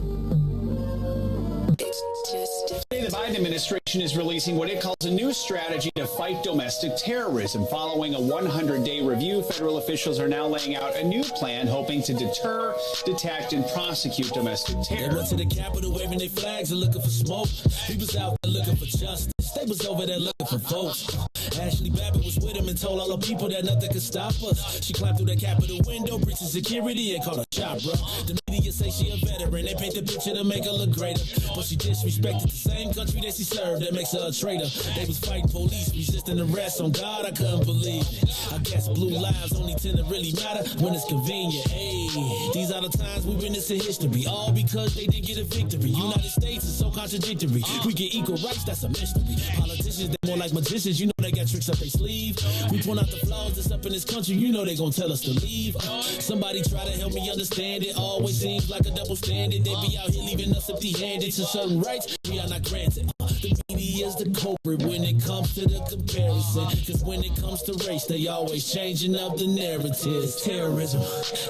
Today, the Biden administration is releasing what it calls a new strategy to fight domestic terrorism. Following a 100-day review, federal officials are now laying out a new plan hoping to deter, detect, and prosecute domestic terror. They went to the Capitol waving their flags and looking for smoke. He was out there looking for justice. They was over there looking for votes. Ashley Babbitt was with him and told all the people that nothing could stop us. She climbed through the Capitol window, breached security, and called a chopper. The media say she a veteran. They paint the picture to make her look greater, but she disrespected the same country that she served. That makes her a traitor. They was fighting police, resisting arrest. On God, I couldn't believe it. I guess blue lives only tend to really matter when it's convenient. Hey, these are the times we witness in history, all because they didn't get a victory. United States is so contradictory. We get equal rights, that's a mystery. Politicians, they more like magicians. You know they got tricks up their sleeve. We point out the flaws that's up in this country. You know they gonna tell us to leave. Somebody try to help me understand it. Always seems like a double standard. They be out here leaving us empty-handed to certain rights we are not granted. The media is the culprit when it comes to the comparison. Cause when it comes to race, they always changing up the narrative. Terrorism.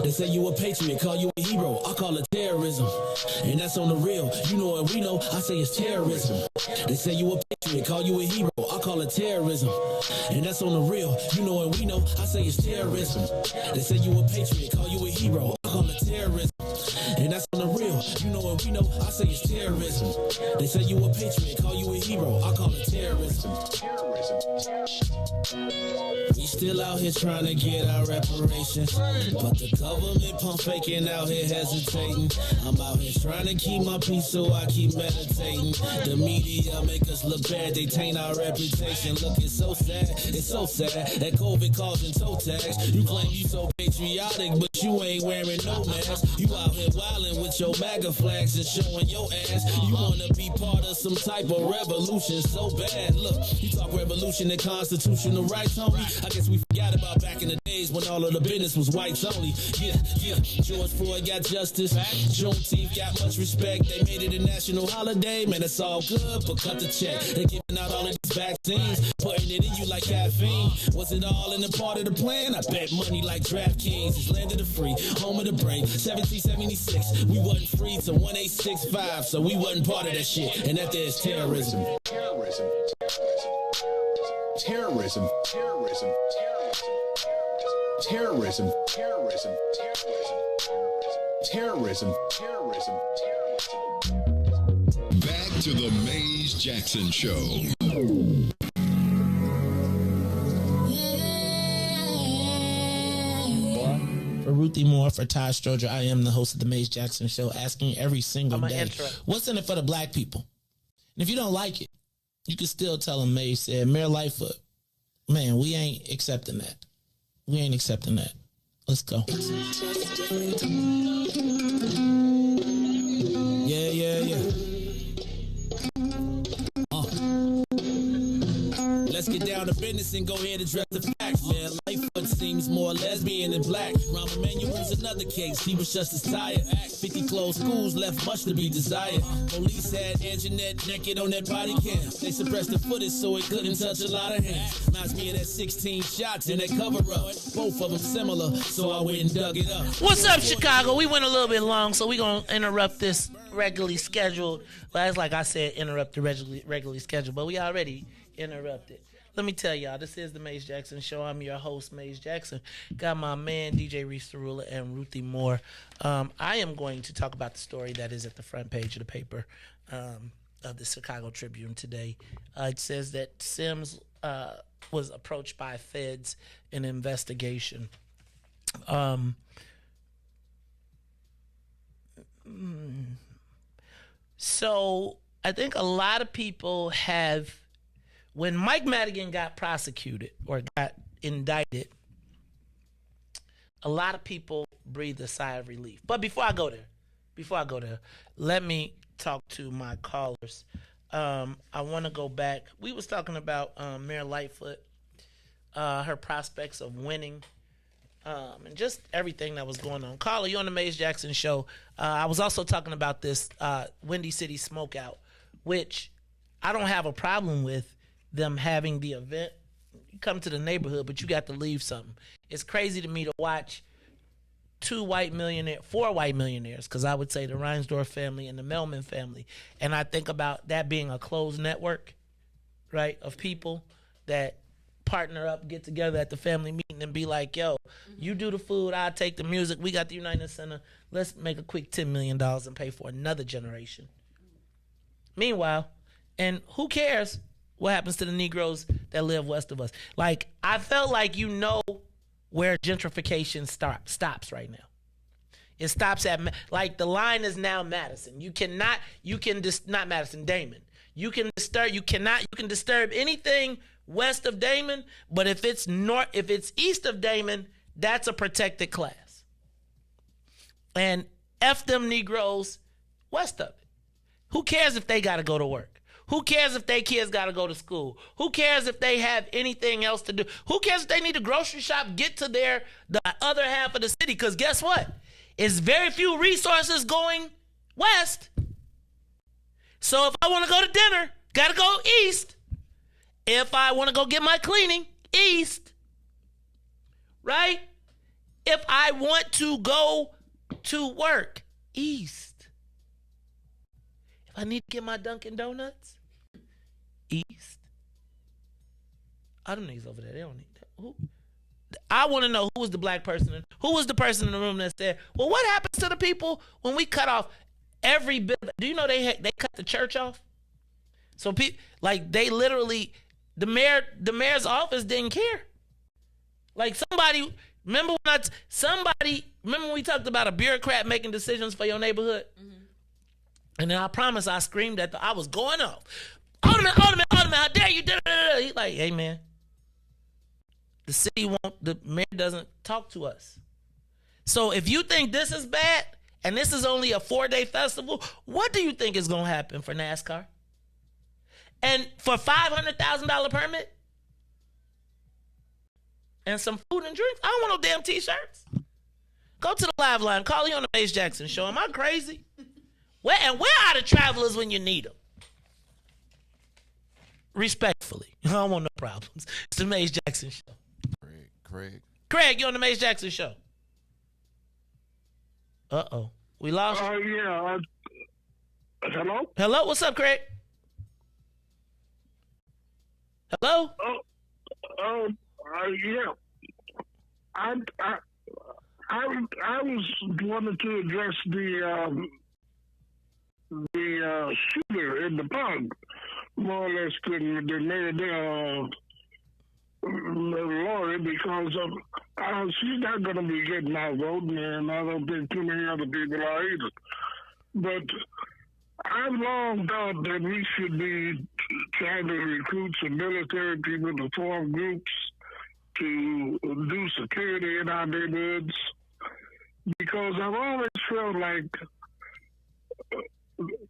They say you a patriot, call you a hero. I call it terrorism. And that's on the real. You know what we know, I say it's terrorism. They say you a patriot, call you a hero. I call it terrorism. And that's on the real. You know what we know, I say it's terrorism. They say you a patriot, call you a hero. I call it terrorism. And that's on the real. You know what we know, I say it's terrorism. They say you a patriot, call you a hero. I call it terrorism. We still out here trying to get our reparations, but the government pump faking out here hesitating. I'm out here trying to keep my peace, so I keep meditating. The media make us look bad, they taint our reputation. Look, it's so sad that COVID causing toe tags. You claim you so patriotic, but you ain't wearing no mask. You out here wilding with your MAGA flags and showing your ass. You wanna be part of some type of revolution so bad. Look, you talk revolution and constitutional rights, homie. I guess we forgot about back in the days when all of the business was whites only. Yeah. George Floyd got justice. Juneteenth got much respect. They made it a national holiday. Man, it's all good, but cut the check. They giving out all of these vaccines, putting it in you like caffeine. Was it all in the part of the plan? I bet money like DraftKings. It's land of the free, home of the brave. 1776, we wasn't free till 1865, so we wasn't part of that shit. And that there's terrorism. Terrorism. Terrorism. Terrorism. Terrorism. Terrorism. Terrorism. Terrorism. Back to the Mays Jackson Show. For Ruthie Moore, for Ty Stroger, I am the host of the Mays Jackson Show, asking every single day, what's in it for the black people? And if you don't like it, you can still tell them Mays said. Mayor Lightfoot, man, we ain't accepting that. We ain't accepting that. Let's go. Yeah. Let's get down to business and go ahead and address the facts, man. Lightfoot seems more lesbian than black. Rahm Emanuel's another case. He was just as tired. 50 closed schools left much to be desired. Police had Anjanette naked on that body cam. They suppressed the footage so it couldn't touch a lot of hands. Reminds me of that 16 shots in that cover-up. Both of them similar, so I went and dug it up. What's up, Chicago? We went a little bit long, so we're going to interrupt this regularly scheduled. Well, it's like I said, interrupt the regularly scheduled, but we already interrupted. Let me tell y'all, this is the Mays Jackson Show. I'm your host, Mays Jackson. Got my man, DJ Riis and Ruthie Moore. I am going to talk about the story that is at the front page of the paper of the Chicago Tribune today. It says that Sims was approached by feds in investigation. So I think a lot of people have, when Mike Madigan got prosecuted or got indicted, a lot of people breathed a sigh of relief. But before I go there, let me talk to my callers. I want to go back. We was talking about Mayor Lightfoot, her prospects of winning, and just everything that was going on. Caller, you on the Mays Jackson Show. I was also talking about this Windy City Smokeout, which I don't have a problem with them having the event. You come to the neighborhood, but you got to leave something. It's crazy to me to watch four white millionaires, because I would say the Reinsdorf family and the Melman family. And I think about that being a closed network, right, of people that partner up, get together at the family meeting and be like, yo, you do the food, I'll take the music. We got the United Center. Let's make a quick $10 million and pay for another generation. Meanwhile, and who cares what happens to the Negroes that live west of us? Like, I felt like where gentrification stops right now. It stops at, like, the line is now Madison. Not Madison, Damon. You can disturb anything west of Damon, but if it's east of Damon, that's a protected class. And F them Negroes west of it. Who cares if they got to go to work? Who cares if their kids got to go to school? Who cares if they have anything else to do? Who cares if they need to grocery shop, get to the other half of the city? Because guess what? It's very few resources going west. So if I want to go to dinner, got to go east. If I want to go get my cleaning, east. Right? If I want to go to work, east. If I need to get my Dunkin' Donuts, east. I don't niggas over there, they don't need that. Who? I want to know who was the black person, who was the person in the room that said, well, what happens to the people when we cut off every bit? Do you know they cut the church off? So they literally, the mayor's office didn't care. Like remember when we talked about a bureaucrat making decisions for your neighborhood? Mm-hmm. And then I promise I screamed I was going off. Alderman, how dare you? He's like, hey man, the mayor doesn't talk to us. So if you think this is bad and this is only a 4-day festival, what do you think is going to happen for NASCAR? And for $500,000 permit and some food and drinks, I don't want no damn t-shirts. Go to the live line. Call you on the Mace Jackson Show. Am I crazy? Where are the travelers when you need them? Respectfully. I don't want no problems. It's the Mace Jackson Show. Craig, you on the Mace Jackson Show. Uh-oh. We lost you? Yeah. Hello? Hello? What's up, Craig? Hello? Yeah. I was wanting to address the shooter in the pub, more or less than Lori, because she's not going to be getting our vote, and I don't think too many other people are either. But I've long thought that we should be trying to recruit some military people to form groups to do security in our neighborhoods, because I've always felt like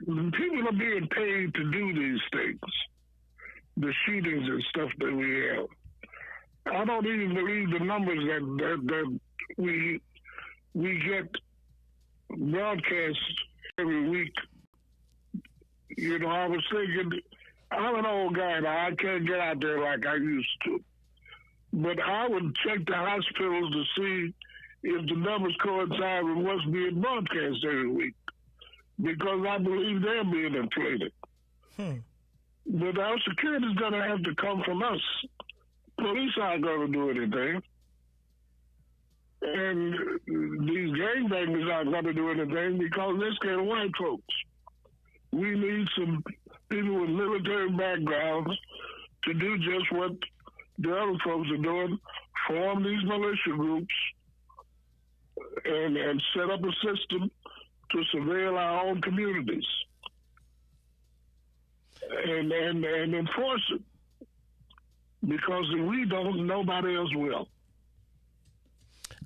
people are being paid to do these things, the shootings and stuff that we have. I don't even believe the numbers that we get broadcast every week. You know, I was thinking, I'm an old guy now, I can't get out there like I used to. But I would check the hospitals to see if the numbers coincide with what's being broadcast every week, because I believe they're being inflated. But our security is going to have to come from us. Police aren't going to do anything. And these gangbangers aren't going to do anything because they're scared of white folks. We need some people with military backgrounds to do just what the other folks are doing, form these militia groups and set up a system to surveil our own communities and enforce it. Because if we don't, nobody else will.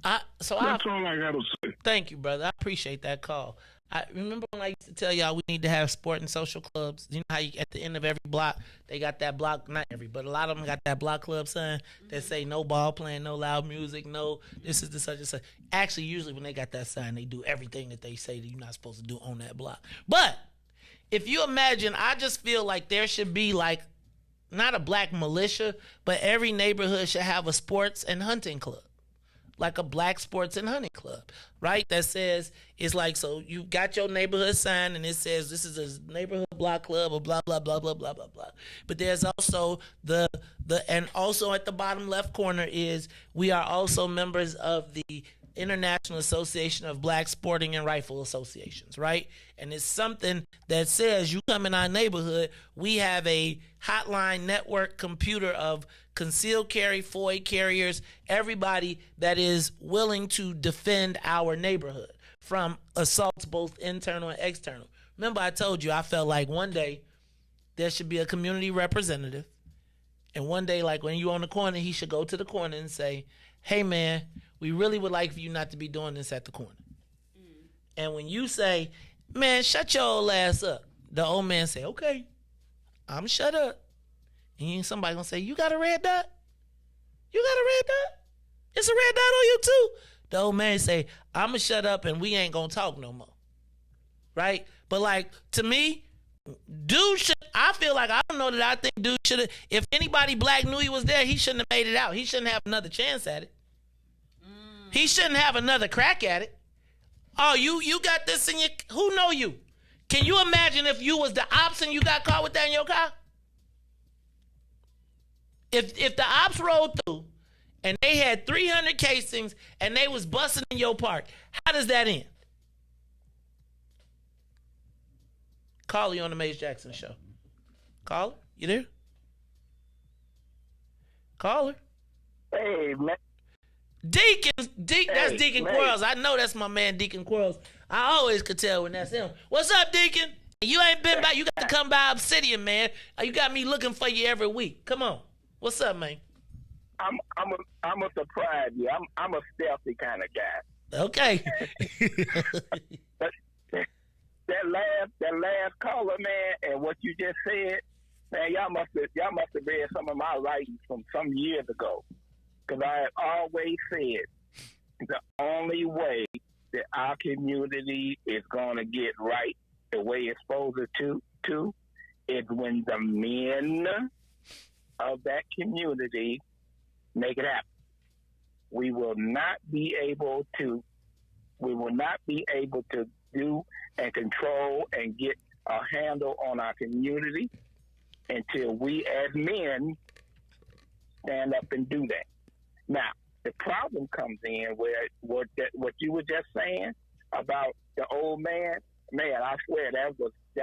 That's all I got to say. Thank you, brother. I appreciate that call. I remember when I used to tell y'all we need to have sport and social clubs. You know how at the end of every block, they got that block, not every, but a lot of them got that block club sign that say no ball playing, no loud music, no this is the such and such. Actually, usually when they got that sign, they do everything that they say that you're not supposed to do on that block. But if you imagine, I just feel like there should be like, not a black militia, but every neighborhood should have a sports and hunting club. Like a black sports and hunting club, right? That says, it's like, so you got your neighborhood sign and it says this is a neighborhood block club or blah, blah, blah, blah, blah, blah, blah. But there's also and also at the bottom left corner is, we are also members of the International Association of Black Sporting and Rifle Associations, right? And it's something that says you come in our neighborhood, we have a hotline network computer of concealed carry, FOI carriers, everybody that is willing to defend our neighborhood from assaults, both internal and external. Remember, I told you I felt like one day there should be a community representative, and one day, like when you on the corner, he should go to the corner and say, hey man, we really would like for you not to be doing this at the corner. And when you say, man, shut your old ass up, the old man say, okay, I'm shut up. And somebody gonna say, you got a red dot? You got a red dot? It's a red dot on you too. The old man say, I'ma shut up and we ain't gonna talk no more. Right? But like, to me, dude should, I feel like, I don't know that I think dude should have, if anybody black knew he was there, he shouldn't have made it out. He shouldn't have another chance at it. He shouldn't have another crack at it. Oh, you got this in your, who know you? Can you imagine if you was the ops and you got caught with that in your car? If the ops rolled through and they had 300 casings and they was busting in your park, how does that end? Call you on the Mace Jackson show. Caller, you there? Caller. Hey, man. That's Deacon man. Quarles. I know that's my man, Deacon Quarles. I always could tell when that's him. What's up, Deacon? You ain't been by. You got to come by Obsidian, man. You got me looking for you every week. Come on. What's up, man? I'm a surprise you. I'm a stealthy kind of guy. Okay. But that last caller, man, and what you just said, man, y'all must have read some of my writings from some years ago. Because I have always said the only way that our community is going to get right the way it's supposed to is when the men of that community make it happen. We will not be able to do and control and get a handle on our community until we as men stand up and do that. Now, the problem comes in where what you were just saying about the old man, I swear that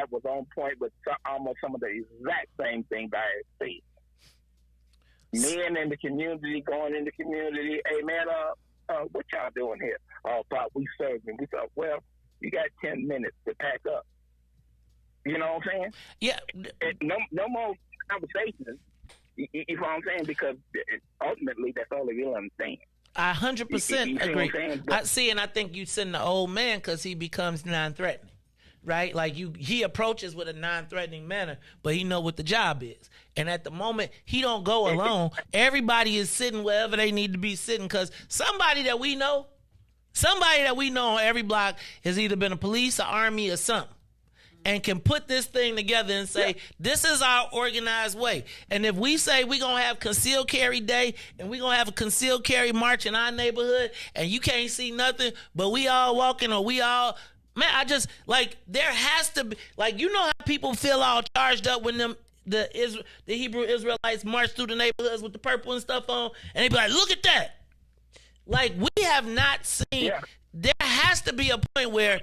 was on point with almost some of the exact same things I had seen. Men in the community going in the community, hey man, what y'all doing here? Oh, Pop, we serving. We thought, well, you got 10 minutes to pack up. You know what I'm saying? Yeah. No more conversations. You know what I'm saying? Because ultimately, that's all they will understand. I 100% agree. I see, and I think you send the old man because he becomes non-threatening, right? Like he approaches with a non-threatening manner, but he know what the job is. And at the moment, he don't go alone. Everybody is sitting wherever they need to be sitting because somebody that we know on every block has either been a police, an army, or something. And can put this thing together and say, this is our organized way. And if we say we're going to have concealed carry day and we're going to have a concealed carry march in our neighborhood and you can't see nothing, but we all walking or we all, man, I just, like, there has to be, like, you know how people feel all charged up when the Hebrew Israelites march through the neighborhoods with the purple and stuff on, and they be like, look at that. Like, we have not seen... Yeah. There has to be a point where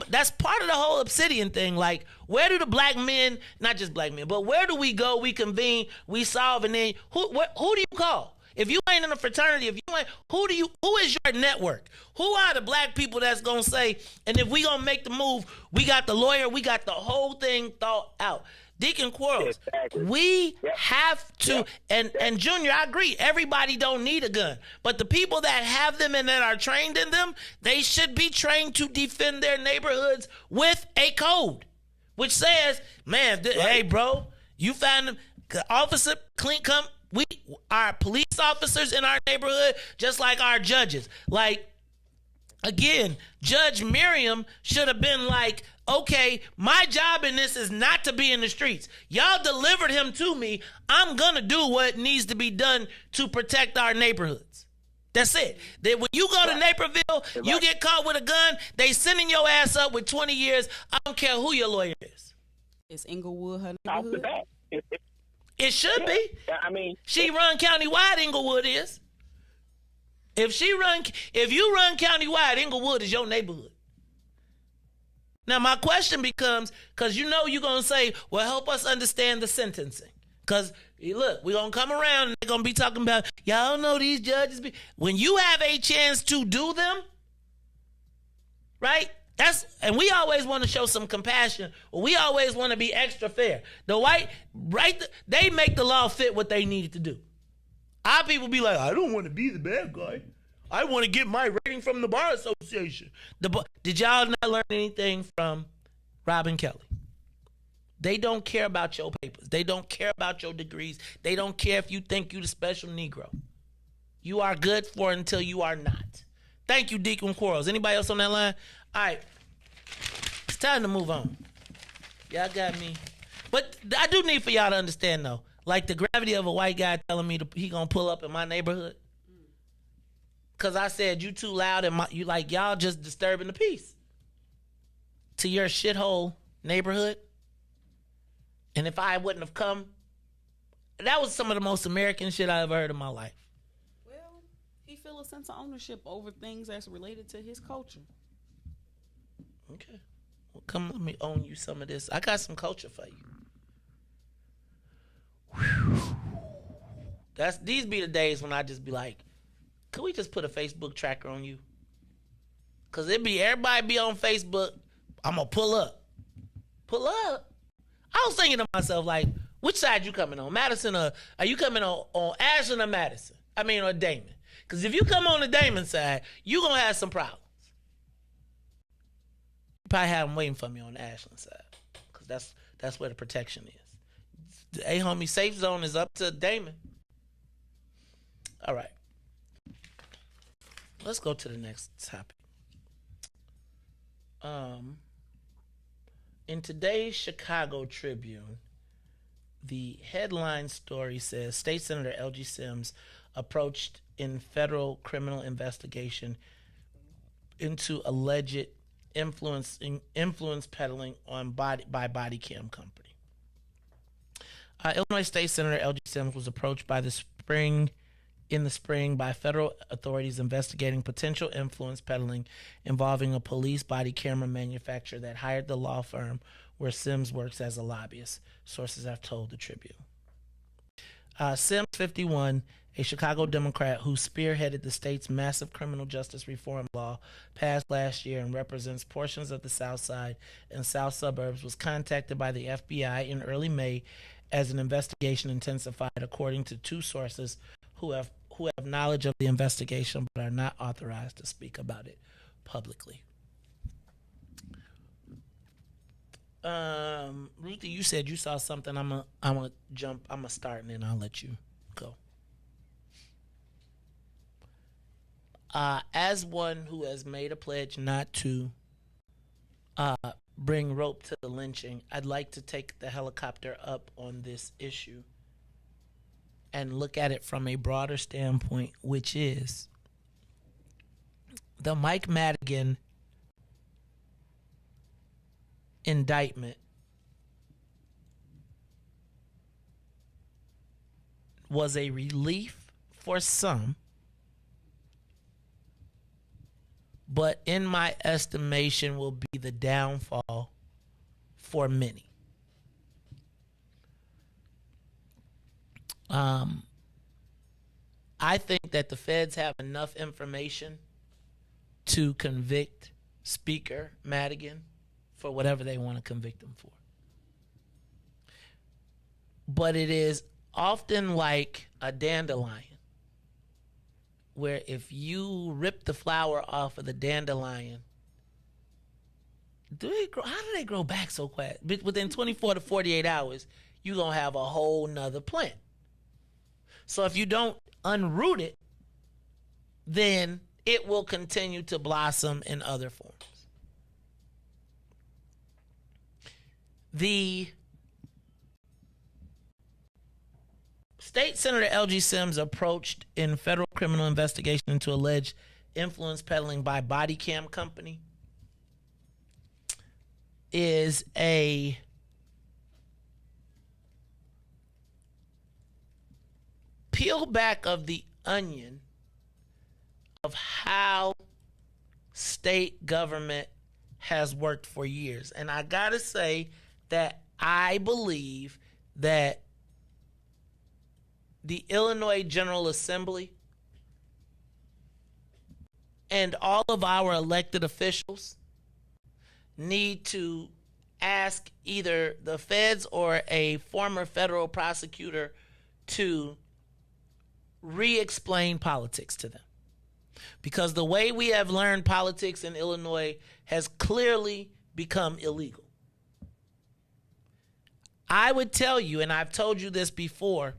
that's part of the whole Obsidian thing. Like, where do the black men, not just black men, but where do we go, we convene, we solve, and then who do you call? If you ain't in a fraternity, if you ain't, who is your network? Who are the black people that's gonna say, and if we gonna make the move, we got the lawyer, we got the whole thing thought out. Deacon Quarles, we have to, and Junior, I agree, everybody don't need a gun, but the people that have them and that are trained in them, they should be trained to defend their neighborhoods with a code, which says, man, hey, bro, you find them, officer, we are police officers in our neighborhood, just like our judges. Like, again, Judge Miriam should have been like, okay, my job in this is not to be in the streets. Y'all delivered him to me. I'm going to do what needs to be done to protect our neighborhoods. That's it. That when you go to Naperville, you get caught with a gun, they sending your ass up with 20 years. I don't care who your lawyer is. Is Englewood her neighborhood? It should be. I mean, she run countywide, Englewood is. If you run countywide, Englewood is your neighborhood. Now, my question becomes, because you know you're going to say, well, help us understand the sentencing. Because, look, we're going to come around and they're going to be talking about, y'all know these judges. When you have a chance to do them, right? And we always want to show some compassion. We always want to be extra fair. They make the law fit what they needed to do. Our people be like, I don't want to be the bad guy. I want to get my rating from the Bar Association. Did y'all not learn anything from Robin Kelly? They don't care about your papers. They don't care about your degrees. They don't care if you think you the special Negro. You are good for it until you are not. Thank you, Deacon Quarles. Anybody else on that line? All right. It's time to move on. Y'all got me. But I do need for y'all to understand, though, like the gravity of a white guy telling me he going to pull up in my neighborhood. Because I said you too loud and y'all just disturbing the peace to your shithole neighborhood. And if I wouldn't have come, that was some of the most American shit I ever heard in my life. Well, he feel a sense of ownership over things that's related to his culture. Okay. Well, come let me own you some of this. I got some culture for you. Whew. These be the days when I just be like, could we just put a Facebook tracker on you? Cause everybody be on Facebook. I'm gonna pull up. Pull up. I was thinking to myself, like, which side you coming on? Madison or are you coming on Ashland or Madison? Or Damon. Cause if you come on the Damon side, you gonna have some problems. You probably have them waiting for me on the Ashland side. Cause that's where the protection is. Hey homie, safe zone is up to Damon. All right. Let's go to the next topic. In today's Chicago Tribune, the headline story says State Senator L.G. Sims approached in federal criminal investigation into alleged influence peddling by body cam company. Illinois State Senator L.G. Sims was approached in the spring by federal authorities investigating potential influence peddling involving a police body camera manufacturer that hired the law firm where Sims works as a lobbyist, sources have told the Tribune. Sims, 51, a Chicago Democrat who spearheaded the state's massive criminal justice reform law passed last year and represents portions of the South Side and South suburbs, was contacted by the FBI in early May as an investigation intensified, according to two sources who have knowledge of the investigation but are not authorized to speak about it publicly. Ruthie, you said you saw something. I'm gonna start and then I'll let you go. As one who has made a pledge not to bring rope to the lynching, I'd like to take the helicopter up on this issue and look at it from a broader standpoint, which is the Mike Madigan indictment was a relief for some, but in my estimation will be the downfall for many. I think that the feds have enough information to convict Speaker Madigan for whatever they want to convict him for. But it is often like a dandelion, where if you rip the flower off of the dandelion, how do they grow back so fast? Within 24 to 48 hours, you're going to have a whole nother plant. So if you don't unroot it, then it will continue to blossom in other forms. The State Senator L.G. Sims approached in federal criminal investigation into alleged influence peddling by body cam company is a peel back of the onion of how state government has worked for years. And I gotta say that I believe that the Illinois General Assembly and all of our elected officials need to ask either the feds or a former federal prosecutor to re-explain politics to them. Because the way we have learned politics in Illinois has clearly become illegal. I would tell you, and I've told you this before,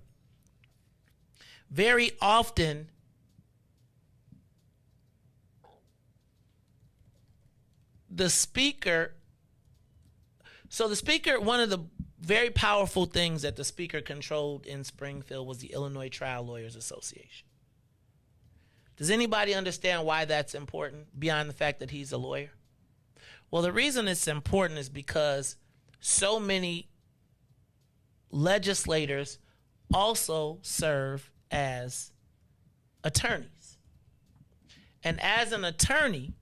very often the speaker, one of the very powerful things that the speaker controlled in Springfield was the Illinois Trial Lawyers Association. Does anybody understand why that's important beyond the fact that he's a lawyer? Well, the reason it's important is because so many legislators also serve as attorneys. And as an attorney,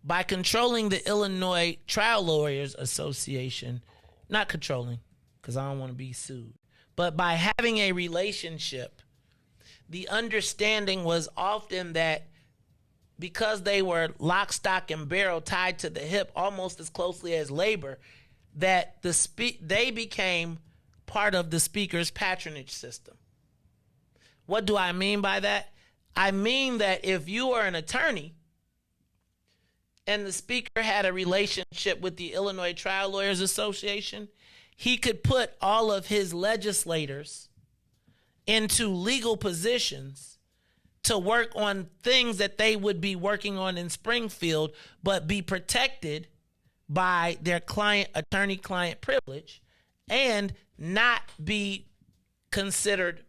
by controlling the Illinois Trial Lawyers Association, not controlling, because I don't want to be sued, but by having a relationship, the understanding was often that because they were lock, stock, and barrel tied to the hip almost as closely as labor, that they became part of the speaker's patronage system. What do I mean by that? I mean that if you are an attorney and the speaker had a relationship with the Illinois Trial Lawyers Association, he could put all of his legislators into legal positions to work on things that they would be working on in Springfield, but be protected by their attorney-client privilege and not be considered,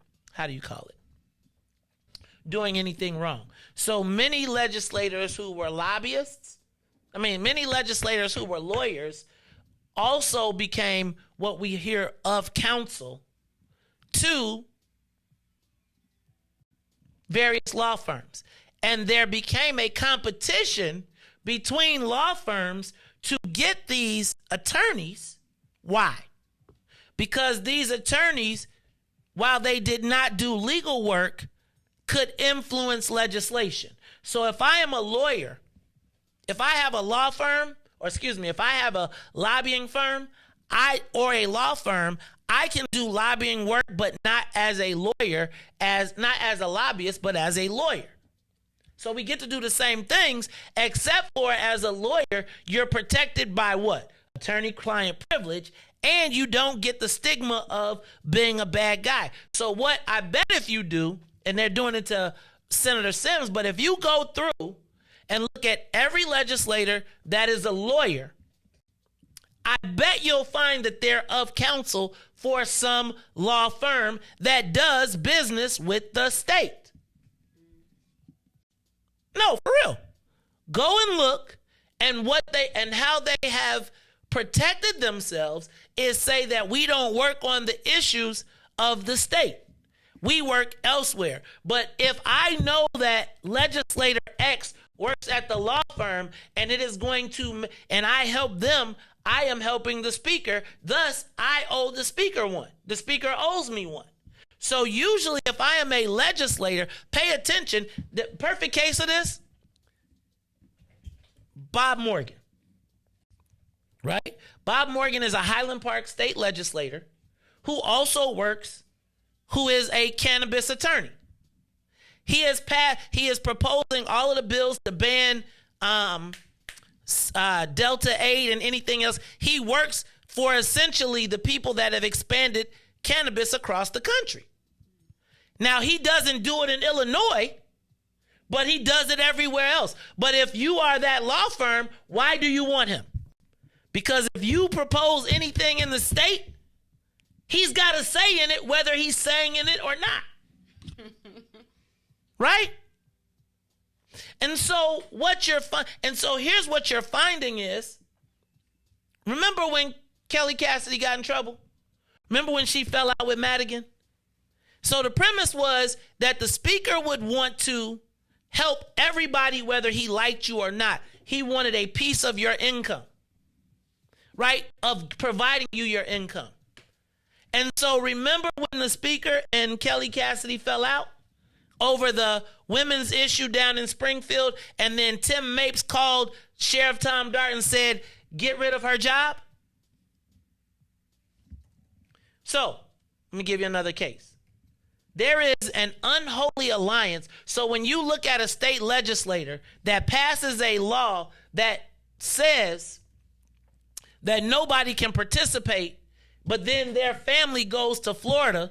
doing anything wrong. So many legislators who were lobbyists, many legislators who were lawyers also became what we hear of counsel to various law firms. And there became a competition between law firms to get these attorneys. Why? Because these attorneys, while they did not do legal work, could influence legislation. So if I am a lawyer, if I have a law firm, if I have a lobbying firm, or a law firm, I can do lobbying work, but not as a lawyer, not as a lobbyist, but as a lawyer. So we get to do the same things, except for as a lawyer, you're protected by what? Attorney-client privilege, and you don't get the stigma of being a bad guy. So what I bet if you do, and they're doing it to Senator Sims, but if you go through and look at every legislator that is a lawyer, I bet you'll find that they're of counsel for some law firm that does business with the state. No, for real. Go and look, and how they have protected themselves is say that we don't work on the issues of the state. We work elsewhere. But if I know that legislator X works at the law firm and and I help them, I am helping the speaker. Thus, I owe the speaker one. The speaker owes me one. So usually if I am a legislator, pay attention, the perfect case of this, Bob Morgan, right? Bob Morgan is a Highland Park state legislator who also works, who is a cannabis attorney. He is proposing all of the bills to ban Delta 8 and anything else. He works for essentially the people that have expanded cannabis across the country. Now, he doesn't do it in Illinois, but he does it everywhere else. But if you are that law firm, why do you want him? Because if you propose anything in the state, he's got a say in it, whether he's saying in it or not. Right? And so here's what you're finding is, remember when Kelly Cassidy got in trouble? Remember when she fell out with Madigan? So the premise was that the speaker would want to help everybody, whether he liked you or not. He wanted a piece of your income, right? Of providing you your income. And so remember when the speaker and Kelly Cassidy fell out over the women's issue down in Springfield, and then Tim Mapes called Sheriff Tom Dart and said, get rid of her job? So, let me give you another case. There is an unholy alliance. So when you look at a state legislator that passes a law that says that nobody can participate, but then their family goes to Florida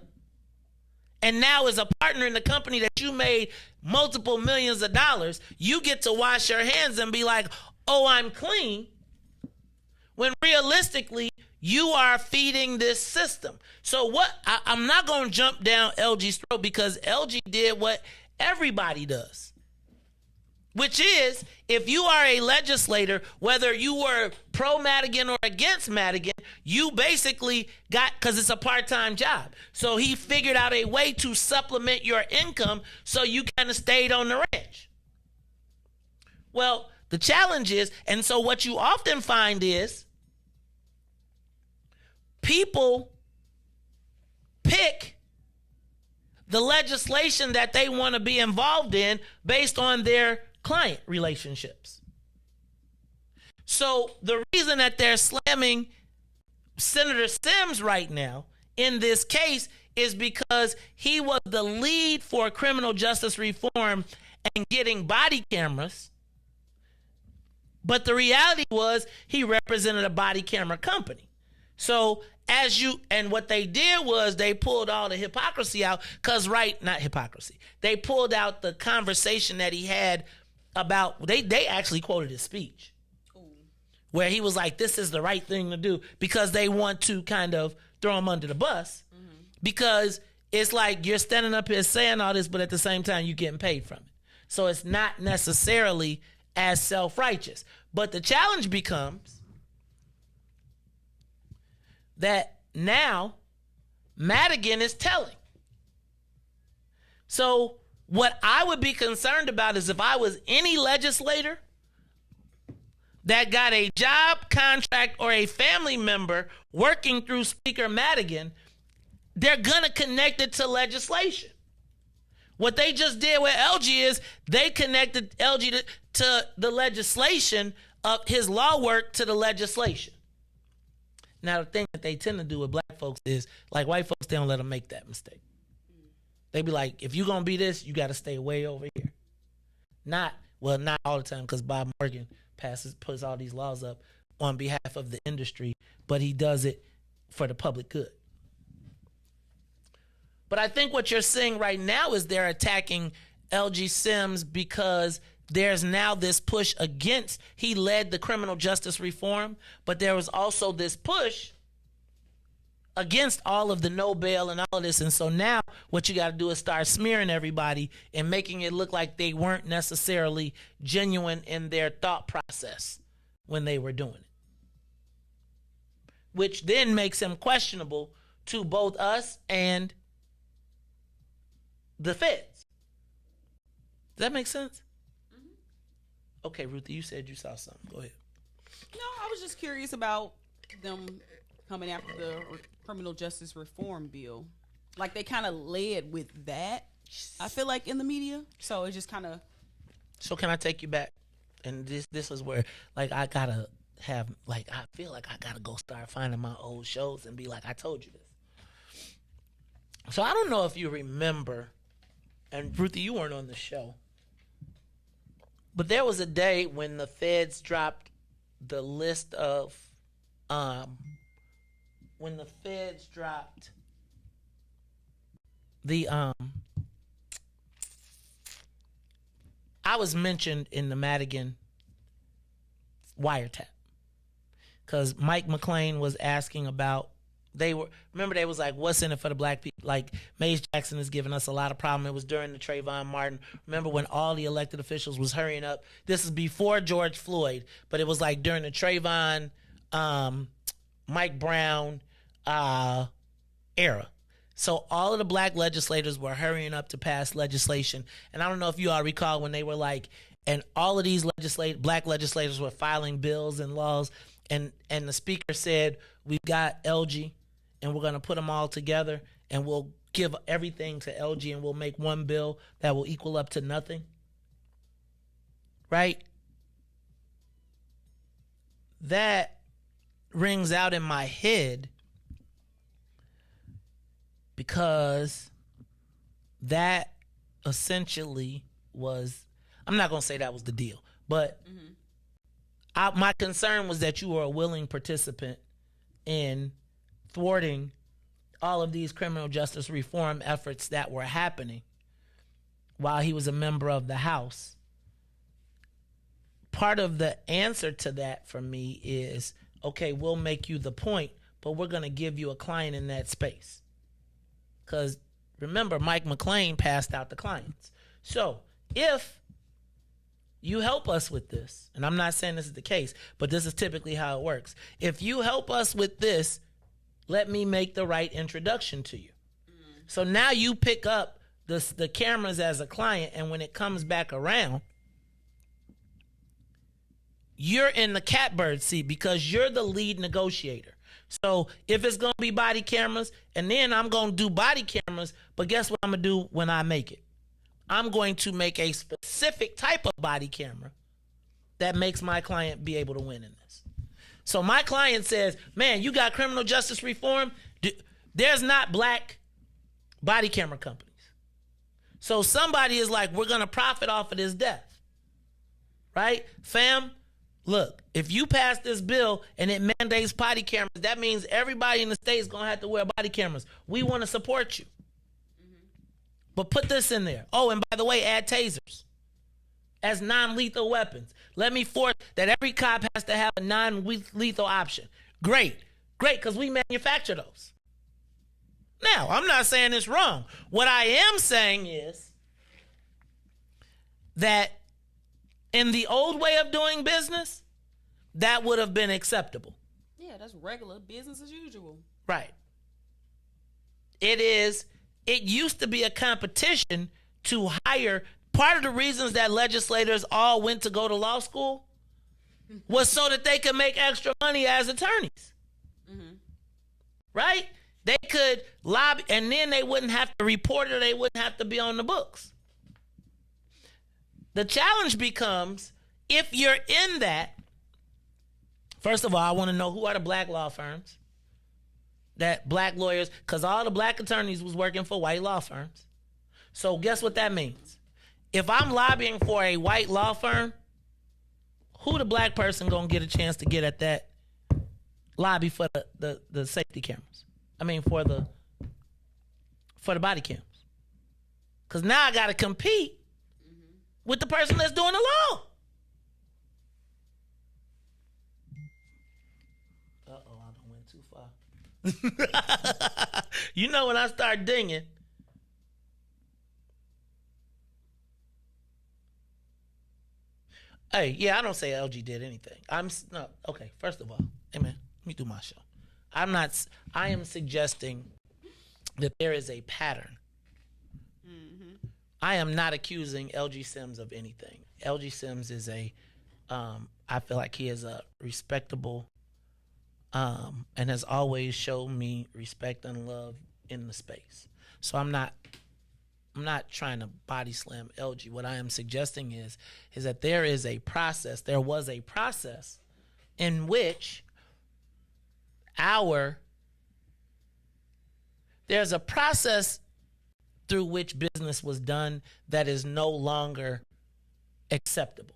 and now is a partner in the company that you made multiple millions of dollars, you get to wash your hands and be like, oh, I'm clean, when realistically, you are feeding this system. So I'm not going to jump down LG's throat, because LG did what everybody does, which is, if you are a legislator, whether you were pro-Madigan or against Madigan, you basically got, because it's a part-time job. So he figured out a way to supplement your income so you kind of stayed on the ranch. Well, the challenge is, and so what you often find is, people pick the legislation that they want to be involved in based on their client relationships. So the reason that they're slamming Senator Sims right now in this case is because he was the lead for criminal justice reform and getting body cameras. But the reality was he represented a body camera company. So what they did was they pulled all the hypocrisy out, they pulled out the conversation that he had about, they actually quoted his speech. Ooh. Where he was like, this is the right thing to do, because they want to kind of throw him under the bus, because it's like you're standing up here saying all this, but at the same time you're getting paid from it. So it's not necessarily as self-righteous. But the challenge becomes that now Madigan is telling. So what I would be concerned about is if I was any legislator that got a job, contract, or a family member working through Speaker Madigan, they're going to connect it to legislation. What they just did with LG is they connected LG to the legislation of his law work to the legislation. Now, the thing that they tend to do with black folks is, like white folks, they don't let them make that mistake. They be like, if you're going to be this, you got to stay way over here. Not all the time, because Bob Morgan puts all these laws up on behalf of the industry, but he does it for the public good. But I think what you're seeing right now is they're attacking LG Sims because there's now this push against, he led the criminal justice reform, but there was also this push against all of the no bail and all of this. And so now what you got to do is start smearing everybody and making it look like they weren't necessarily genuine in their thought process when they were doing it, which then makes him questionable to both us and the feds. Does that make sense? Okay, Ruthie, you said you saw something. Go ahead. No, I was just curious about them coming after the criminal justice reform bill. Like they kind of led with that. I feel like in the media, so it just kind of. So can I take you back? And this is where like I gotta have like I feel like I gotta go start finding my old shows and be like, I told you this. So I don't know if you remember, and Ruthie, you weren't on the show, but there was a day when the feds dropped the list of when the feds dropped the I was mentioned in the Madigan wiretap because Mike McLean was asking about, they was like, what's in it for the black people? Like, Mays Jackson has given us a lot of problem. It was during the Trayvon Martin. Remember when all the elected officials was hurrying up? This is before George Floyd, but it was like during the Trayvon, Mike Brown era. So all of the black legislators were hurrying up to pass legislation. And I don't know if you all recall when they were like, and all of these black legislators were filing bills and laws, and the speaker said, we've got LG, and we're going to put them all together, and we'll give everything to LG, and we'll make one bill that will equal up to nothing. Right? That rings out in my head because that essentially was, I'm not going to say that was the deal, but my concern was that you were a willing participant in thwarting all of these criminal justice reform efforts that were happening while he was a member of the House. Part of the answer to that for me is, okay, we'll make you the point, but we're going to give you a client in that space. Because remember, Mike McLean passed out the clients. So if you help us with this, and I'm not saying this is the case, but this is typically how it works. If you help us with this, let me make the right introduction to you. So now you pick up the cameras as a client, and when it comes back around, you're in the catbird seat because you're the lead negotiator. So if it's going to be body cameras, and then I'm going to do body cameras, but guess what I'm going to do when I make it? I'm going to make a specific type of body camera that makes my client be able to win in this. So my client says, man, you got criminal justice reform? There's not black body camera companies. So somebody is like, we're going to profit off of this death. Right? Fam, look, if you pass this bill and it mandates body cameras, that means everybody in the state is going to have to wear body cameras. We want to support you. But put this in there. Oh, and by the way, add tasers as non-lethal weapons. Let me force that every cop has to have a non-lethal option. Great, because we manufacture those. Now, I'm not saying it's wrong. What I am saying is that in the old way of doing business, that would have been acceptable. Yeah, that's regular business as usual. Right. It used to be a competition to hire. Part of the reasons that legislators all went to go to law school was so that they could make extra money as attorneys. Right? They could lobby, and then they wouldn't have to report or they wouldn't have to be on the books. The challenge becomes, if you're in that, first of all, I want to know who are the black law firms, that black lawyers, because all the black attorneys was working for white law firms. So guess what that means? If I'm lobbying for a white law firm, who the black person gonna get a chance to get at that lobby for the safety cameras? I mean, for the body cams. Because now I got to compete with the person that's doing the law. Uh-oh, I done went too far. You know when I start dinging. Hey, yeah, I don't say LG did anything. Okay, first of all, hey man, let me do my show. I am suggesting that there is a pattern. I am not accusing LG Sims of anything. LG Sims is I feel like he is a respectable, and has always shown me respect and love in the space. So I'm not trying to body slam LG. What I am suggesting is that there was a process in which there's a process through which business was done that is no longer acceptable.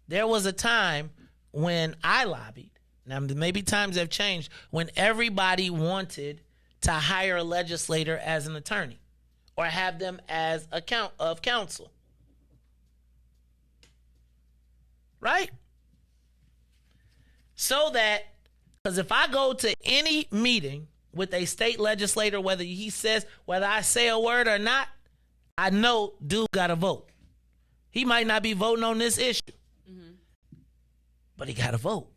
There was a time when I lobbied, now maybe times have changed, when everybody wanted to hire a legislator as an attorney or have them as of counsel. Right? So that, because if I go to any meeting with a state legislator, whether I say a word or not, I know dude got to vote. He might not be voting on this issue, but he got to vote.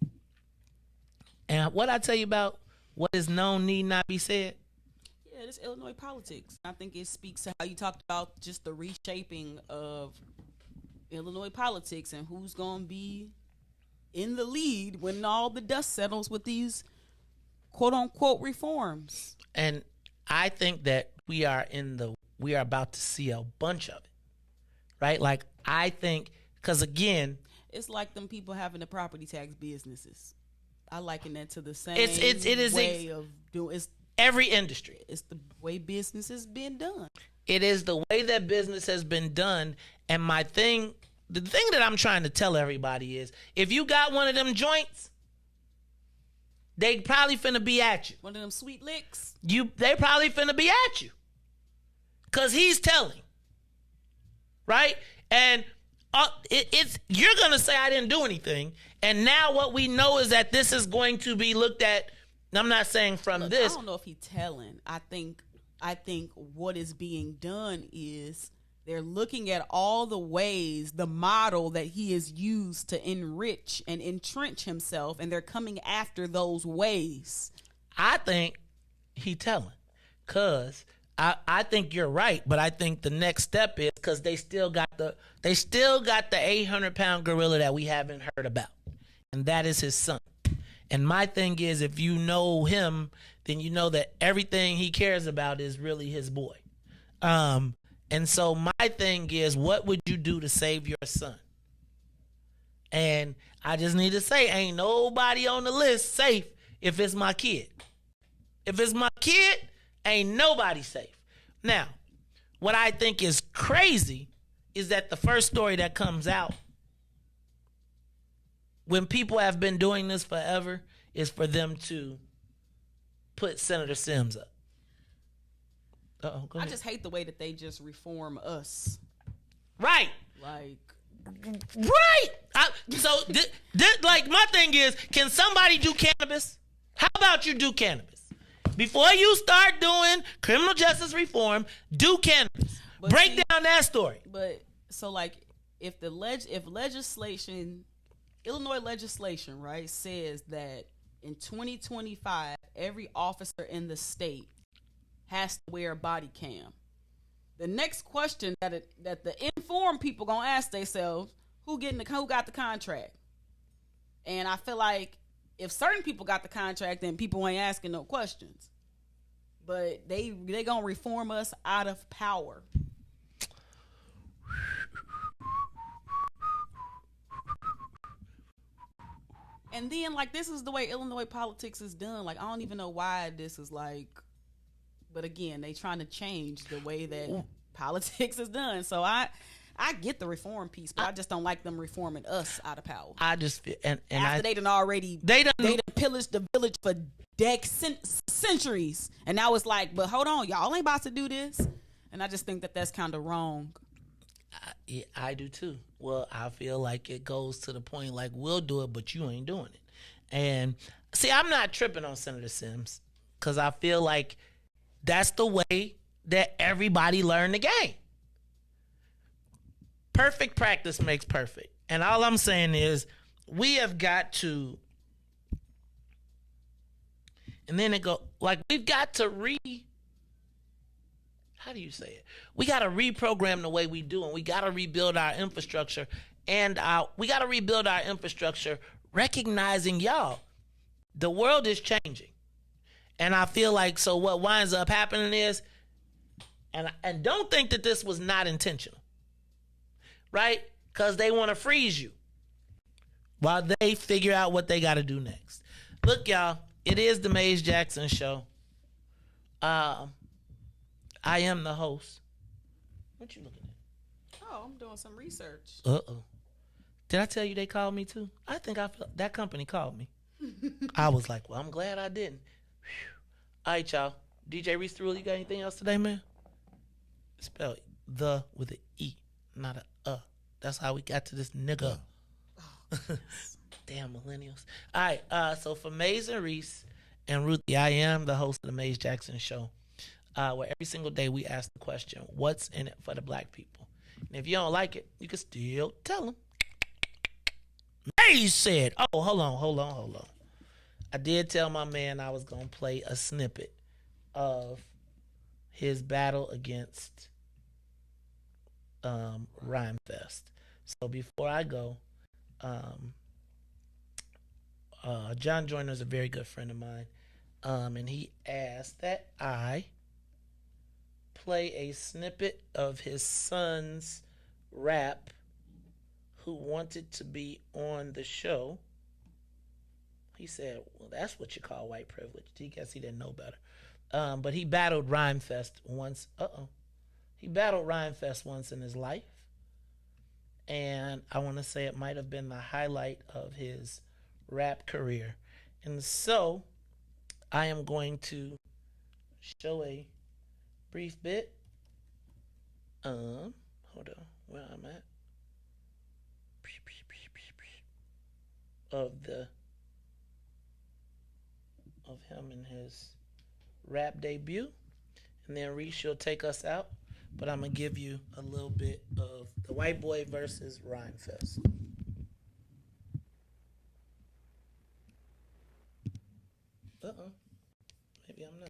And what I tell you about what is known need not be said. Yeah, this Illinois politics. I think it speaks to how you talked about just the reshaping of Illinois politics and who's going to be in the lead when all the dust settles with these quote-unquote reforms. And I think that we are about to see a bunch of it, right? Like, I think, because again, it's like them people having the property tax businesses. I liken that to the same way of doing. It's every industry. It's the way business has been done. It is the way that business has been done. And the thing that I'm trying to tell everybody is, if you got one of them joints, they probably finna be at you. One of them sweet licks. They probably finna be at you. Cause he's telling. Right? And you're gonna say I didn't do anything. And now what we know is that this is going to be looked at. I'm not saying from this. I don't know if he's telling. I think what is being done is they're looking at all the ways, the model that he has used to enrich and entrench himself, and they're coming after those ways. I think he telling, because I think you're right, but I think the next step is, because they still got the 800-pound gorilla that we haven't heard about, and that is his son. And my thing is, if you know him, then you know that everything he cares about is really his boy. And so my thing is, what would you do to save your son? And I just need to say, ain't nobody on the list safe if it's my kid. If it's my kid, ain't nobody safe. Now, what I think is crazy is that the first story that comes out, when people have been doing this forever, is for them to put Senator Sims up. I just hate the way that they just reform us. Right. Like. Right. Like, my thing is, can somebody do cannabis? How about you do cannabis? Before you start doing criminal justice reform, do cannabis. Break down that story. But, so, like, if legislation, Illinois legislation, right, says that in 2025, every officer in the state has to wear a body cam. The next question that the informed people gonna ask themselves, who got the contract? And I feel like if certain people got the contract, then people ain't asking no questions. But they gonna reform us out of power. And then, like, this is the way Illinois politics is done. Like, I don't even know why this is like. But again, they trying to change the way that politics is done. So I get the reform piece, but I just don't like them reforming us out of power. I just feel, they done pillaged the village for centuries, and now it's like, but hold on, y'all ain't about to do this. And I just think that that's kind of wrong. I do too. Well, I feel like it goes to the point like, we'll do it, but you ain't doing it. And see, I'm not tripping on Senator Sims, because I feel like that's the way that everybody learned the game. Perfect practice makes perfect. And all I'm saying is, we have got to, and then we've got to how do you say it? We got to reprogram the way we do, and we got to rebuild our infrastructure. And we got to rebuild our infrastructure recognizing, y'all, the world is changing. And I feel like, so what winds up happening is And don't think that this was not intentional, right? Because they want to freeze you while they figure out what they got to do next. Look, y'all, it is the Mays Jackson Show. I am the host. What you looking at? Oh, I'm doing some research. Did I tell you they called me too? I think that company called me. I was like, well, I'm glad I didn't. Whew. All right, y'all. DJ Riis, you got anything else today, man? Spell the with an E, not a. That's how we got to this nigga. Damn millennials. All right, so for Mays and Riis and Ruthie, I am the host of the Mays Jackson Show, where every single day we ask the question, what's in it for the black people? And if you don't like it, you can still tell them. Mays said, oh, hold on. I did tell my man I was going to play a snippet of his battle against Rhymefest. So before I go, John Joyner is a very good friend of mine, and he asked that I play a snippet of his son's rap who wanted to be on the show. He said, well, that's what you call white privilege. He guess he didn't know better. But he battled Rhymefest once. He battled Rhymefest once in his life. And I want to say it might have been the highlight of his rap career. And so I am going to show a brief bit. Hold on, where I'm at. Of him and his rap debut. And then Riis will take us out. But I'm going to give you a little bit of the white boy versus Rhymefest. Maybe I'm not.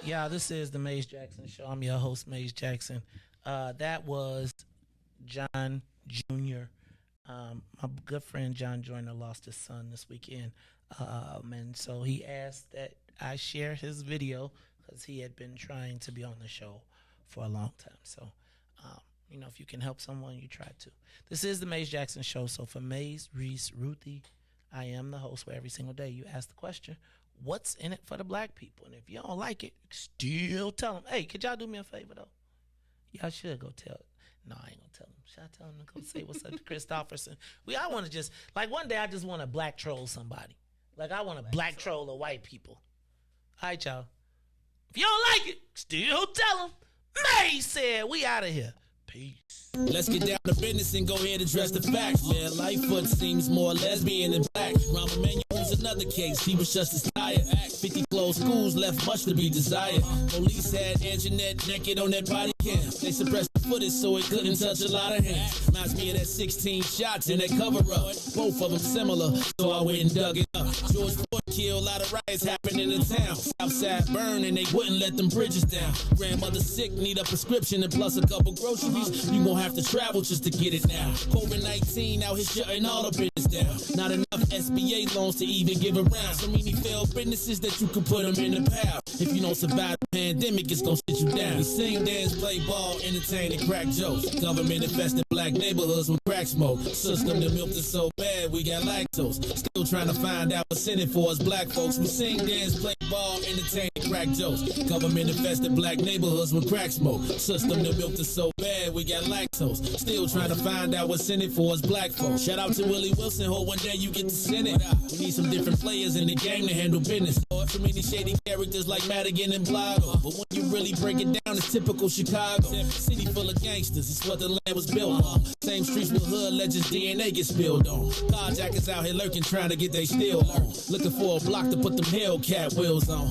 Yeah, this is the Mays Jackson Show. I'm your host, Mays Jackson. That was John Jr. My good friend John Joyner lost his son this weekend. And so he asked that I share his video because he had been trying to be on the show for a long time. So, if you can help someone, you try to. This is the Mays Jackson Show. So for Mays, Riis, Ruthie, I am the host where every single day you ask the question, what's in it for the black people? And if you don't like it, still tell them, hey, could y'all do me a favor, though? Y'all should go tell it. No, I ain't going to tell them. Should I tell them to go say what's up to Christopherson? I want to just, one day I just want to black troll somebody. I want to black troll the white people. All right, y'all. If you don't like it, still tell them. May said, we out of here. Peace. Let's get down to business and go ahead and address the facts, man. Lightfoot seems more lesbian than black. Rahm Emanuel's another case. He was just as tired. 50 closed schools left much to be desired. Police had Anjanette naked on that body cam. They suppressed the footage so it couldn't touch a lot of hands. Reminds me of that 16 shots in that cover-up. Both of them similar, so I went and dug it up. George Floyd killed, a lot of riots happening in the town. Southside burned and they wouldn't let them bridges down. Grandmother sick, need a prescription and plus a couple groceries. You gon' have to travel just to get it now. COVID-19 out here shutting all the business down. Not enough SBA loans to even give around. So many failed businesses that you can put them in the pile. If you don't survive the pandemic, it's gon' sit you down. We sing, dance, play ball, entertain, and crack jokes. Government infested black neighborhoods with crack smoke. System that milked us so bad we got lactose. Still trying to find out what's in it for us black folks. We sing, dance, play ball, entertain, crack jokes. Government infested black neighborhoods with crack smoke. System that milked us so bad, we got lactose. Still trying to find out what's in it for us black folks. Shout out to Willie Wilson, hope one day you get to send it. We need some different players in the game to handle business. Too many shady characters like Madigan and Blago. But when you really break it down, it's typical Chicago. City full of gangsters, it's what the land was built on. Same streets with hood legends, DNA get spilled on. Carjackers out here lurking, trying to get they steal on. Looking for a block to put them Hellcat wheels on.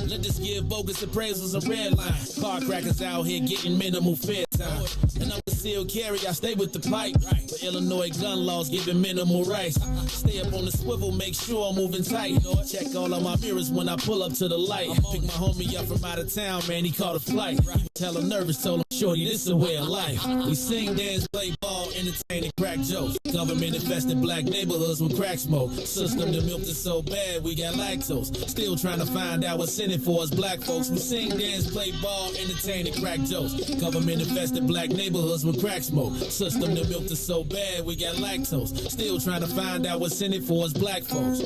Let us give bogus appraisals a red line. Car crackers out here getting minimal fair time. And I'm a seal carry, I stay with the pipe. But Illinois gun laws giving minimal rights. Stay up on the swivel, make sure I'm moving tight. Check all of my mirrors when I pull up to the light. Pick my homie up from out of town, man, he caught a flight. He was hella nervous, told him, shorty, this is a way of life. We sing, dance, play ball, entertain, and crack jokes. Government infested black neighborhoods with crack smoke. System that milked us so bad, we got lactose. Still trying to find out what's in it for us black folks. We sing, dance, play ball, entertain, and crack jokes. Government infested black neighborhoods with crack smoke. System that milked us so bad, we got lactose. Still trying to find out what's in it for us black folks.